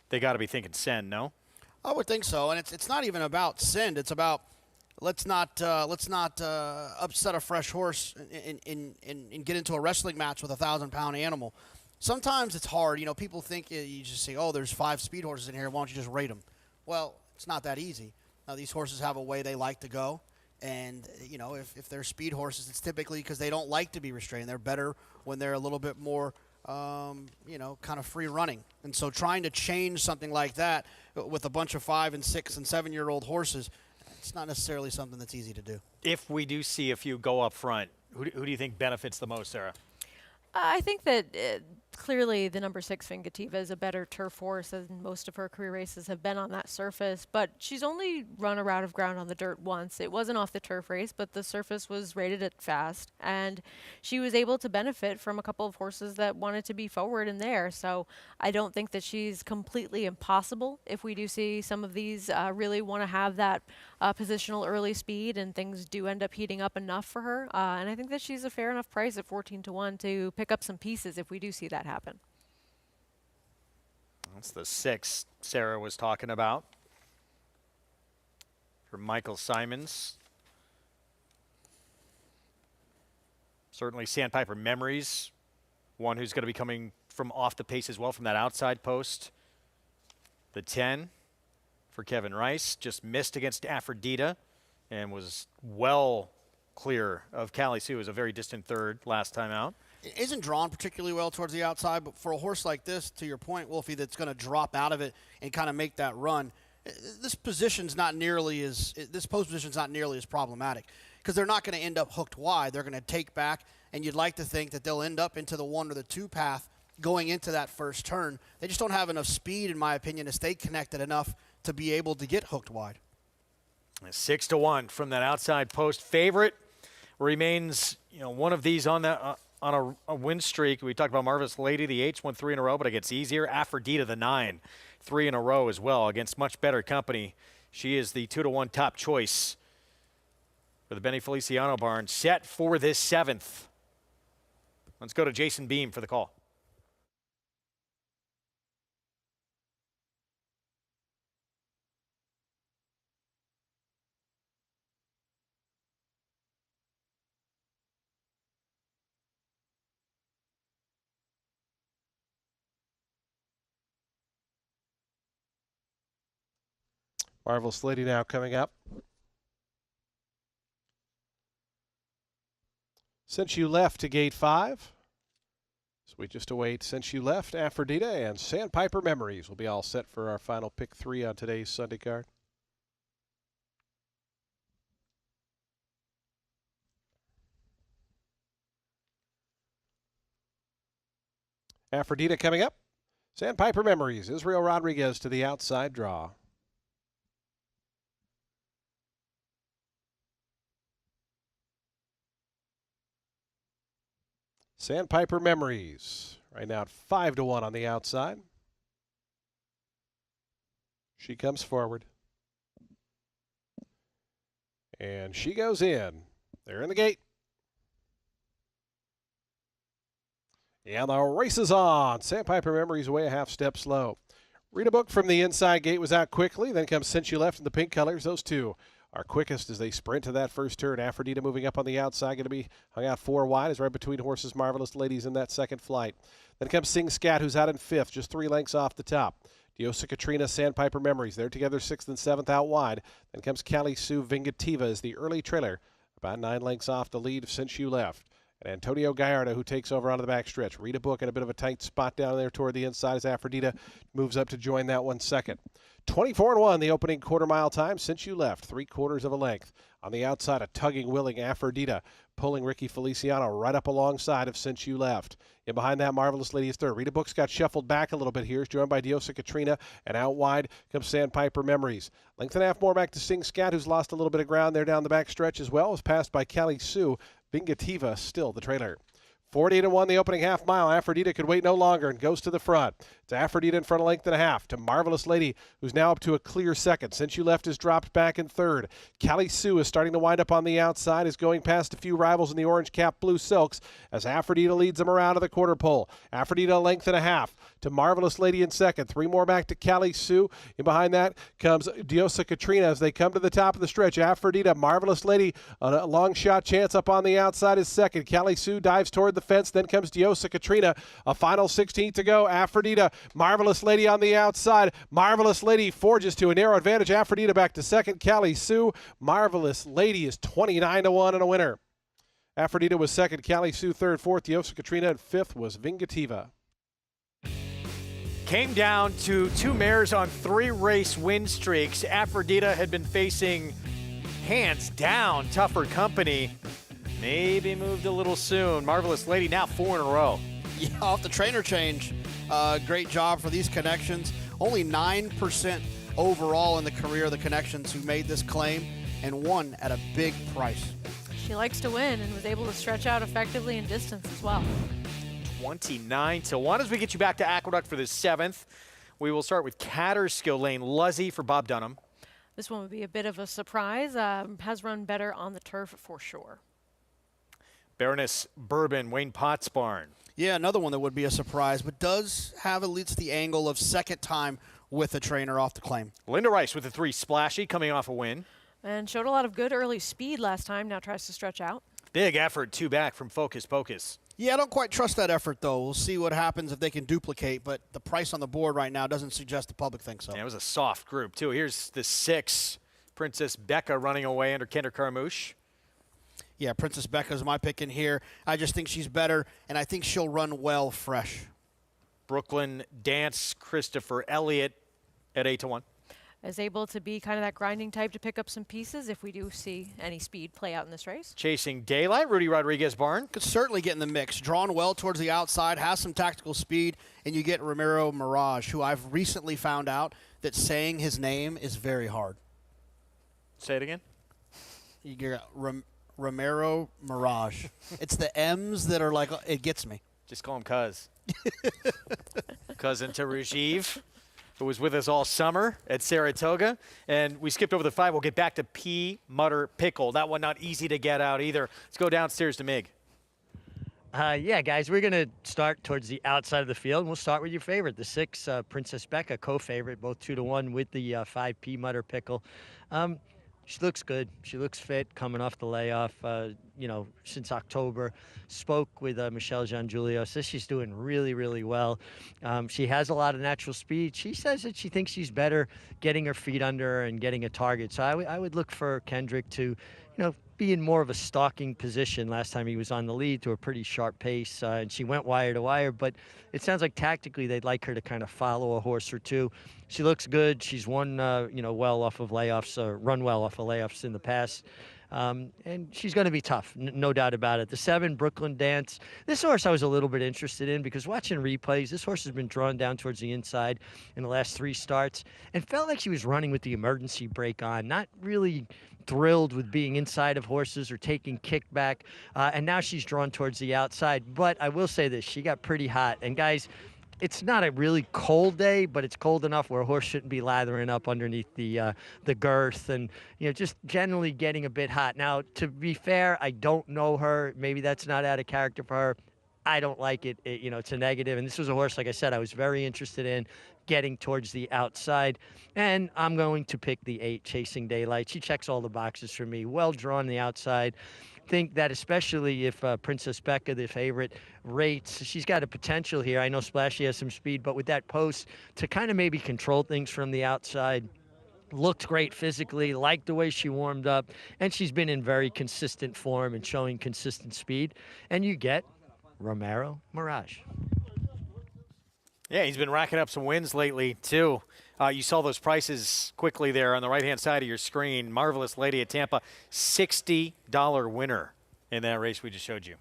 they got to be thinking send. No,
I would think so. And it's not even about send. It's about let's not upset a fresh horse and get into a wrestling match with a 1,000-pound animal. Sometimes it's hard. You know, people think you just say, oh, there's 5 speed horses in here. Why don't you just rate them? Well, it's not that easy. Now, these horses have a way they like to go. And, you know, if they're speed horses, it's typically because they don't like to be restrained. They're better when they're a little bit more, you know, kind of free running. And so trying to change something like that with a bunch of 5 and 6 and 7-year-old horses, it's not necessarily something that's easy to do.
If we do see a few go up front, who do you think benefits the most, Sarah?
I think that clearly the number 6 Vingativa is a better turf horse, and most of her career races have been on that surface. But she's only run a route of ground on the dirt once. It wasn't off the turf race, but the surface was rated at fast, and she was able to benefit from a couple of horses that wanted to be forward in there. So I don't think that she's completely impossible if we do see some of these really want to have that positional early speed, and things do end up heating up enough for her. And I think that she's a fair enough price at 14-1 to pick up some pieces if we do see that happen.
That's the 6 Sarah was talking about for Michael Simons. Certainly Sandpiper Memories, one who's going to be coming from off the pace as well from that outside post. The 10 for Kevin Rice, just missed against Aphrodita and was well clear of Callie Sue as a very distant third last time out.
It isn't drawn particularly well towards the outside, but for a horse like this, to your point, Wolfie, that's going to drop out of it and kind of make that run, this post position's not nearly as problematic because they're not going to end up hooked wide. They're going to take back, and you'd like to think that they'll end up into the 1 or the 2 path going into that first turn. They just don't have enough speed, in my opinion, to stay connected enough to be able to get hooked wide.
6-1 from that outside post. Favorite remains, you know, one of these on that on a win streak. We talked about Marvelous Lady, the H, won 3 in a row, but it gets easier. Aphrodita, the 9, 3 in a row as well against much better company. She is the 2-1 top choice for the Benny Feliciano barn, set for this 7th. Let's go to Jason Beam for the call.
Marvelous Lady now coming up. Since You Left to gate 5. So we just await Since You Left, Aphrodita, and Sandpiper Memories will be all set for our final pick 3 on today's Sunday card. Aphrodita coming up. Sandpiper Memories. Israel Rodriguez to the outside draw. Sandpiper Memories, right now at 5-1 on the outside. She comes forward. And she goes in. They're in the gate. And the race is on. Sandpiper Memories away a half step slow. Read a Book from the inside gate was out quickly. Then comes Since You Left in the pink colors. Those two are quickest as they sprint to that first turn. Aphrodita moving up on the outside, going to be hung out 4 wide, is right between horses Marvelous Ladies in that second flight. Then comes Sing Scat, who's out in 5th, just 3 lengths off the top. Diosa Katrina, Sandpiper Memories, they're together 6th and 7th out wide. Then comes Callie Sue Vingativa as the early trailer, about 9 lengths off the lead of Since You Left. And Antonio Gallardo, who takes over onto the backstretch. Rita Book in a bit of a tight spot down there toward the inside as Aphrodita moves up to join that one second. 24-1 the opening quarter-mile time since you left, 3/4 of a length. On the outside, a tugging, willing Aphrodita pulling Ricky Feliciano right up alongside of Since You Left. In behind that, Marvelous Lady is third. Rita Book's got shuffled back a little bit here. Is joined by Diosa Katrina, and out wide comes Sandpiper Memories. Length and a half more back to Sing Scat, who's lost a little bit of ground there down the back stretch as well. Was passed by Callie Sue. Vingativa still the trailer. 48-1 the opening half mile. Aphrodita could wait no longer and goes to the front. It's Aphrodita in front of length and a half to Marvelous Lady, who's now up to a clear second. Since You Left is dropped back in third. Callie Sue is starting to wind up on the outside, is going past a few rivals in the orange cap blue silks as Aphrodita leads them around to the quarter pole. Aphrodita a length and a half to Marvelous Lady in second. 3 more back to Callie Sue. And behind that comes Diosa Katrina as they come to the top of the stretch. Aphrodita, Marvelous Lady, a long shot chance up on the outside is second. Callie Sue dives toward the fence. Then comes Diosa Katrina. A final 16 to go. Aphrodita, Marvelous Lady on the outside. Marvelous Lady forges to a narrow advantage. Aphrodita back to second. Callie Sue. Marvelous Lady is 29-1 and a winner. Aphrodita was second. Callie Sue third. Fourth, Diosa Katrina. And fifth was Vingativa.
Came down to 2 mares on 3 race win streaks. Aphrodita had been facing hands down tougher company. Maybe moved a little soon. Marvelous Lady now 4 in a row.
Yeah, off the trainer change. Great job for these connections. Only 9% overall in the career of the connections who made this claim and won at a big price.
She likes to win and was able to stretch out effectively in distance as well.
29-1 as we get you back to Aqueduct for the 7th. We will start with Catterskill Lane. Luzzy for Bob Dunham.
This one would be a bit of a surprise. Has run better on the turf for sure.
Baroness Bourbon, Wayne Potts Barn.
Yeah, another one that would be a surprise, but does have at least the angle of second time with a trainer off the claim.
Linda Rice with the 3 Splashy coming off a win.
And showed a lot of good early speed last time. Now tries to stretch out.
Big effort, 2 back from Focus Pocus.
Yeah, I don't quite trust that effort, though. We'll see what happens if they can duplicate, but the price on the board right now doesn't suggest the public thinks so.
Yeah, it was a soft group, too. Here's the 6, Princess Becca running away under Kinder Carmouche.
Yeah, Princess Becca's my pick in here. I just think she's better, and I think she'll run well fresh.
Brooklyn Dance, Christopher Elliott at 8-1.
Is able to be kind of that grinding type to pick up some pieces if we do see any speed play out in this race.
Chasing Daylight, Rudy Rodriguez Barn.
Could certainly get in the mix. Drawn well towards the outside, has some tactical speed, and you get Ramiro Mirage, who I've recently found out that saying his name is very hard.
Say it again.
You get Ramiro Mirage. It's the M's that are like, it gets me.
Just call him Cuz. Cousin to Rajiv, who was with us all summer at Saratoga. And we skipped over the 5. We'll get back to Pea Mutter Pickle. That one not easy to get out either. Let's go downstairs to Mig.
Yeah, guys, we're going to start towards the outside of the field, and we'll start with your favorite, the 6, Princess Becca, co-favorite, both 2-1 with the 5 Pea Mutter Pickle. She looks good. She looks fit coming off the layoff, since October. Spoke with Michelle Giangiulio. Says she's doing really, really well. She has a lot of natural speed. She says that she thinks she's better getting her feet under her and getting a target. So I would look for Kendrick to, be in more of a stalking position. Last time he was on the lead to a pretty sharp pace, and she went wire to wire. But it sounds like tactically they'd like her to kind of follow a horse or two. She looks good. She's won, well off of layoffs, run well off of layoffs in the past. And she's going to be tough, no doubt about it. The 7, Brooklyn Dance. This horse I was a little bit interested in because watching replays, this horse has been drawn down towards the inside in the last 3 starts and felt like she was running with the emergency brake on, not really thrilled with being inside of horses or taking kickback. And now she's drawn towards the outside. But I will say this, she got pretty hot. And guys, it's not a really cold day, but it's cold enough where a horse shouldn't be lathering up underneath the girth and, just generally getting a bit hot. Now, to be fair, I don't know her. Maybe that's not out of character for her. I don't like it. It's a negative. And this was a horse, like I said, I was very interested in getting towards the outside. And I'm going to pick the 8, Chasing Daylight. She checks all the boxes for me. Well drawn on the outside. Think that especially if Princess Becca, the favorite, rates, she's got a potential here. I know Splashy has some speed, but with that post to kind of maybe control things from the outside, looked great physically, liked the way she warmed up, and she's been in very consistent form and showing consistent speed. And you get Romero Mirage.
Yeah, he's been racking up some wins lately, too. You saw those prices quickly there on the right-hand side of your screen. Marvelous Lady at Tampa, $60 winner in that race we just showed you.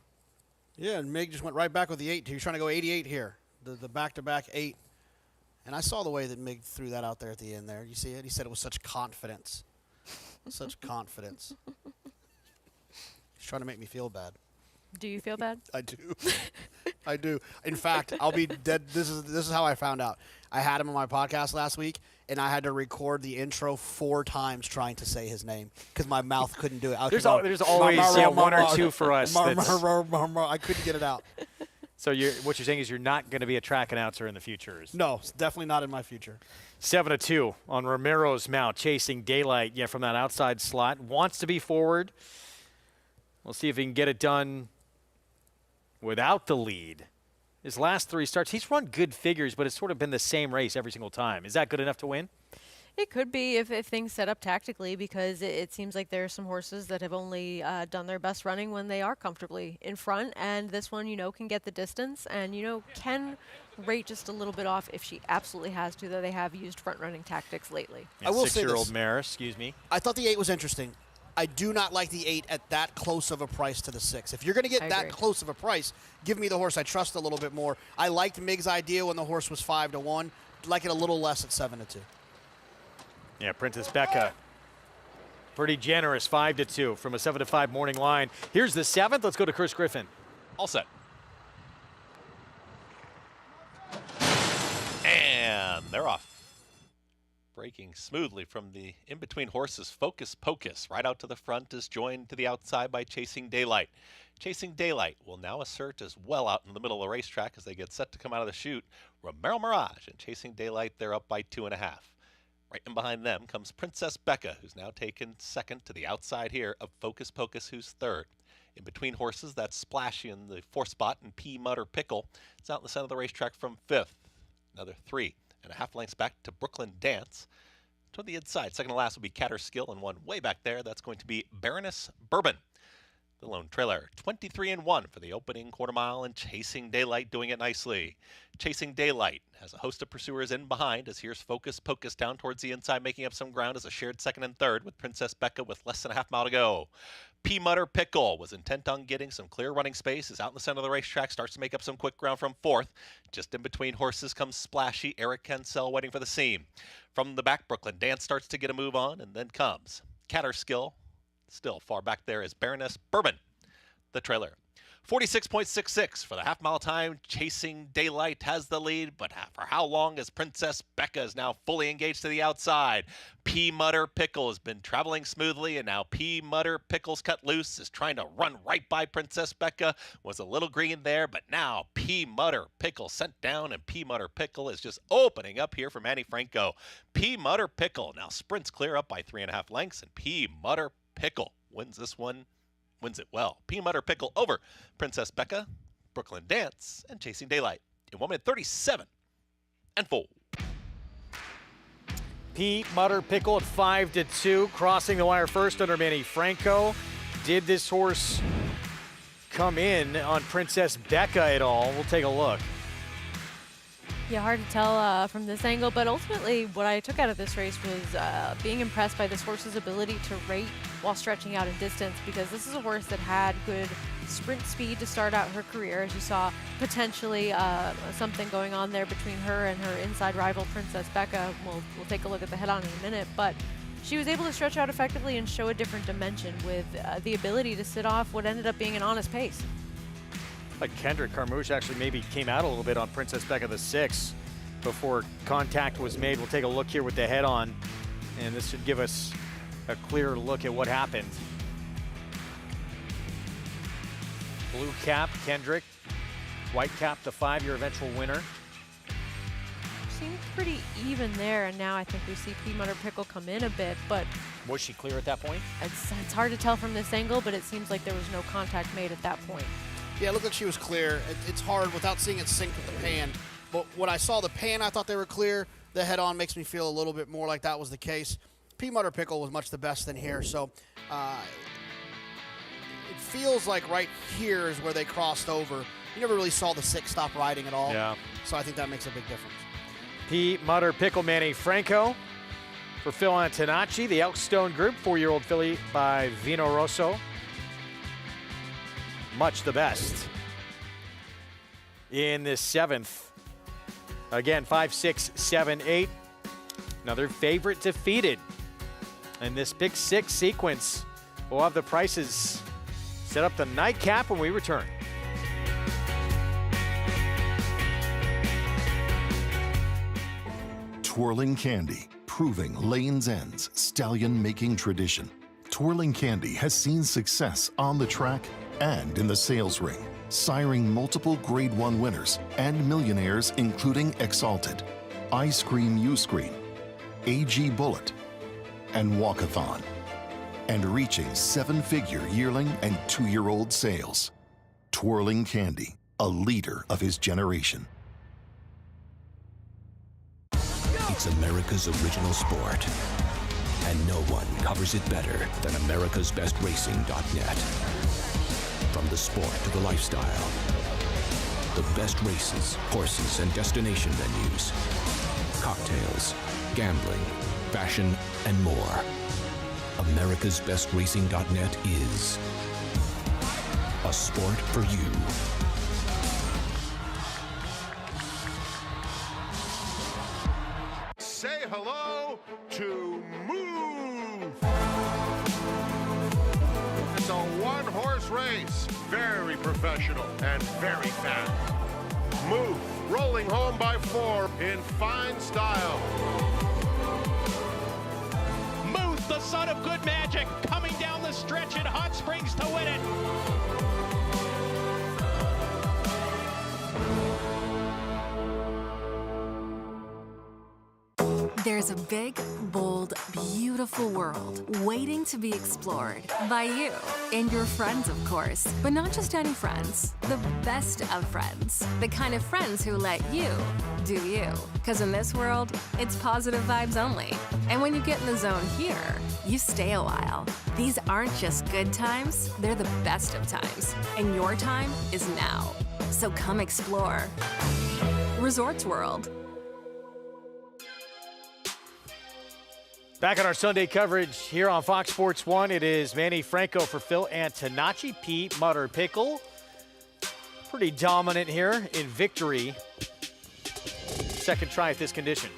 Yeah, and Mig just went right back with the 8. He was trying to go 88 here, the back-to-back 8. And I saw the way that Mig threw that out there at the end there. You see it? He said it with such confidence. Such confidence. He's trying to make me feel bad.
Do you feel bad?
I do. I do. In fact, I'll be dead. This is how I found out. I had him on my podcast last week, and I had to record the intro 4 times trying to say his name because my mouth couldn't do it.
There's always one or two for us.
I couldn't get it out.
So what you're saying is you're not going to be a track announcer in the future?
No, it's definitely not in my future.
7-2 on Romero's mount, Chasing Daylight. Yeah, from that outside slot. Wants to be forward. We'll see if he can get it done without the lead. His last 3 starts, he's run good figures, but it's sort of been the same race every single time. Is that good enough to win?
It could be if things set up tactically, because it seems like there are some horses that have only done their best running when they are comfortably in front, and this one, can get the distance and, can rate just a little bit off if she absolutely has to, though they have used front-running tactics lately.
I will say this.
6-year-old mare, excuse me.
I thought the 8 was interesting. I do not like the 8 at that close of a price to the 6. If you're going to get that close of a price, give me the horse I trust a little bit more. I liked Mig's idea when the horse was 5-1. Like it a little less at 7-2.
Yeah, Princess Becca, pretty generous, 5-2 from a 7-5 morning line. Here's the 7th. Let's go to Chris Griffin.
All set. And they're off. Breaking smoothly from the in-between horses, Focus Pocus right out to the front is joined to the outside by Chasing Daylight. Chasing Daylight will now assert as well out in the middle of the racetrack as they get set to come out of the chute. Romero Mirage and Chasing Daylight, they're up by 2.5. Right in behind them comes Princess Becca, who's now taken second to the outside here of Focus Pocus, who's third. In between horses, that's Splashy in the 4th spot and P. Mutter Pickle. It's out in the center of the racetrack from 5th. Another 3.5 lengths back to Brooklyn Dance. To the inside, second to last will be Catterskill, and one way back there, that's going to be Baroness Bourbon. The lone trailer, 23-1 for the opening quarter mile, and Chasing Daylight doing it nicely. Chasing Daylight has a host of pursuers in behind as here's Focus Pocus down towards the inside, making up some ground as a shared second and third with Princess Becca with less than a half mile to go. P. Mutter Pickle was intent on getting some clear running space, is out in the center of the racetrack, starts to make up some quick ground from 4th. Just in between horses comes Splashy, Eric Cancel waiting for the seam. From the back, Brooklyn Dance starts to get a move on, and then comes Catterskill. Still far back there is Baroness Bourbon, the trailer. 46.66 for the half-mile time. Chasing Daylight has the lead, but for how long as Princess Becca is now fully engaged to the outside? P. Mutter Pickle has been traveling smoothly, and now P. Mutter Pickle's cut loose, is trying to run right by Princess Becca. Was a little green there, but now P. Mutter Pickle sent down, and P. Mutter Pickle is just opening up here for Manny Franco. P. Mutter Pickle now sprints clear up by 3.5 lengths, and P. Mutter Pickle wins this one. Wins it well. P. Mutter Pickle over Princess Becca, Brooklyn Dance, and Chasing Daylight in 1 minute 37 and 4.
P. Mutter Pickle at 5-2, crossing the wire first under Manny Franco. Did this horse come in on Princess Becca at all? We'll take a look.
Yeah, hard to tell from this angle, but ultimately what I took out of this race was being impressed by this horse's ability to rate while stretching out in distance, because this is a horse that had good sprint speed to start out her career. As you saw, potentially something going on there between her and her inside rival, Princess Becca. We'll take a look at the head-on in a minute, but she was able to stretch out effectively and show a different dimension with the ability to sit off what ended up being an honest pace.
Like Kendrick Carmouche actually maybe came out a little bit on Princess Becca the 6 before contact was made. We'll take a look here with the head on, and this should give us a clear look at what happened. Blue cap, Kendrick. White cap, the 5-year eventual winner.
Seemed pretty even there, and now I think we see P. Mutter Pickle come in a bit, but
was she clear at that point?
It's hard to tell from this angle, but it seems like there was no contact made at that point.
Yeah, it looked like she was clear. It's hard without seeing it sync with the pan. But when I saw the pan, I thought they were clear. The head-on makes me feel a little bit more like that was the case. Peanut Butter Pickle was much the best in here, so it feels like right here is where they crossed over. You never really saw the 6 stop riding at all.
Yeah.
So I think that makes a big difference.
Peanut Butter Pickle Manny Franco for Phil Antonacci. The Elkstone Group, 4-year-old filly by Vino Rosso. Much the best in this 7th. Again, 5, 6, 7, 8. Another favorite defeated in this pick 6 sequence. We'll have the prices set up the nightcap when we return.
Twirling Candy, proving Lane's End's stallion-making tradition. Twirling Candy has seen success on the track and in the sales ring, siring multiple Grade 1 winners and millionaires including Exalted, Ice Cream U-Screen, AG Bullet, and Walkathon, and reaching 7-figure yearling and 2-year-old sales. Twirling Candy, a leader of his generation.
It's America's original sport, and no one covers it better than americasbestracing.net. From the sport to the lifestyle, the best races, horses, and destination venues, cocktails, gambling, fashion, and more. americasbestracing.net is a sport for you.
Say hello to Move. It's a one-horse race, very professional and very fast. Move, rolling home by 4 in fine style.
Muth, the son of good magic, coming down the stretch in Hot Springs to win it.
There's a big, bold, beautiful world waiting to be explored by you and your friends, of course. But not just any friends, the best of friends. The kind of friends who let you do you. Because in this world, it's positive vibes only. And when you get in the zone here, you stay a while. These aren't just good times, they're the best of times. And your time is now. So come explore. Resorts World.
Back on our Sunday coverage here on Fox Sports 1, it is Manny Franco for Phil Antonacci. Peanut Butter Pickle, pretty dominant here in victory. Second try at this condition.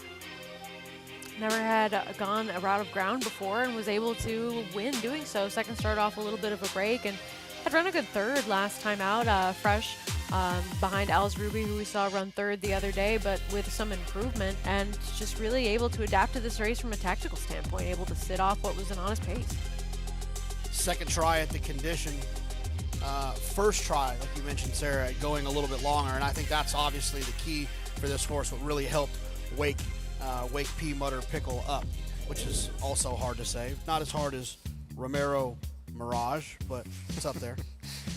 Never had gone a route of ground before and was able to win doing so. Second start off a little bit of a break and had run a good third last time out, fresh behind Al's Ruby, who we saw run third the other day, but with some improvement and just really able to adapt to this race from a tactical standpoint, able to sit off what was an honest pace.
Second try at the condition. First try, like you mentioned, Sarah, going a little bit longer, and I think that's obviously the key for this horse, what really helped wake Peanut Butter Pickle up, which is also hard to say. Not as hard as Romero Mirage, but it's up there.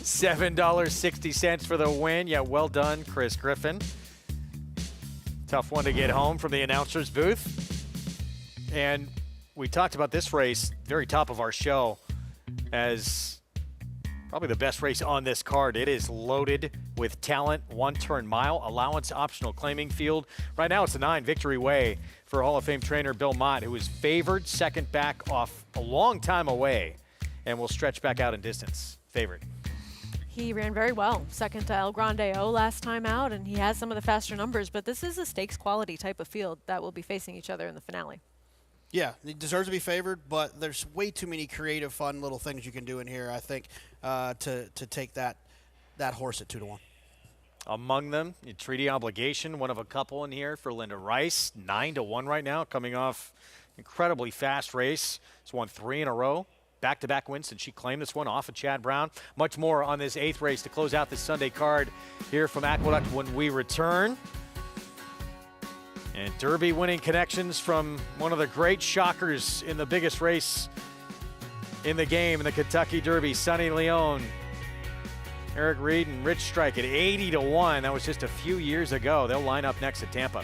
$7.60 for the win. Yeah, well done, Chris Griffin. Tough one to get home from the announcer's booth. And we talked about this race, very top of our show, as probably the best race on this card. It is loaded with talent, one-turn mile, allowance, optional claiming field. Right now it's a 9 victory way for Hall of Fame trainer Bill Mott, who is favored, second back off a long time away, and will stretch back out in distance. Favorite.
He ran very well. Second to El Grande O last time out, and he has some of the faster numbers, but this is a stakes quality type of field that will be facing each other in the finale.
Yeah, he deserves to be favored, but there's way too many creative, fun little things you can do in here, I think, to take that horse at 2-1.
Among them, Treaty Obligation, one of a couple in here for Linda Rice, 9-1 right now, coming off incredibly fast race. It's won 3 in a row. Back-to-back wins since she claimed this one off of Chad Brown. Much more on this 8th race to close out this Sunday card here from Aqueduct when we return. And Derby winning connections from one of the great shockers in the biggest race in the game, in the Kentucky Derby, Sonny Leone. Eric Reed and Rich Strike at 80-1. That was just a few years ago. They'll line up next at Tampa.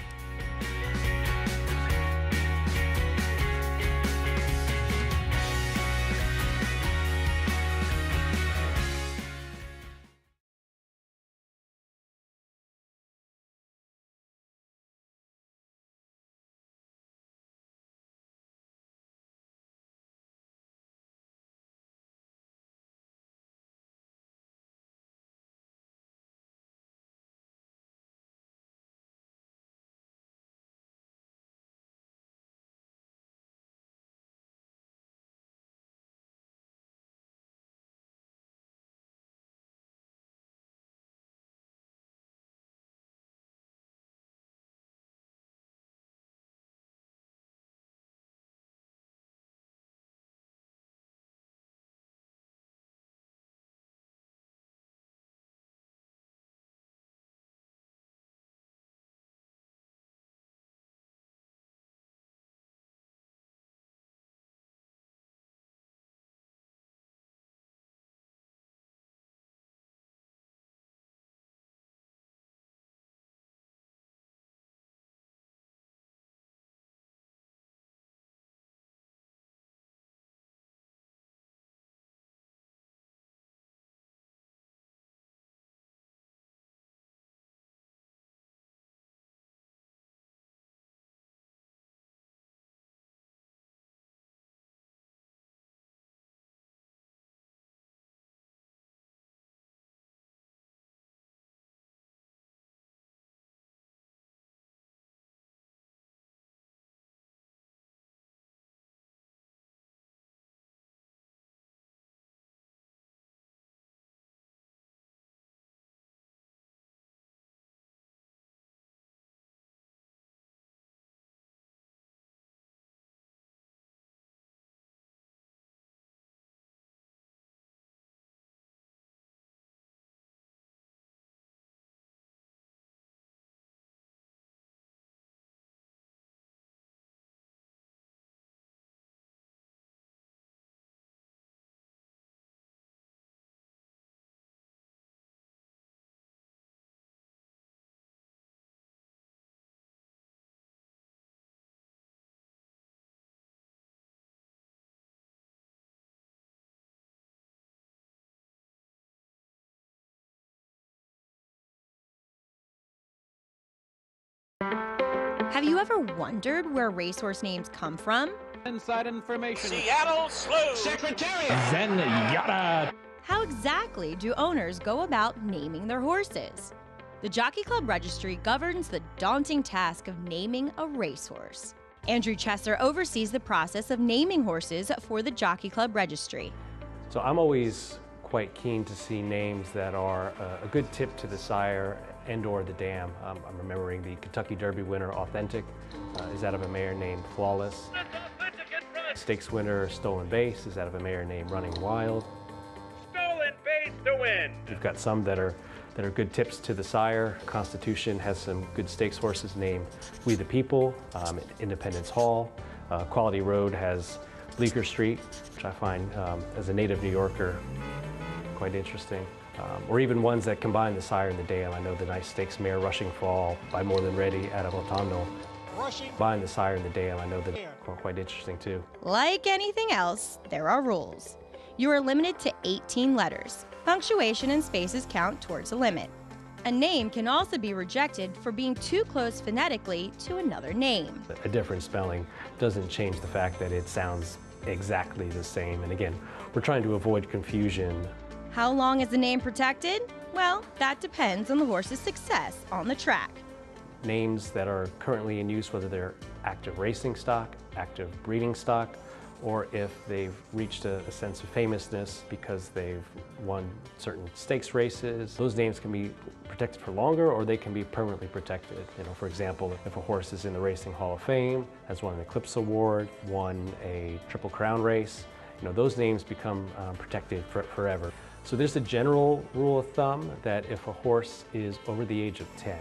Have you ever wondered where racehorse names come from?
Inside information.
Seattle Slew. Secretariat.
Zenyatta.
How exactly do owners go about naming their horses? The Jockey Club Registry governs the daunting task of naming a racehorse. Andrew Chesser oversees the process of naming horses for the Jockey Club Registry.
So I'm always quite keen to see names that are a good tip to the sire and or the dam. I'm remembering the Kentucky Derby winner, Authentic, is out of a mare named Flawless. Stakes winner, Stolen Base, is out of a mare named Running Wild.
Stolen Base to win.
We've got some that are good tips to the sire. Constitution has some good stakes horses named We the People, Independence Hall. Quality Road has Bleecker Street, which I find, as a native New Yorker, quite interesting. Or even ones that combine the sire and the dam. I know the nice stakes mare Rushing Fall by More Than Ready out of Otondo. Combine the sire and the dam, I know that quite interesting too.
Like anything else, there are rules. You are limited to 18 letters. Punctuation and spaces count towards a limit. A name can also be rejected for being too close phonetically to another name.
A different spelling doesn't change the fact that it sounds exactly the same. And again, we're trying to avoid confusion.
How long is the name protected? Well, that depends on the horse's success on the track.
Names that are currently in use, whether they're active racing stock, active breeding stock, or if they've reached a sense of famousness because they've won certain stakes races. Those names can be protected for longer or they can be permanently protected. You know, for example, if a horse is in the Racing Hall of Fame, has won an Eclipse Award, won a Triple Crown race, you know, those names become protected forever. So there's a general rule of thumb that if a horse is over the age of 10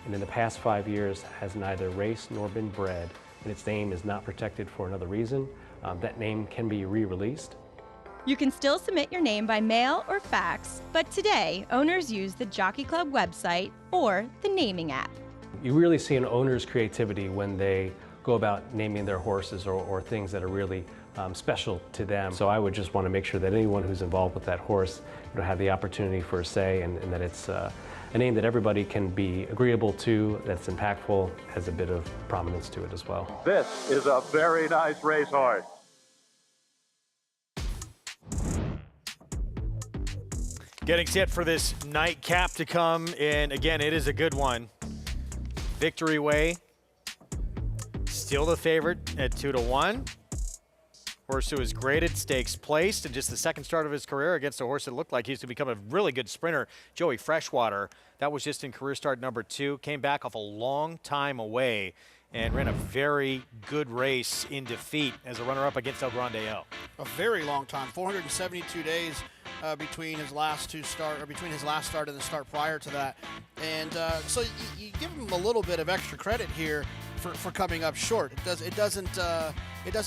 and in the past 5 years has neither raced nor been bred and its name is not protected for another reason, that name can be re-released.
You can still submit your name by mail or fax, but today, owners use the Jockey Club website or the naming app.
You really see an owner's creativity when they go about naming their horses or things that are really special to them. So I would just want to make sure that anyone who's involved with that horse have the opportunity for a say and that it's a name that everybody can be agreeable to, that's impactful, has a bit of prominence to it as well.
This is a very nice racehorse.
Getting set for this nightcap to come, and again, it is a good one. Victory Way, still the favorite at 2-1. Horse who was graded, stakes placed, and just the second start of his career against a horse that looked like he's to become a really good sprinter, Joey Freshwater. That was just in career start number 2. Came back off a long time away and ran a very good race in defeat as a runner-up against El Grande O.
A very long time, 472 days between his last start and the start prior to that. And so you give him a little bit of extra credit here for coming up short. It doesn't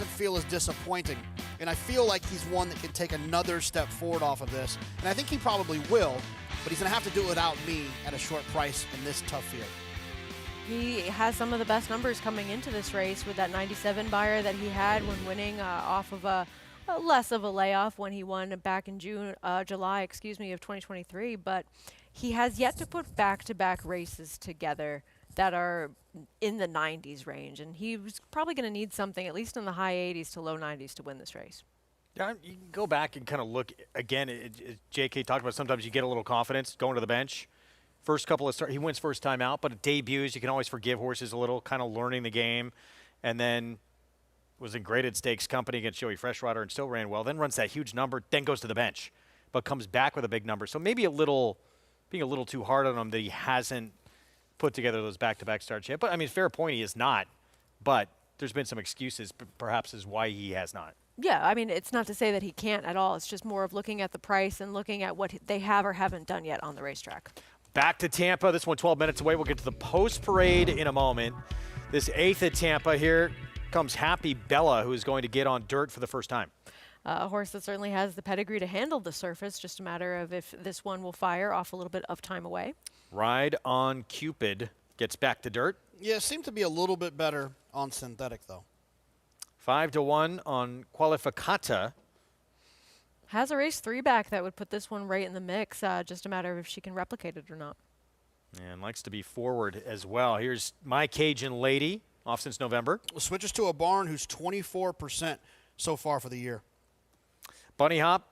feel as disappointing. And I feel like he's one that can take another step forward off of this. And I think he probably will, but he's going to have to do it without me at a short price in this tough field.
He has some of the best numbers coming into this race with that 97 buyer that he had when winning off of a less of a layoff when he won back in July of 2023. But he has yet to put back-to-back races together that are in the 90s range, and he was probably going to need something at least in the high 80s to low 90s to win this race.
Yeah, you can go back and kind of look again. JK talked about sometimes you get a little confidence going to the bench. First couple of starts, he wins first time out, but it debuts. You can always forgive horses a little, kind of learning the game, and then was in graded stakes company against Joey Freshwater and still ran well. Then runs that huge number, then goes to the bench, but comes back with a big number. So maybe being a little too hard on him that he hasn't put together those back-to-back starts yet. But I mean, fair point, he is not. But there's been some excuses, perhaps, as why he has not.
Yeah, I mean, it's not to say that he can't at all. It's just more of looking at the price and looking at what they have or haven't done yet on the racetrack.
Back to Tampa. This one 12 minutes away. We'll get to the post parade in a moment. This 8th at Tampa, here comes Happy Bella, who is going to get on dirt for the first time.
A horse that certainly has the pedigree to handle the surface. Just a matter of if this one will fire off a little bit of time away.
Ride on Cupid gets back to dirt.
Yeah, seemed to be a little bit better on synthetic, though.
5-1 on Qualificata.
Has a race 3 back that would put this one right in the mix. Just a matter of if she can replicate it or not.
And likes to be forward as well. Here's My Cajun Lady, off since November.
Switches to a barn who's 24% so far for the year.
Bunny Hop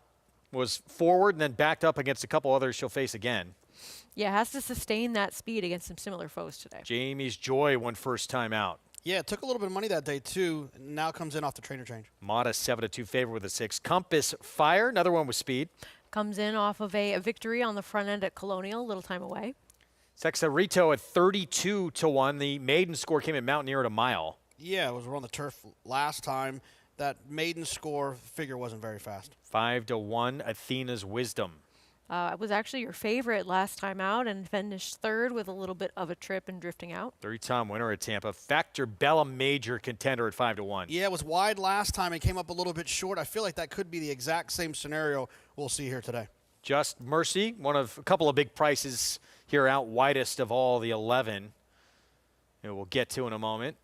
was forward and then backed up against a couple others she'll face again.
Yeah, has to sustain that speed against some similar foes today.
Jamie's Joy won first time out.
Yeah, it took a little bit of money that day, too. Now comes in off the trainer change.
Modest 7-2 favor with a 6. Compass Fire, another one with speed.
Comes in off of a victory on the front end at Colonial, a little time away.
Sexarito at 32-1. The maiden score came at Mountaineer at a mile.
Yeah, it was on the turf last time. That maiden score figure wasn't very fast.
5-1, Athena's Wisdom.
It was actually your favorite last time out and finished third with a little bit of a trip and drifting out.
3-time winner at Tampa. Factor Bella major contender at 5-1.
Yeah, it was wide last time and came up a little bit short. I feel like that could be the exact same scenario we'll see here today.
Just Mercy, one of a couple of big prices here out widest of all the 11. We'll get to in a moment.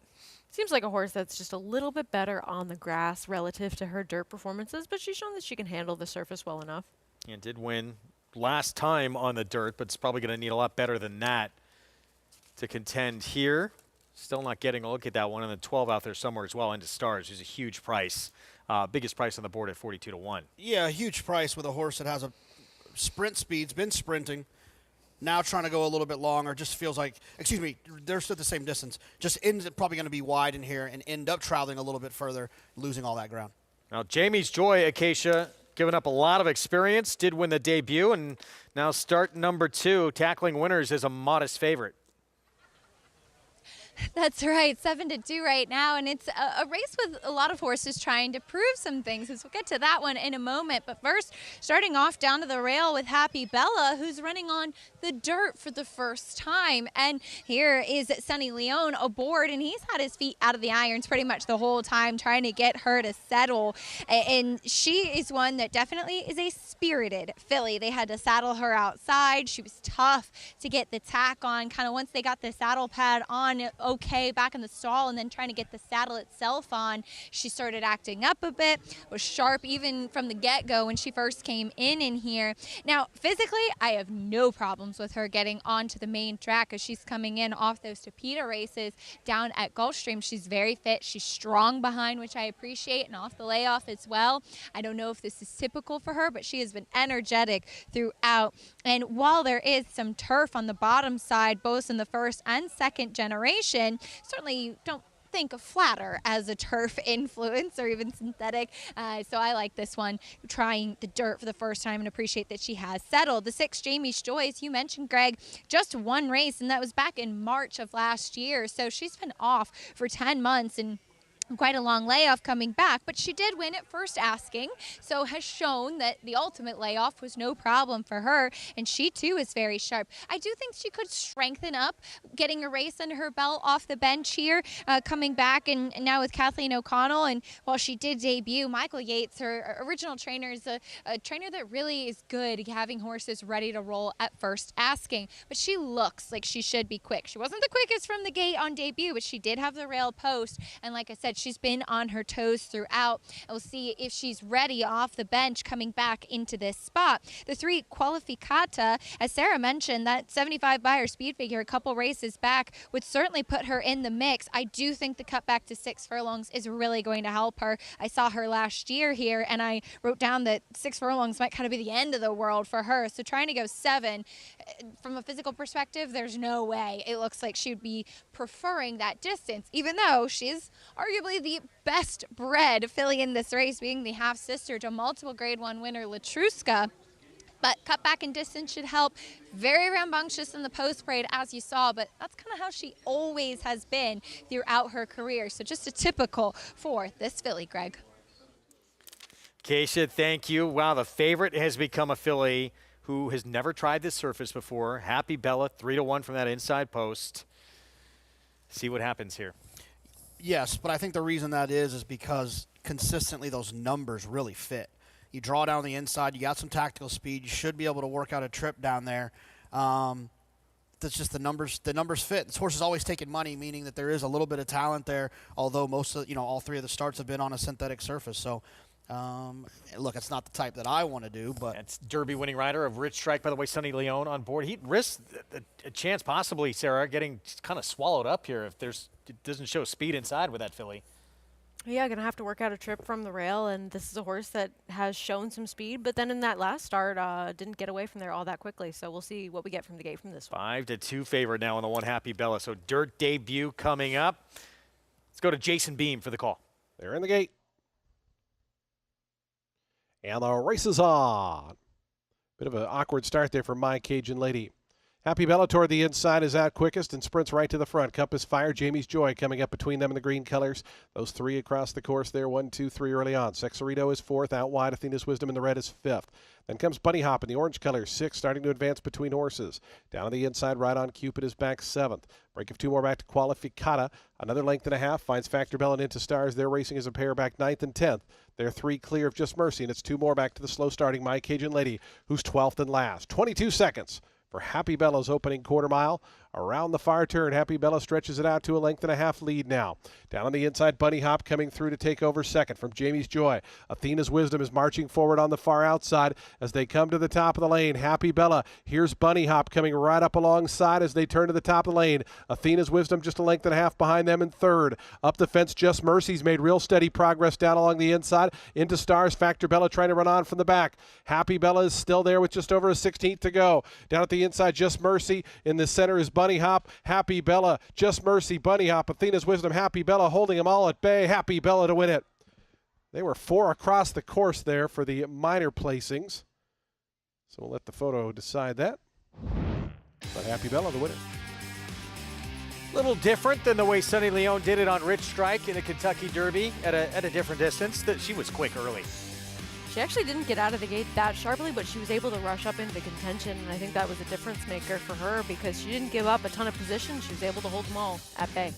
Seems like a horse that's just a little bit better on the grass relative to her dirt performances, but she's shown that she can handle the surface well enough.
And did win last time on the dirt, but it's probably going to need a lot better than that to contend here. Still not getting a look at that one. And the 12 out there somewhere as well into Stars, who's a huge price. Biggest price on the board at 42-1.
Yeah, a huge price with a horse that has a sprint speed's been sprinting. Now trying to go a little bit longer. Just feels like, excuse me, they're still the same distance. Just ends up probably going to be wide in here and end up traveling a little bit further, losing all that ground.
Now, Jamie's Joy, Acacia, giving up a lot of experience, did win the debut, and now start number 2, tackling winners as a modest favorite.
That's right, 7-2 right now, and it's a race with a lot of horses trying to prove some things, as we'll get to that one in a moment. But first, starting off down to the rail with Happy Bella, who's running on the dirt for the first time. And here is Sonny Leone aboard, and he's had his feet out of the irons pretty much the whole time, trying to get her to settle. And she is one that definitely is a spirited filly. They had to saddle her outside. She was tough to get the tack on, kind of once they got the saddle pad on okay back in the stall, and then trying to get the saddle itself on, she started acting up a bit, was sharp even from the get-go when she first came in here. Now, physically, I have no problems with her getting onto the main track as she's coming in off those Tapeta races down at Gulfstream. She's very fit. She's strong behind, which I appreciate, and off the layoff as well. I don't know if this is typical for her, but she has been energetic throughout. And while there is some turf on the bottom side, both in the first and second generation, certainly don't think of flatter as a turf influence or even synthetic. So I like this one, trying the dirt for the first time, and appreciate that she has settled. The 6, Jamie's Joy, you mentioned, Greg, just one race, and that was back in March of last year. So she's been off for 10 months and quite a long layoff coming back, but she did win at first asking, so has shown that the ultimate layoff was no problem for her, and she too is very sharp. I do think she could strengthen up, getting a race under her belt off the bench here, coming back, and now with Kathleen O'Connell. And while she did debut, Michael Yates, her original trainer, is a trainer that really is good having horses ready to roll at first asking, but she looks like she should be quick. She wasn't the quickest from the gate on debut, but she did have the rail post, and like I said, she's been on her toes throughout. And we'll see if she's ready off the bench coming back into this spot. The 3, Qualificata, as Sarah mentioned, that 75 by her speed figure a couple races back would certainly put her in the mix. I do think the cut back to 6 furlongs is really going to help her. I saw her last year here, and I wrote down that 6 furlongs might kind of be the end of the world for her. So trying to go 7, from a physical perspective, there's no way. It looks like she would be preferring that distance, even though she's arguably the best bred filly in this race, being the half-sister to multiple Grade 1 winner Latruska. But cut back in distance should help. Very rambunctious in the post parade, as you saw, but that's kind of how she always has been throughout her career. So just a typical for this filly, Greg.
Keisha, thank you. Wow, the favorite has become a filly who has never tried this surface before. Happy Bella, 3-1 from that inside post. See what happens here.
Yes, but I think the reason that is because consistently those numbers really fit. You draw down the inside, you got some tactical speed, you should be able to work out a trip down there. That's just the numbers fit. This horse is always taking money, meaning that there is a little bit of talent there, although most of, all 3 of the starts have been on a synthetic surface. So Look, it's not the type that I want to do, but
That's Derby winning rider of Rich Strike, by the way, Sonny Leone on board. He risks a chance possibly, Sarah, getting kind of swallowed up here if it doesn't show speed inside with that filly.
Yeah, going to have to work out a trip from the rail, and this is a horse that has shown some speed, but then in that last start, didn't get away from there all that quickly. So we'll see what we get from the gate from this one.
5-2 favorite now on the one Happy Bella. So dirt debut coming up. Let's go to Jason Beam for the call.
They're in the gate. And the race is on. Bit of an awkward start there for My Cajun Lady. Happy Bella toward the inside is out quickest and sprints right to the front. Compass Fire, Jamie's Joy coming up between them in the green colors. Those three across the course there, 1, 2, 3 early on. Sexerito is fourth, out wide. Athena's Wisdom in the red is fifth. Then comes Bunny Hop in the orange colors, sixth, starting to advance between horses. Down on the inside, right on Cupid is back seventh. Break of two more back to Qualificata. Another length and a half finds Factor Bell and Into Stars. They're racing as a pair back ninth and 10th. They're three clear of Just Mercy, and it's two more back to the slow starting My Cajun Lady, who's 12th and last. 22 seconds for Happy Bella's opening quarter mile. Around the far turn, Happy Bella stretches it out to a length and a half lead now. Down on the inside, Bunny Hop coming through to take over second from Jamie's Joy. Athena's Wisdom is marching forward on the far outside as they come to the top of the lane. Happy Bella, here's Bunny Hop coming right up alongside as they turn to the top of the lane. Athena's Wisdom just a length and a half behind them in third. Up the fence, Just Mercy's made real steady progress down along the inside. Into Stars, Factor Bella trying to run on from the back. Happy Bella is still there with just over a 16th to go. Down at the inside, Just Mercy. In the center is Bunny Hop. Happy Bella, Just Mercy, Bunny Hop, Athena's Wisdom, Happy Bella holding them all at bay. Happy Bella to win it. They were four across the course there for the minor placings. So we'll let the photo decide that. But Happy Bella the winner.
A little different than the way Sonny Leone did it on Rich Strike in the Kentucky Derby at a different distance. She was quick early.
She actually didn't get out of the gate that sharply, but she was able to rush up into contention, and I think that was a difference maker for her because she didn't give up a ton of position. She was able to hold them all at bay.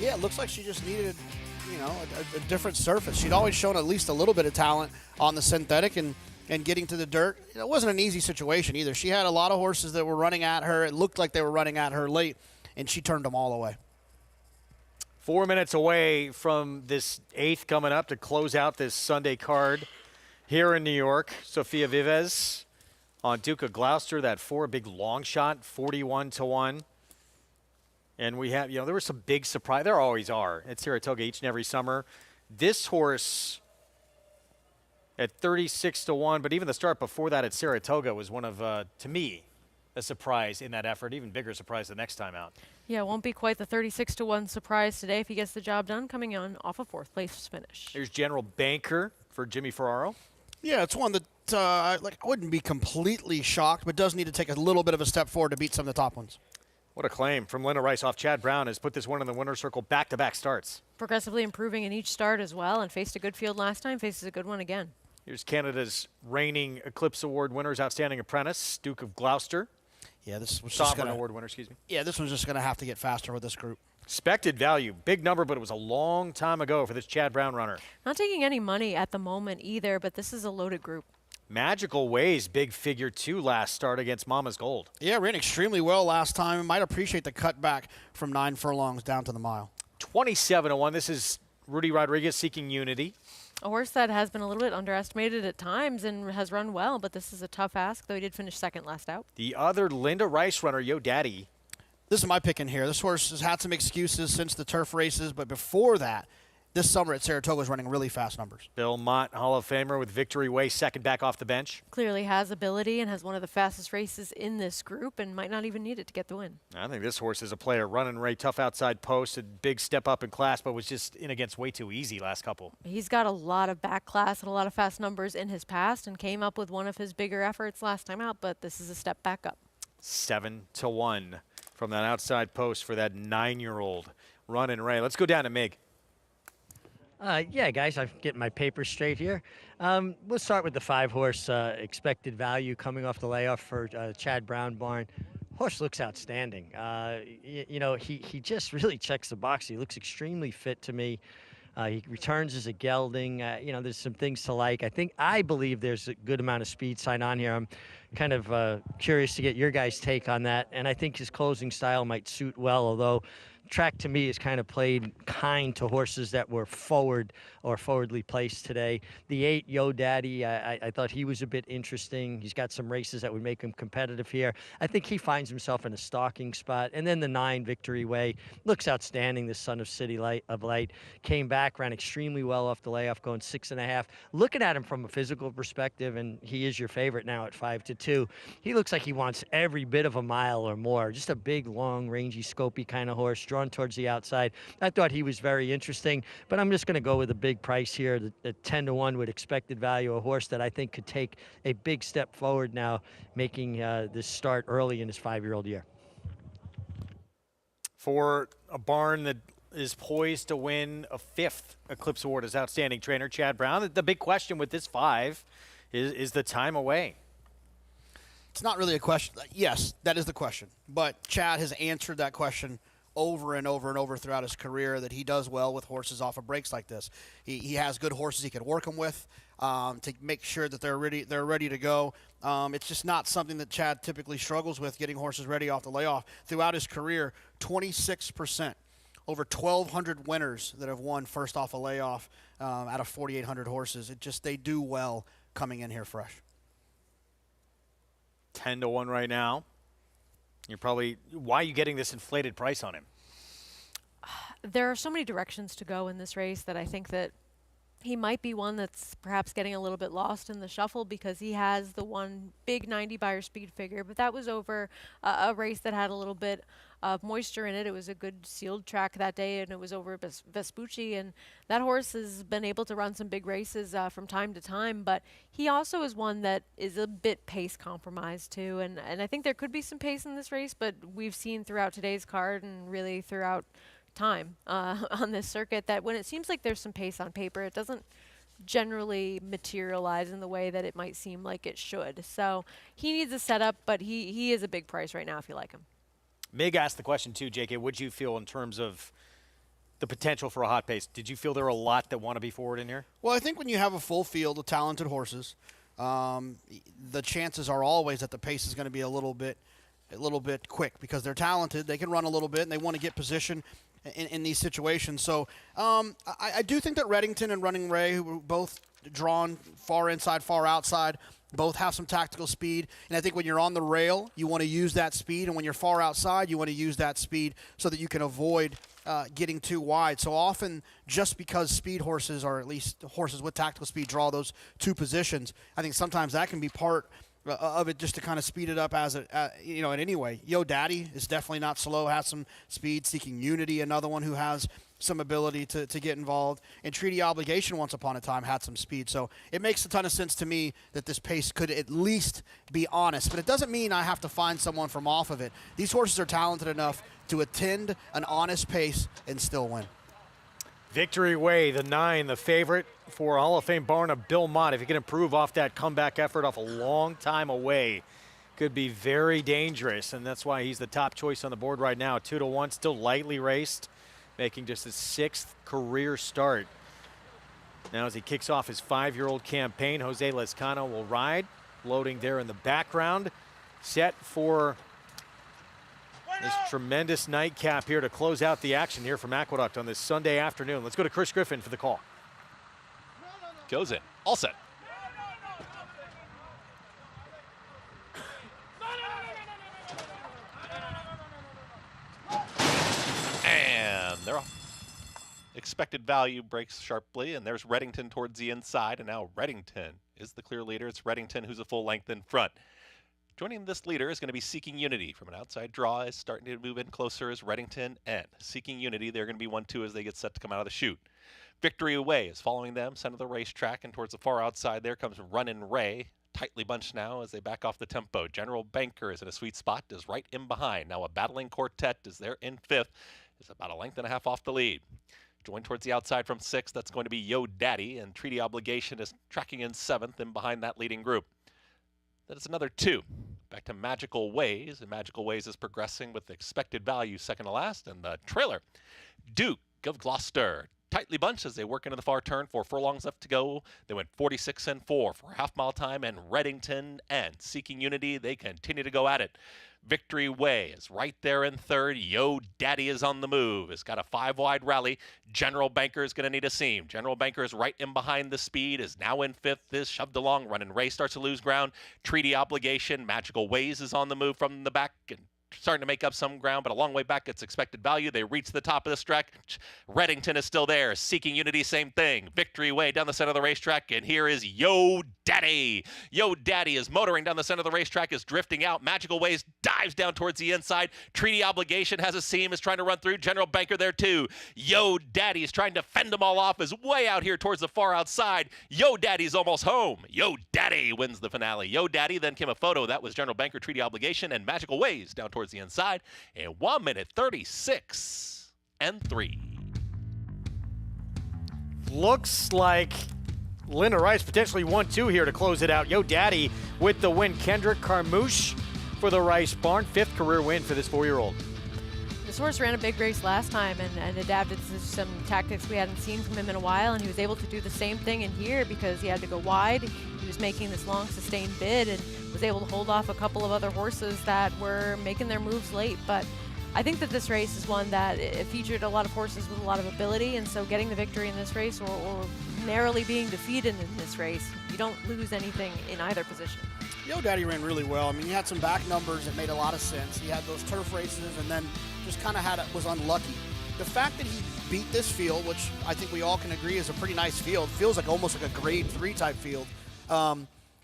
yeah, it looks like she just needed, a different surface. She'd always shown at least a little bit of talent on the synthetic and getting to the dirt. It wasn't an easy situation either. She had a lot of horses that were running at her. It looked like they were running at her late, and she turned them all away.
4 minutes away from this eighth coming up to close out this Sunday card here in New York. Sofia Vives on Duke of Gloucester, that big long shot, 41-1. And we have, there were some big surprise. There always are at Saratoga each and every summer. This horse at 36-1, but even the start before that at Saratoga was one of, to me, a surprise in that effort. Even bigger surprise the next time out.
Yeah, it won't be quite the 36-1 surprise today if he gets the job done, coming on off a fourth place finish.
Here's General Banker for Jimmy Ferraro.
Yeah, it's one that I wouldn't be completely shocked, but does need to take a little bit of a step forward to beat some of the top ones.
What a claim from Linda Rice off Chad Brown has put this one in the winner's circle back-to-back starts.
Progressively improving in each start as well, and faced a good field last time, faces a good one again.
Here's Canada's reigning Eclipse Award winners, Outstanding Apprentice, Duke of Gloucester.
Yeah, this was
Sovereign Award winner, excuse me.
Yeah, this one's just going to have to get faster with this group.
Expected value, big number, but it was a long time ago for this Chad Brown runner.
Not taking any money at the moment either, but this is a loaded group.
Magical Ways, big figure 2 last start against Mama's Gold.
Yeah, ran extremely well last time. Might appreciate the cutback from 9 furlongs down to the mile.
27-1. This is Rudy Rodriguez seeking unity.
A horse that has been a little bit underestimated at times and has run well, but this is a tough ask, though he did finish second last out.
The other Linda Rice runner, Yo Daddy.
This is my pick in here. This horse has had some excuses since the turf races, but before that, this summer at Saratoga was running really fast numbers.
Bill Mott, Hall of Famer with Victory Way, second back off the bench.
Clearly has ability and has one of the fastest races in this group and might not even need it to get the win.
I think this horse is a player. Running Ray, tough outside post, a big step up in class, but was just in against way too easy last couple.
He's got a lot of back class and a lot of fast numbers in his past and came up with one of his bigger efforts last time out, but this is a step back up.
7-1 from that outside post for that 9-year-old Running Ray. Let's go down to Mig.
Yeah, guys, I'm getting my papers straight here. We'll start with the 5-horse expected value coming off the layoff for Chad Brown Barn. Horse looks outstanding. He just really checks the box. He looks extremely fit to me. He returns as a gelding. There's some things to like. I believe there's a good amount of speed sign on here. I'm kind of curious to get your guys' take on that. And I think his closing style might suit well, although track to me has kind of played kind to horses that were forward or forwardly placed today. The 8, Yo Daddy, I thought he was a bit interesting. He's got some races that would make him competitive here. I think he finds himself in a stalking spot. And then the 9, Victory Way, looks outstanding. The Son of City Light came back, ran extremely well off the layoff, going 6.5. Looking at him from a physical perspective, and he is your favorite now at 5-2. He looks like he wants every bit of a mile or more. Just a big, long, rangy, scopy kind of horse, drawn towards the outside. I thought he was very interesting, but I'm just going to go with a big price here, the 10-1 with expected value, a horse that I think could take a big step forward now, making this start early in his 5-year-old year.
For a barn that is poised to win a 5th Eclipse Award as outstanding trainer, Chad Brown, the big question with this 5 is the time away.
It's not really a question. Yes, that is the question. But Chad has answered that question over and over and over throughout his career, that he does well with horses off of breaks like this. He has good horses he can work them with to make sure that they're ready to go. It's just not something that Chad typically struggles with, getting horses ready off the layoff. Throughout his career, 26%. Over 1,200 winners that have won first off a layoff out of 4,800 horses. They do well coming in here fresh.
10-1 right now. You're probably, why are you getting this inflated price on him?
There are so many directions to go in this race that I think that he might be one that's perhaps getting a little bit lost in the shuffle, because he has the one big 90 Beyer speed figure, but that was over a race that had a little bit of moisture in it. It was a good sealed track that day, and it was over Vespucci, and that horse has been able to run some big races from time to time, but he also is one that is a bit pace compromised too, and I think there could be some pace in this race, but we've seen throughout today's card and really throughout time on this circuit that when it seems like there's some pace on paper, it doesn't generally materialize in the way that it might seem like it should. So he needs a setup, but he is a big price right now if you like him.
Mig asked the question too, JK. What did you feel in terms of the potential for a hot pace? Did you feel there are a lot that want to be forward in here?
Well, I think when you have a full field of talented horses, the chances are always that the pace is going to be a little bit quick, because they're talented. They can run a little bit, and they want to get position in these situations. So I do think that Reddington and Running Ray, who were both drawn far inside, far outside, both have some tactical speed. And I think when you're on the rail, you want to use that speed. And when you're far outside, you want to use that speed so that you can avoid getting too wide. So often, just because speed horses, or at least horses with tactical speed, draw those two positions, I think sometimes that can be part of it, just to kind of speed it up in any way. Yo Daddy is definitely not slow, has some speed. Seeking Unity, another one who has some ability to get involved. And Treaty Obligation, once upon a time, had some speed. So it makes a ton of sense to me that this pace could at least be honest. But it doesn't mean I have to find someone from off of it. These horses are talented enough to attend an honest pace and still win.
Victory Way, the 9, the favorite for Hall of Fame barn of Bill Mott. If he can improve off that comeback effort off a long time away, could be very dangerous, and that's why he's the top choice on the board right now. 2-1, still lightly raced, making just his 6th career start. Now as he kicks off his 5-year-old campaign, Jose Lezcano will ride, loading there in the background, set for this tremendous nightcap here to close out the action here from Aqueduct on this Sunday afternoon. Let's go to Chris Griffin for the call.
Goes in. All set. And they're off. Expected value breaks sharply, and there's Reddington towards the inside, and now Reddington is the clear leader. It's Reddington who's a full length in front. Joining this leader is going to be Seeking Unity from an outside draw. Is starting to move in closer as Reddington and Seeking Unity. They're going to be 1-2 as they get set to come out of the chute. Victory Away is following them, center of the racetrack, and towards the far outside there comes Runnin' Ray. Tightly bunched now as they back off the tempo. General Banker is in a sweet spot, is right in behind. Now a battling quartet is there in 5th. Is about a length and a half off the lead. Joined towards the outside from 6th, that's going to be Yo Daddy, and Treaty Obligation is tracking in 7th and behind that leading group. Then it's another 2. Back to Magical Ways, and Magical Ways is progressing with expected value second to last, and the trailer, Duke of Gloucester, tightly bunched as they work into the far turn. 4 furlongs left to go. They went 46 and 4 for half-mile time, and Reddington and Seeking Unity, they continue to go at it. Victory Way is right there in third. Yo Daddy is on the move. It's got a 5-wide rally. General Banker is going to need a seam. General Banker is right in behind the speed, is now in fifth, is shoved along. Running Ray starts to lose ground. Treaty Obligation. Magical Ways is on the move from the back and starting to make up some ground, but a long way back. It's expected value. They reach the top of the stretch. Reddington is still there. Seeking Unity, same thing. Victory Way down the center of the racetrack, and here is Yo Daddy. Yo Daddy is motoring down the center of the racetrack, is drifting out. Magical Ways dives down towards the inside. Treaty Obligation has a seam, is trying to run through. General Banker there too. Yo Daddy is trying to fend them all off, is way out here towards the far outside. Yo Daddy's almost home. Yo Daddy wins the finale. Yo Daddy, then came a photo. That was General Banker, Treaty Obligation, and Magical Ways down towards the inside in 1 minute 36 and 3.
Looks like Linda Rice potentially 1-2 here to close it out. Yo Daddy with the win. Kendrick Carmouche for the Rice Barn. 5th career win for this 4-year-old.
This horse ran a big race last time and adapted to some tactics we hadn't seen from him in a while, and he was able to do the same thing in here because he had to go wide. He was making this long sustained bid and was able to hold off a couple of other horses that were making their moves late. But I think that this race is one that it featured a lot of horses with a lot of ability, and so getting the victory in this race or narrowly being defeated in this race, you don't lose anything in either position.
Yo Daddy ran really well. I mean, he had some back numbers that made a lot of sense. He had those turf races and then just kind of was unlucky. The fact that he beat this field, which I think we all can agree is a pretty nice field, feels like almost like a grade 3 type field.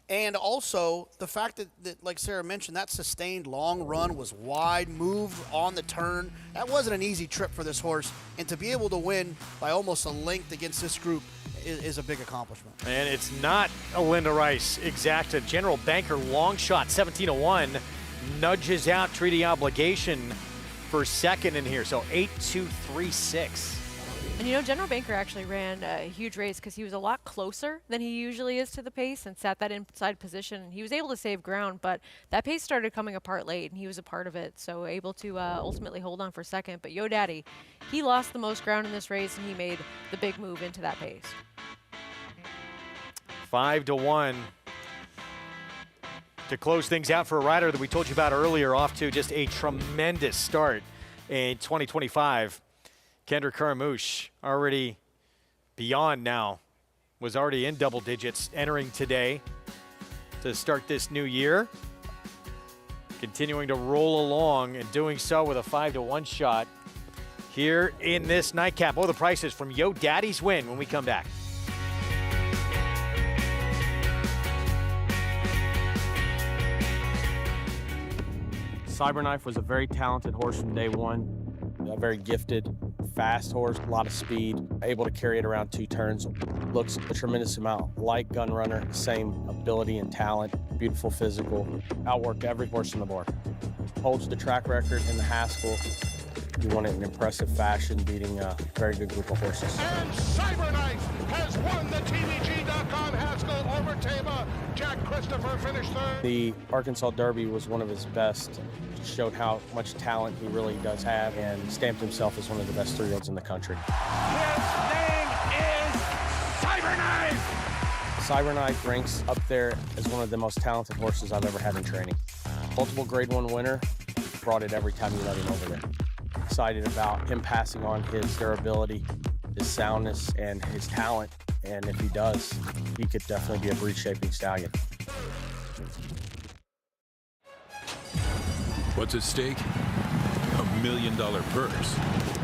And also the fact that, like Sarah mentioned, that sustained long run was wide, moved on the turn. That wasn't an easy trip for this horse. And to be able to win by almost a length against this group is a big accomplishment.
And it's not a Linda Rice exacta. General Banker long shot, 17-1, nudges out Treaty Obligation for second in here. So 8-2-3-6.
And you know, General Banker actually ran a huge race because he was a lot closer than he usually is to the pace and sat that inside position. He was able to save ground, but that pace started coming apart late, and he was a part of it, so able to ultimately hold on for second. But Yo Daddy, he lost the most ground in this race, and he made the big move into that pace.
5-1 to close things out for a rider that we told you about earlier, off to just a tremendous start in 2025. Kendrick Carmouche already beyond now, was already in double digits entering today to start this new year. Continuing to roll along and doing so with a 5-1 shot here in this nightcap. Oh, the prices from Yo Daddy's win when we come back.
Cyberknife was a very talented horse from day one. A very gifted, fast horse, a lot of speed, able to carry it around 2 turns. Looks a tremendous amount like Gun Runner, same ability and talent, beautiful physical, outworked every horse on the board. Holds the track record in the Haskell. He won it in impressive fashion, beating a very good group of horses.
And Cyberknife has won the TVG.com Haskell over Tama. Jack Christopher finished third.
The Arkansas Derby was one of his best. Showed how much talent he really does have and stamped himself as one of the best 3-year-olds in the country.
His name is Cyberknife!
Cyberknife ranks up there as one of the most talented horses I've ever had in training. Multiple Grade 1 winner, brought it every time you let him over there. Excited about him passing on his durability, his soundness, and his talent. And if he does, he could definitely be a breed-shaping stallion.
What's at stake? $1 million purse.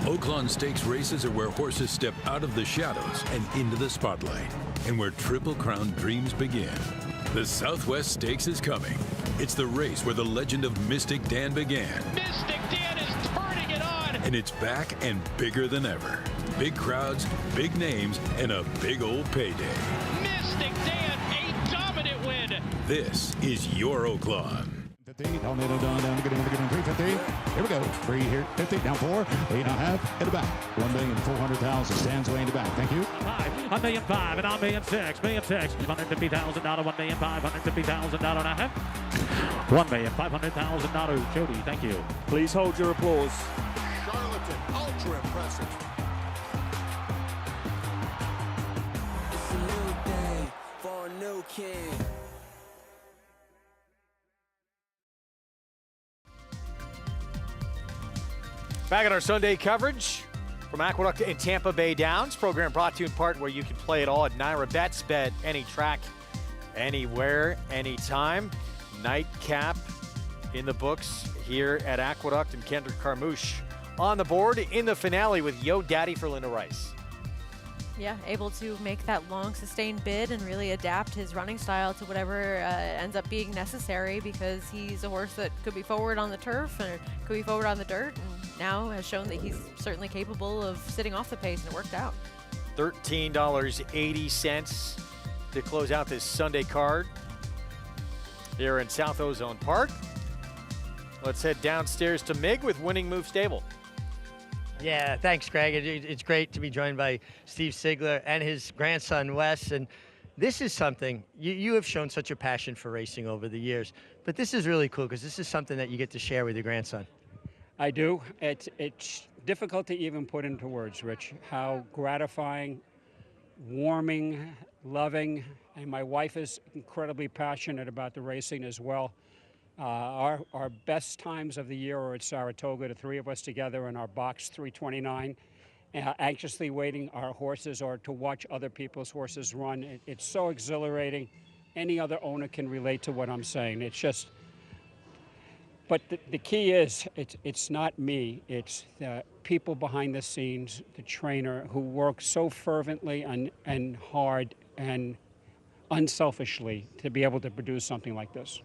Oaklawn Stakes races are where horses step out of the shadows and into the spotlight, and where Triple Crown dreams begin. The Southwest Stakes is coming. It's the race where the legend of Mystic Dan began.
Mystic Dan is turning it on.
And it's back and bigger than ever. Big crowds, big names, and a big old payday.
Mystic Dan, a dominant win.
This is your Oaklawn.
Down, to get in, 350. Here we go. 3 here, 50, down 4, 8.5, in the back. 1,400,000 stands way in the back. Thank you.
5, $1,500,000, and $1,600,000, $1,600,000, $150,000, $1,500,000 and a half. $1,500,000. Jody, thank you.
Please hold your applause.
Charlatan, ultra impressive.
king.
Back at our Sunday coverage from Aqueduct and Tampa Bay Downs. Program brought to you in part where you can play it all at Naira Bets. Bet any track, anywhere, anytime. Nightcap in the books here at Aqueduct, and Kendrick Carmouche on the board in the finale with Yo Daddy for Linda Rice.
Yeah, able to make that long sustained bid and really adapt his running style to whatever ends up being necessary, because he's a horse that could be forward on the turf or could be forward on the dirt, and now has shown that he's certainly capable of sitting off the pace, and it worked out.
$13.80 to close out this Sunday card here in South Ozone Park. Let's head downstairs to Mig with Winning Move Stable.
Yeah, thanks, Greg. It's great to be joined by Steve Sigler and his grandson, Wes. And this is something, you have shown such a passion for racing over the years, but this is really cool because this is something that you get to share with your grandson.
I do. It's difficult to even put into words, Rich, how gratifying, warming, loving, and my wife is incredibly passionate about the racing as well. Our best times of the year are at Saratoga, the three of us together in our box 329, anxiously waiting our horses or to watch other people's horses run. It's so exhilarating. Any other owner can relate to what I'm saying. It's just, but the key is, it's not me. It's the people behind the scenes, the trainer, who work so fervently and hard and unselfishly to be able to produce something like this.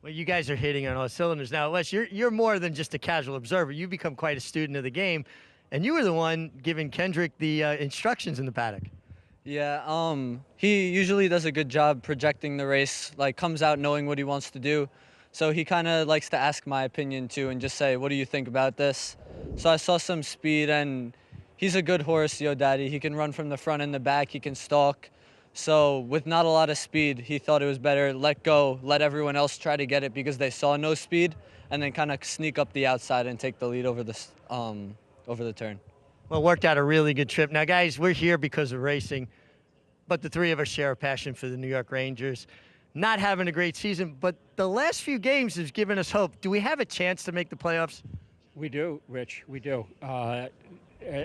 Well, you guys are hitting on all cylinders now. Wes, you're more than just a casual observer. You've become quite a student of the game, and you were the one giving Kendrick the instructions in the paddock.
Yeah, he usually does a good job projecting the race, like comes out knowing what he wants to do. So he kind of likes to ask my opinion too and just say, what do you think about this? So I saw some speed, and he's a good horse, Yo Daddy. He can run from the front and the back, he can stalk. So with not a lot of speed, he thought it was better let go, let everyone else try to get it because they saw no speed, and then kind of sneak up the outside and take the lead over the turn.
Well, it worked out a really good trip. Now, guys, we're here because of racing, but the three of us share a passion for the New York Rangers. Not having a great season, but the last few games has given us hope. Do we have a chance to make the playoffs?
We do, Rich, we do.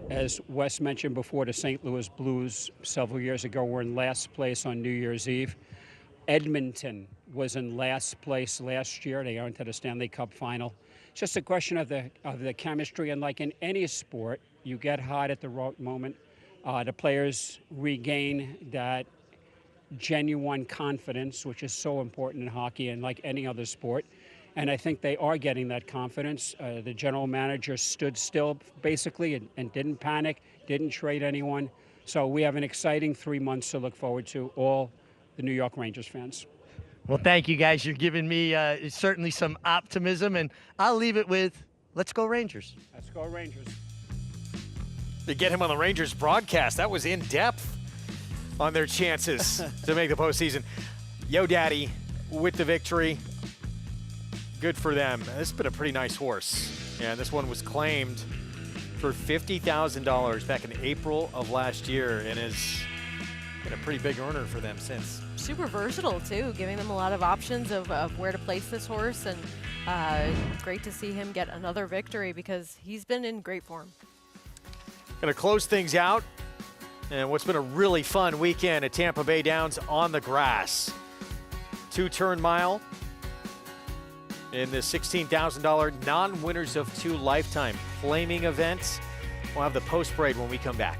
As Wes mentioned before, the St. Louis Blues several years ago were in last place on New Year's Eve. Edmonton was in last place last year. They entered the Stanley Cup final. It's just a question of the chemistry, and like in any sport, you get hot at the right moment. The players regain that genuine confidence, which is so important in hockey and like any other sport. And I think they are getting that confidence. The general manager stood still, basically, and didn't panic, didn't trade anyone. So we have an exciting 3 months to look forward to, all the New York Rangers fans.
Well, thank you, guys. You're giving me certainly some optimism, and I'll leave it with, let's go Rangers.
Let's go Rangers.
To get him on the Rangers broadcast, that was in depth on their chances to make the postseason. Yo Daddy with the victory. Good for them. This has been a pretty nice horse. And this one was claimed for $50,000 back in April of last year and has been a pretty big earner for them since.
Super versatile, too, giving them a lot of options of where to place this horse. And great to see him get another victory because he's been in great form.
Going to close things out. And what's been a really fun weekend at Tampa Bay Downs on the grass. 2-turn mile in the $16,000 non-winners of 2 lifetime flaming events. We'll have the post-parade when we come back.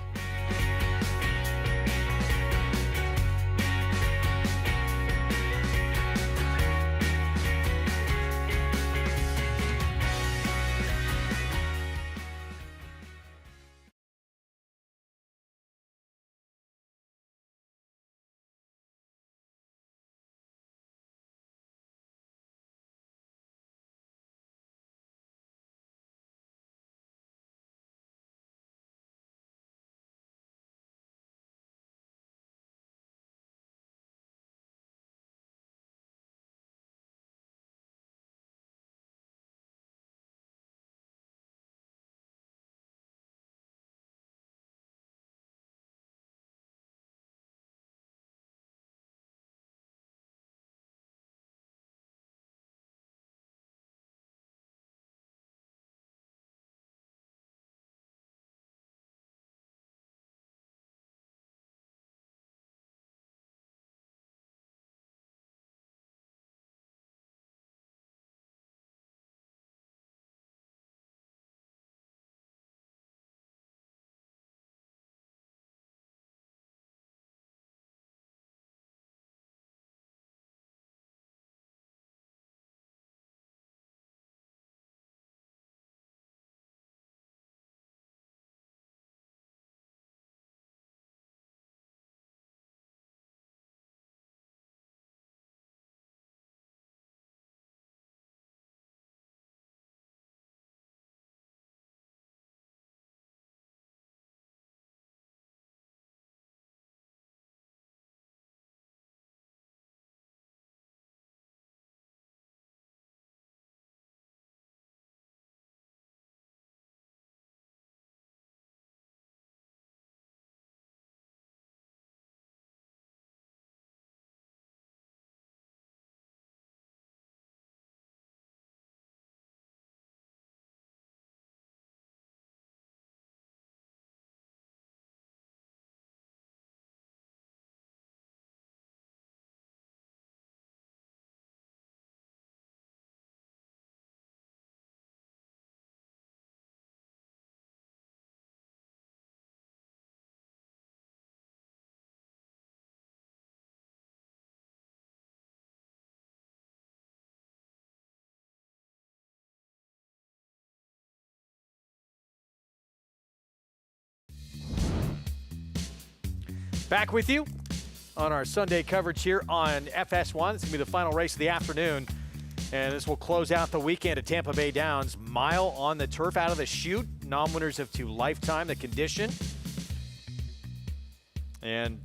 Back with you on our Sunday coverage here on FS1. It's going to be the final race of the afternoon. And this will close out the weekend at Tampa Bay Downs. Mile on the turf out of the chute. Non-winners of 2 lifetime, the condition. And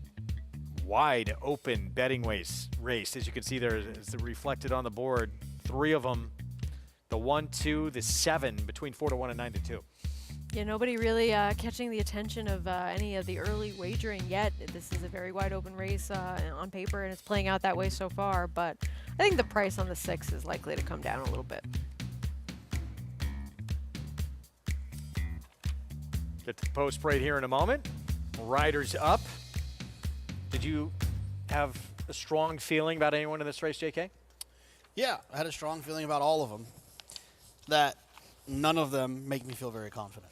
wide open betting race. As you can see there, it's reflected on the board. 3 of them. The 1, 2, the 7, between 4-1 and 9-2.
Yeah, nobody really catching the attention of any of the early wagering yet. This is a very wide open race on paper, and it's playing out that way so far. But I think the price on the 6 is likely to come down a little bit.
Get to the post parade here in a moment. Riders up. Did you have a strong feeling about anyone in this race, JK?
Yeah, I had a strong feeling about all of them. That none of them make me feel very confident.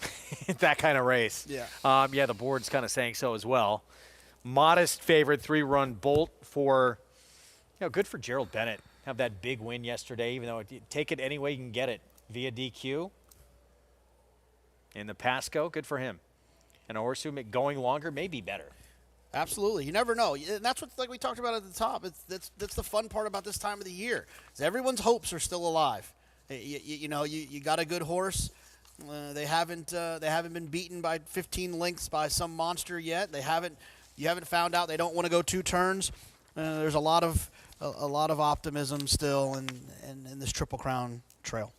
That kind of race.
Yeah.
Yeah, the board's kind of saying so as well. Modest favorite, 3-run Bolt for, good for Gerald Bennett. Have that big win yesterday, even though take it any way you can get it via DQ. In the Pasco, good for him. And a horse who going longer may be better.
Absolutely. You never know. And that's what, like we talked about at the top, that's the fun part about this time of the year. Is everyone's hopes are still alive. You got a good horse. They haven't been beaten by 15 lengths by some monster yet. You haven't found out they don't want to go 2 turns. There's a lot of optimism still in this Triple Crown trail.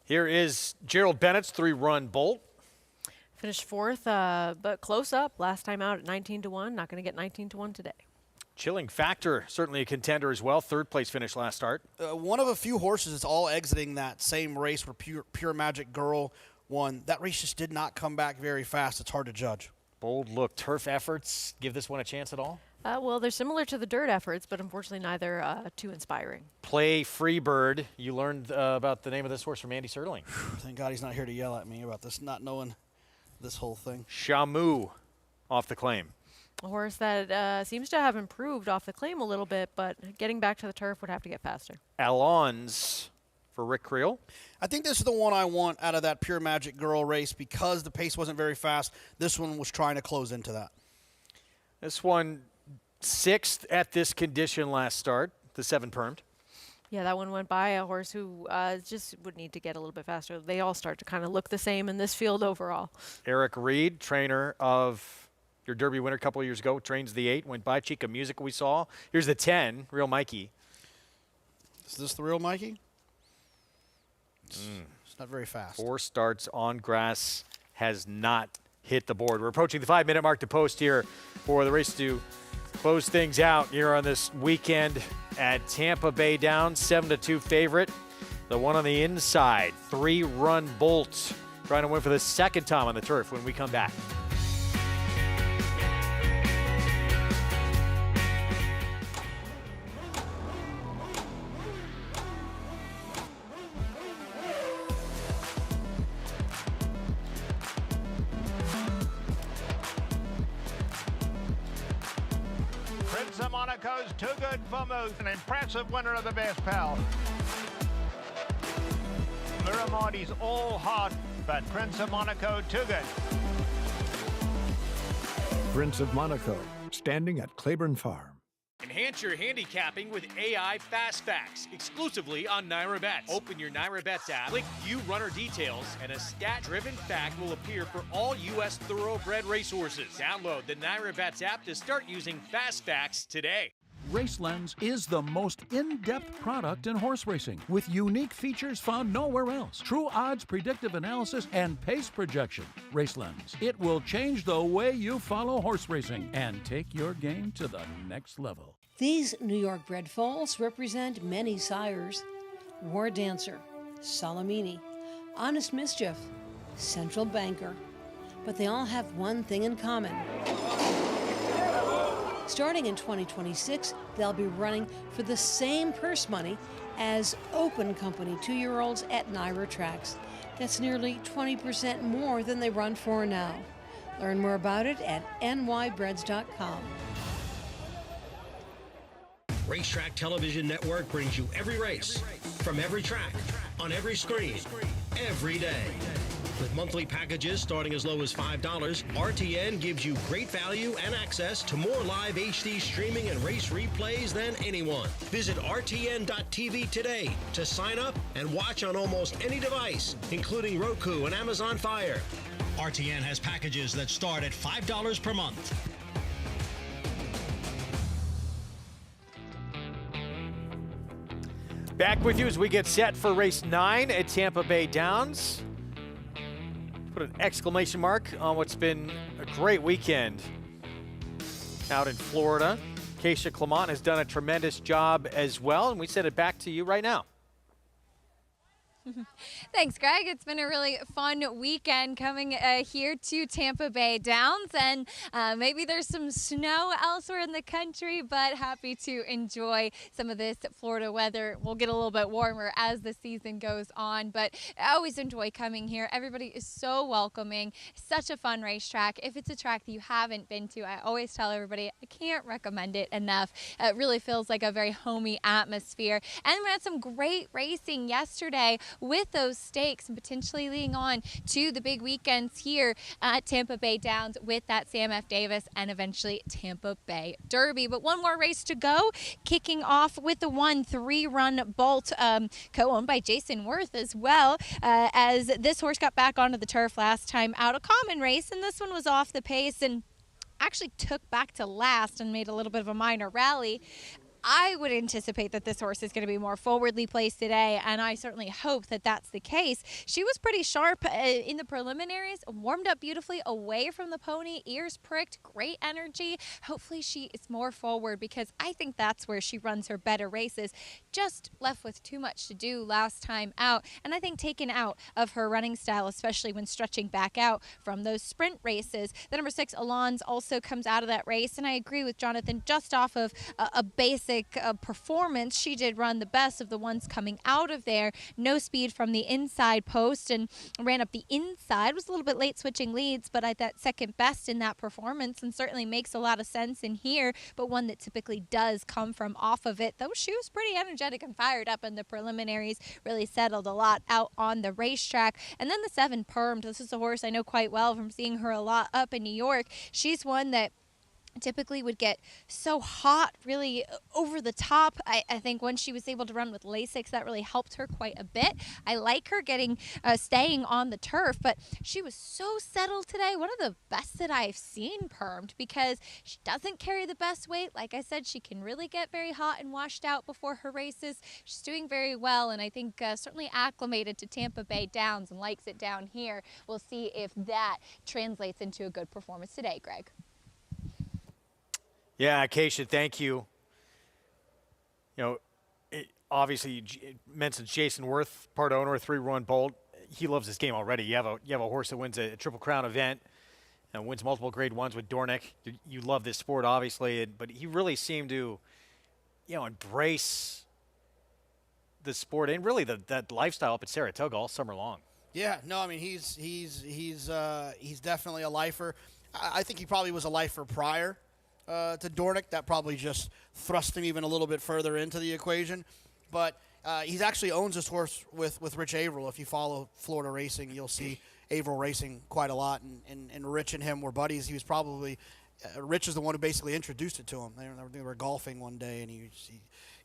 Here is Gerald Bennett's 3-run Bolt.
Finished 4th, but close up. Last time out at 19-1. Not going to get 19-1 today.
Chilling Factor, certainly a contender as well. 3rd place finish last start.
One of a few horses that's all exiting that same race where Pure Magic Girl won. That race just did not come back very fast. It's hard to judge.
Bold look, turf efforts. Give this one a chance at all?
Well, they're similar to the dirt efforts, but unfortunately neither too inspiring.
Play Freebird. You learned about the name of this horse from Andy Serling.
Thank God he's not here to yell at me about this, not knowing this whole thing.
Shamu off the claim.
A horse that seems to have improved off the claim a little bit, but getting back to the turf would have to get faster.
Alons for Rick Creel.
I think this is the one I want out of that Pure Magic Girl race because the pace wasn't very fast. This one was trying to close into that.
This one 6th at this condition last start, the 7 permed.
Yeah, that one went by a horse who just would need to get a little bit faster. They all start to kind of look the same in this field overall.
Eric Reed, trainer of your Derby winner a couple of years ago, trains the 8, went by Chica Music we saw. Here's the 10, Real Mikey.
Is this the Real Mikey? It's not very fast.
4 starts on grass, has not hit the board. We're approaching the 5-minute mark to post here for the race to close things out here on this weekend at Tampa Bay Downs. 7-2 favorite. The one on the inside, 3-run Bolt, trying to win for the 2nd time on the turf when we come back.
Prince of Monaco's Too Good for Moose, an impressive winner of the Best Pal. Miramonti's all hot, but Prince of Monaco Too Good.
Prince of Monaco, standing at Claiborne Farm.
Enhance your handicapping with AI Fast Facts, exclusively on Naira Bets. Open your Naira Bets app, click View Runner Details, and a stat-driven fact will appear for all U.S. thoroughbred racehorses. Download the Naira Bets app to start using Fast Facts today.
RaceLens is the most in-depth product in horse racing, with unique features found nowhere else. True odds, predictive analysis, and pace projection. RaceLens. It will change the way you follow horse racing and take your game to the next level.
These New York bred foals represent many sires. War Dancer, Salamini, Honest Mischief, Central Banker. But they all have one thing in common. Starting in 2026, they'll be running for the same purse money as Open Company 2-year-olds at Naira Tracks. That's nearly 20% more than they run for now. Learn more about it at nybreds.com.
Racetrack Television Network brings you every race, from every track, on every screen, every day. With monthly packages starting as low as $5, RTN gives you great value and access to more live HD streaming and race replays than anyone. Visit RTN.tv today to sign up and watch on almost any device, including Roku and Amazon Fire. RTN has packages that start at $5 per month.
Back with you as we get set for race 9 at Tampa Bay Downs. Put an exclamation mark on what's been a great weekend out in Florida. Keisha Clement has done a tremendous job as well, and we send it back to you right now.
Thanks, Greg. It's been a really fun weekend coming here to Tampa Bay Downs, and maybe there's some snow elsewhere in the country, but happy to enjoy some of this Florida weather. We'll get a little bit warmer as the season goes on, but I always enjoy coming here. Everybody is so welcoming. Such a fun racetrack. If it's a track that you haven't been to, I always tell everybody I can't recommend it enough. It really feels like a very homey atmosphere, and we had some great racing yesterday with those stakes and potentially leading on to the big weekends here at Tampa Bay Downs with that Sam F. Davis and eventually Tampa Bay Derby. But one more race to go, kicking off with the 3-run Bolt, co-owned by Jason Worth as well, as this horse got back onto the turf last time out. A common race, and this one was off the pace and actually took back to last and made a little bit of a minor rally. I would anticipate that this horse is going to be more forwardly placed today, and I certainly hope that that's the case. She was pretty sharp in the preliminaries, warmed up beautifully away from the pony, ears pricked, great energy. Hopefully she is more forward, because I think that's where she runs her better races. Just left with too much to do last time out, and I think taken out of her running style, especially when stretching back out from those sprint races. The number 6, Alon's, also comes out of that race, and I agree with Jonathan, just off of a basic performance, she did run the best of the ones coming out of there. No speed from the inside post and ran up the inside. Was a little bit late switching leads, but I thought second best in that performance, and certainly makes a lot of sense in here, but one that typically does come from off of it. Though she was pretty energetic and fired up in the preliminaries, really settled a lot out on the racetrack. And then the 7, Permed. This is a horse I know quite well from seeing her a lot up in New York. She's one that typically would get so hot, really over the top. I think when she was able to run with Lasix, that really helped her quite a bit. I like her staying on the turf, but she was so settled today. One of the best that I've seen Permed, because she doesn't carry the best weight. Like I said, she can really get very hot and washed out before her races. She's doing very well, and I think certainly acclimated to Tampa Bay Downs and likes it down here. We'll see if that translates into a good performance today, Greg.
Yeah, Keisha, thank you. Obviously, you mentioned Jason Worth, part owner, 3-run Bolt. He loves this game already. You have a horse that wins a Triple Crown event and wins multiple Grade 1s with Dornick. You love this sport, obviously, but he really seemed to, embrace the sport and really that lifestyle up at Saratoga all summer long.
Yeah, no, I mean he's definitely a lifer. I think he probably was a lifer prior to Dornick. That probably just thrust him even a little bit further into the equation. But he actually owns this horse with Rich Averill. If you follow Florida racing, you'll see Averill racing quite a lot. And Rich and him were buddies. He was probably Rich is the one who basically introduced it to him. They were golfing one day, and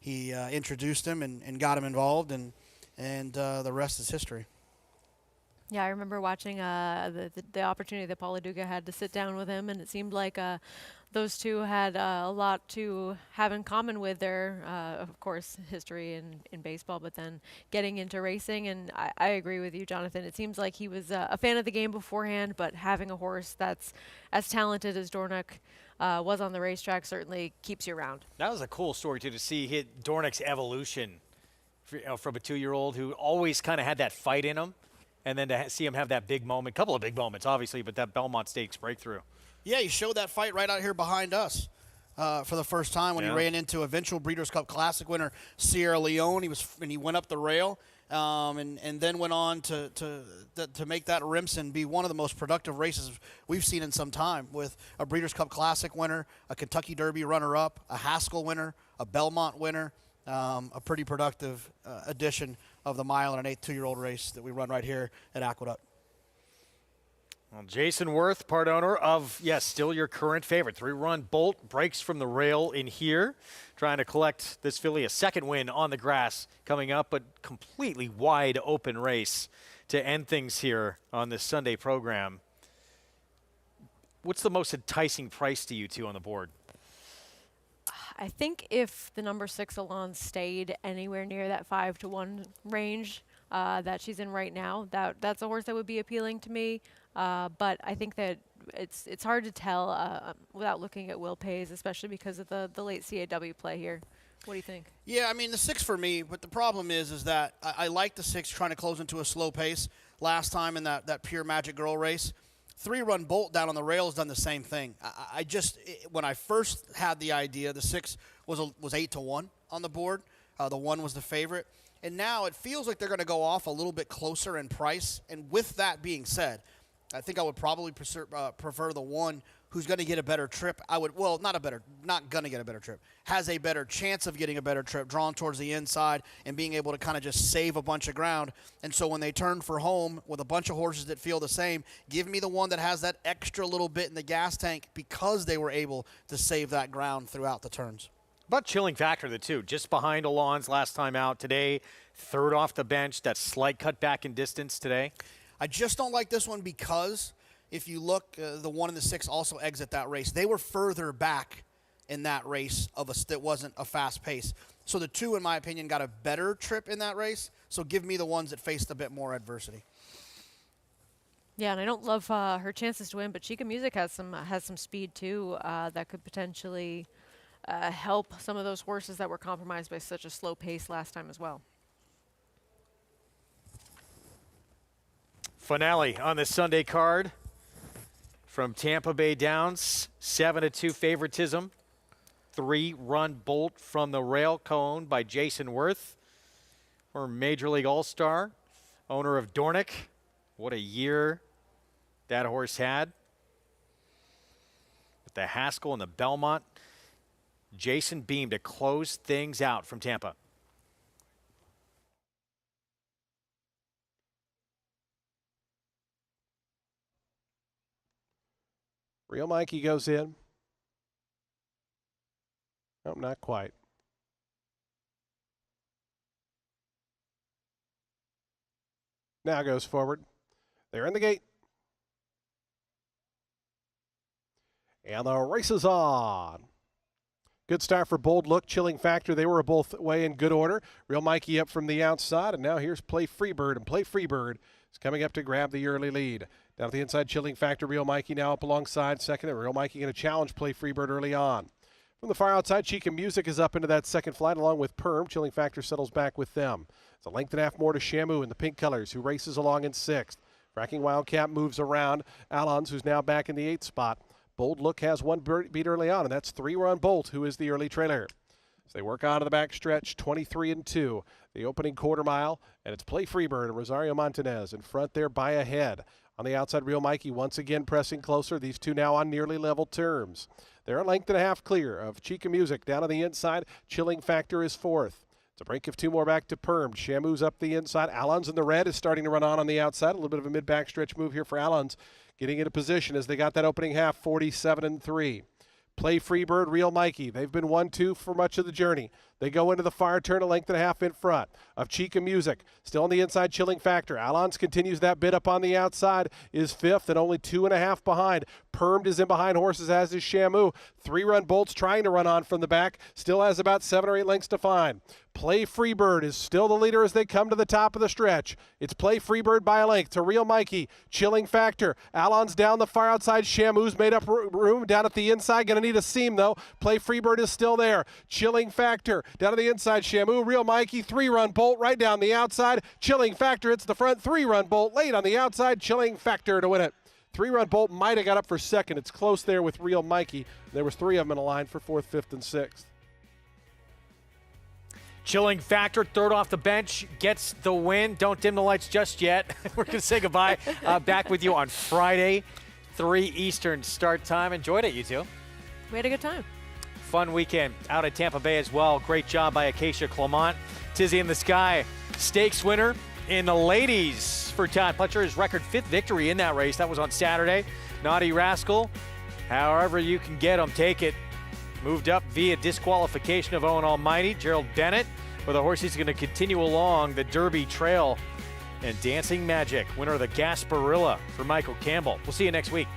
he introduced him and got him involved, and the rest is history.
Yeah, I remember watching the opportunity that Paula Duga had to sit down with him, and it seemed like those two had a lot to have in common with their, of course, history in baseball, but then getting into racing. And I agree with you, Jonathan. It seems like he was a fan of the game beforehand, but having a horse that's as talented as Dornick was on the racetrack certainly keeps you around.
That was a cool story, too, to see Dornick's evolution from a 2-year-old who always kind of had that fight in him. And then to see him have that big moment, couple of big moments, obviously, but that Belmont Stakes breakthrough.
Yeah, he showed that fight right out here behind us for the first time when he ran into eventual Breeders' Cup Classic winner Sierra Leone. He went up the rail and then went on to make that Rimson be one of the most productive races we've seen in some time, with a Breeders' Cup Classic winner, a Kentucky Derby runner-up, a Haskell winner, a Belmont winner. A pretty productive edition of the mile and an 8 2-year-old race that we run right here at Aqueduct.
Well, Jason Worth, part owner of, yes, still your current favorite. 3-run Bolt breaks from the rail in here, trying to collect this filly a second win on the grass coming up, but completely wide open race to end things here on this Sunday program. What's the most enticing price to you two on the board?
I think if the number 6 Alon stayed anywhere near that 5-1 range that she's in right now, that's a horse that would be appealing to me. But I think that it's hard to tell without looking at Will Pays, especially because of the late CAW play here. What do you think?
Yeah, I mean, the 6 for me, but the problem is that I like the 6 trying to close into a slow pace last time in that Pure Magic Girl race. 3-run Bolt down on the rails done the same thing. When I first had the idea, the 6 was 8-1 on the board. The 1 was the favorite. And now it feels like they're going to go off a little bit closer in price. And with that being said, I think I would probably prefer the 1 who's going to get a better trip. Not going to get a better trip. Has a better chance of getting a better trip, drawn towards the inside and being able to kind of just save a bunch of ground. And so when they turn for home with a bunch of horses that feel the same, give me the 1 that has that extra little bit in the gas tank because they were able to save that ground throughout the turns.
About Chilling Factor, the 2, just behind Alon's last time out today, 3rd off the bench, that slight cut back in distance today.
I just don't like this one because if you look, the 1 and the 6 also exit that race. They were further back in that race that wasn't a fast pace. So the 2, in my opinion, got a better trip in that race. So give me the ones that faced a bit more adversity.
Yeah, and I don't love her chances to win, but Chica Music has some speed too that could potentially help some of those horses that were compromised by such a slow pace last time as well.
Finale on this Sunday card from Tampa Bay Downs, 7-2 favoritism. 3-run Bolt from the rail, owned by Jason Worth, former Major League All-Star, owner of Dornick. What a year that horse had. With the Haskell and the Belmont, Jason Beam to close things out from Tampa.
Real Mikey goes in. Nope, not quite. Now goes forward. They're in the gate. And the race is on. Good start for Bold Look, Chilling Factor. They were both way in good order. Real Mikey up from the outside, and now here's Play Freebird, and Play Freebird is coming up to grab the early lead. Down at the inside, Chilling Factor, Real Mikey now up alongside second, and Real Mikey going to challenge Play Freebird early on. From the far outside, Chica Music is up into that second flight along with Perm. Chilling Factor settles back with them. It's a length and a half more to Shamu in the pink colors, who races along in 6th. Fracking Wildcat moves around. Alons, who's now back in the 8th spot. Bold Look has one beat early on, and that's 3-run Bolt, who is the early trailer. As they work on to the back stretch, 23-2, the opening quarter mile, and it's Play Freebird and Rosario Montanez in front there by a head. On the outside, Real Mikey once again pressing closer. These two now on nearly level terms. They're a length and a half clear of Chica Music. Down on the inside, Chilling Factor is 4th. It's a break of 2 more back to Perm. Shamu's up the inside. Alons in the red is starting to run on the outside. A little bit of a mid-back stretch move here for Alons. Getting into position as they got that opening half, 47-3. Play Freebird, Real Mikey. They've been 1-2 for much of the journey. They go into the fire turn a length and a half in front of Chica Music. Still on the inside, Chilling Factor. Alons continues that bit up on the outside, is 5th and only 2.5 behind. Permed is in behind horses, as is Shamu. 3-run Bolt's trying to run on from the back. Still has about 7 or 8 lengths to find. Play Freebird is still the leader as they come to the top of the stretch. It's Play Freebird by a length to Real Mikey. Chilling Factor. Alons down the far outside. Shamu's made up room down at the inside. Going to need a seam, though. Play Freebird is still there. Chilling Factor. Down to the inside, Shamu. Real Mikey. 3-run Bolt right down the outside. Chilling Factor hits the front. 3-run Bolt late on the outside. Chilling Factor to win it. 3-run Bolt might have got up for second. It's close there with Real Mikey. There was 3 of them in a line for 4th, 5th, and 6th.
Chilling Factor, 3rd off the bench, gets the win. Don't dim the lights just yet. We're going to say goodbye. Back with you on Friday, 3 Eastern start time. Enjoyed it, you two.
We had a good time.
Fun weekend out at Tampa Bay as well. Great job by Acacia Clement. Tizzy in the Sky, stakes winner In the ladies for Todd Pletcher, his record 5th victory in that race. That was on Saturday. Naughty Rascal, however you can get him, take it. Moved up via disqualification of Owen Almighty. Gerald Bennett with a horse he's going to continue along the Derby Trail. And Dancing Magic, winner of the Gasparilla for Michael Campbell. We'll see you next week.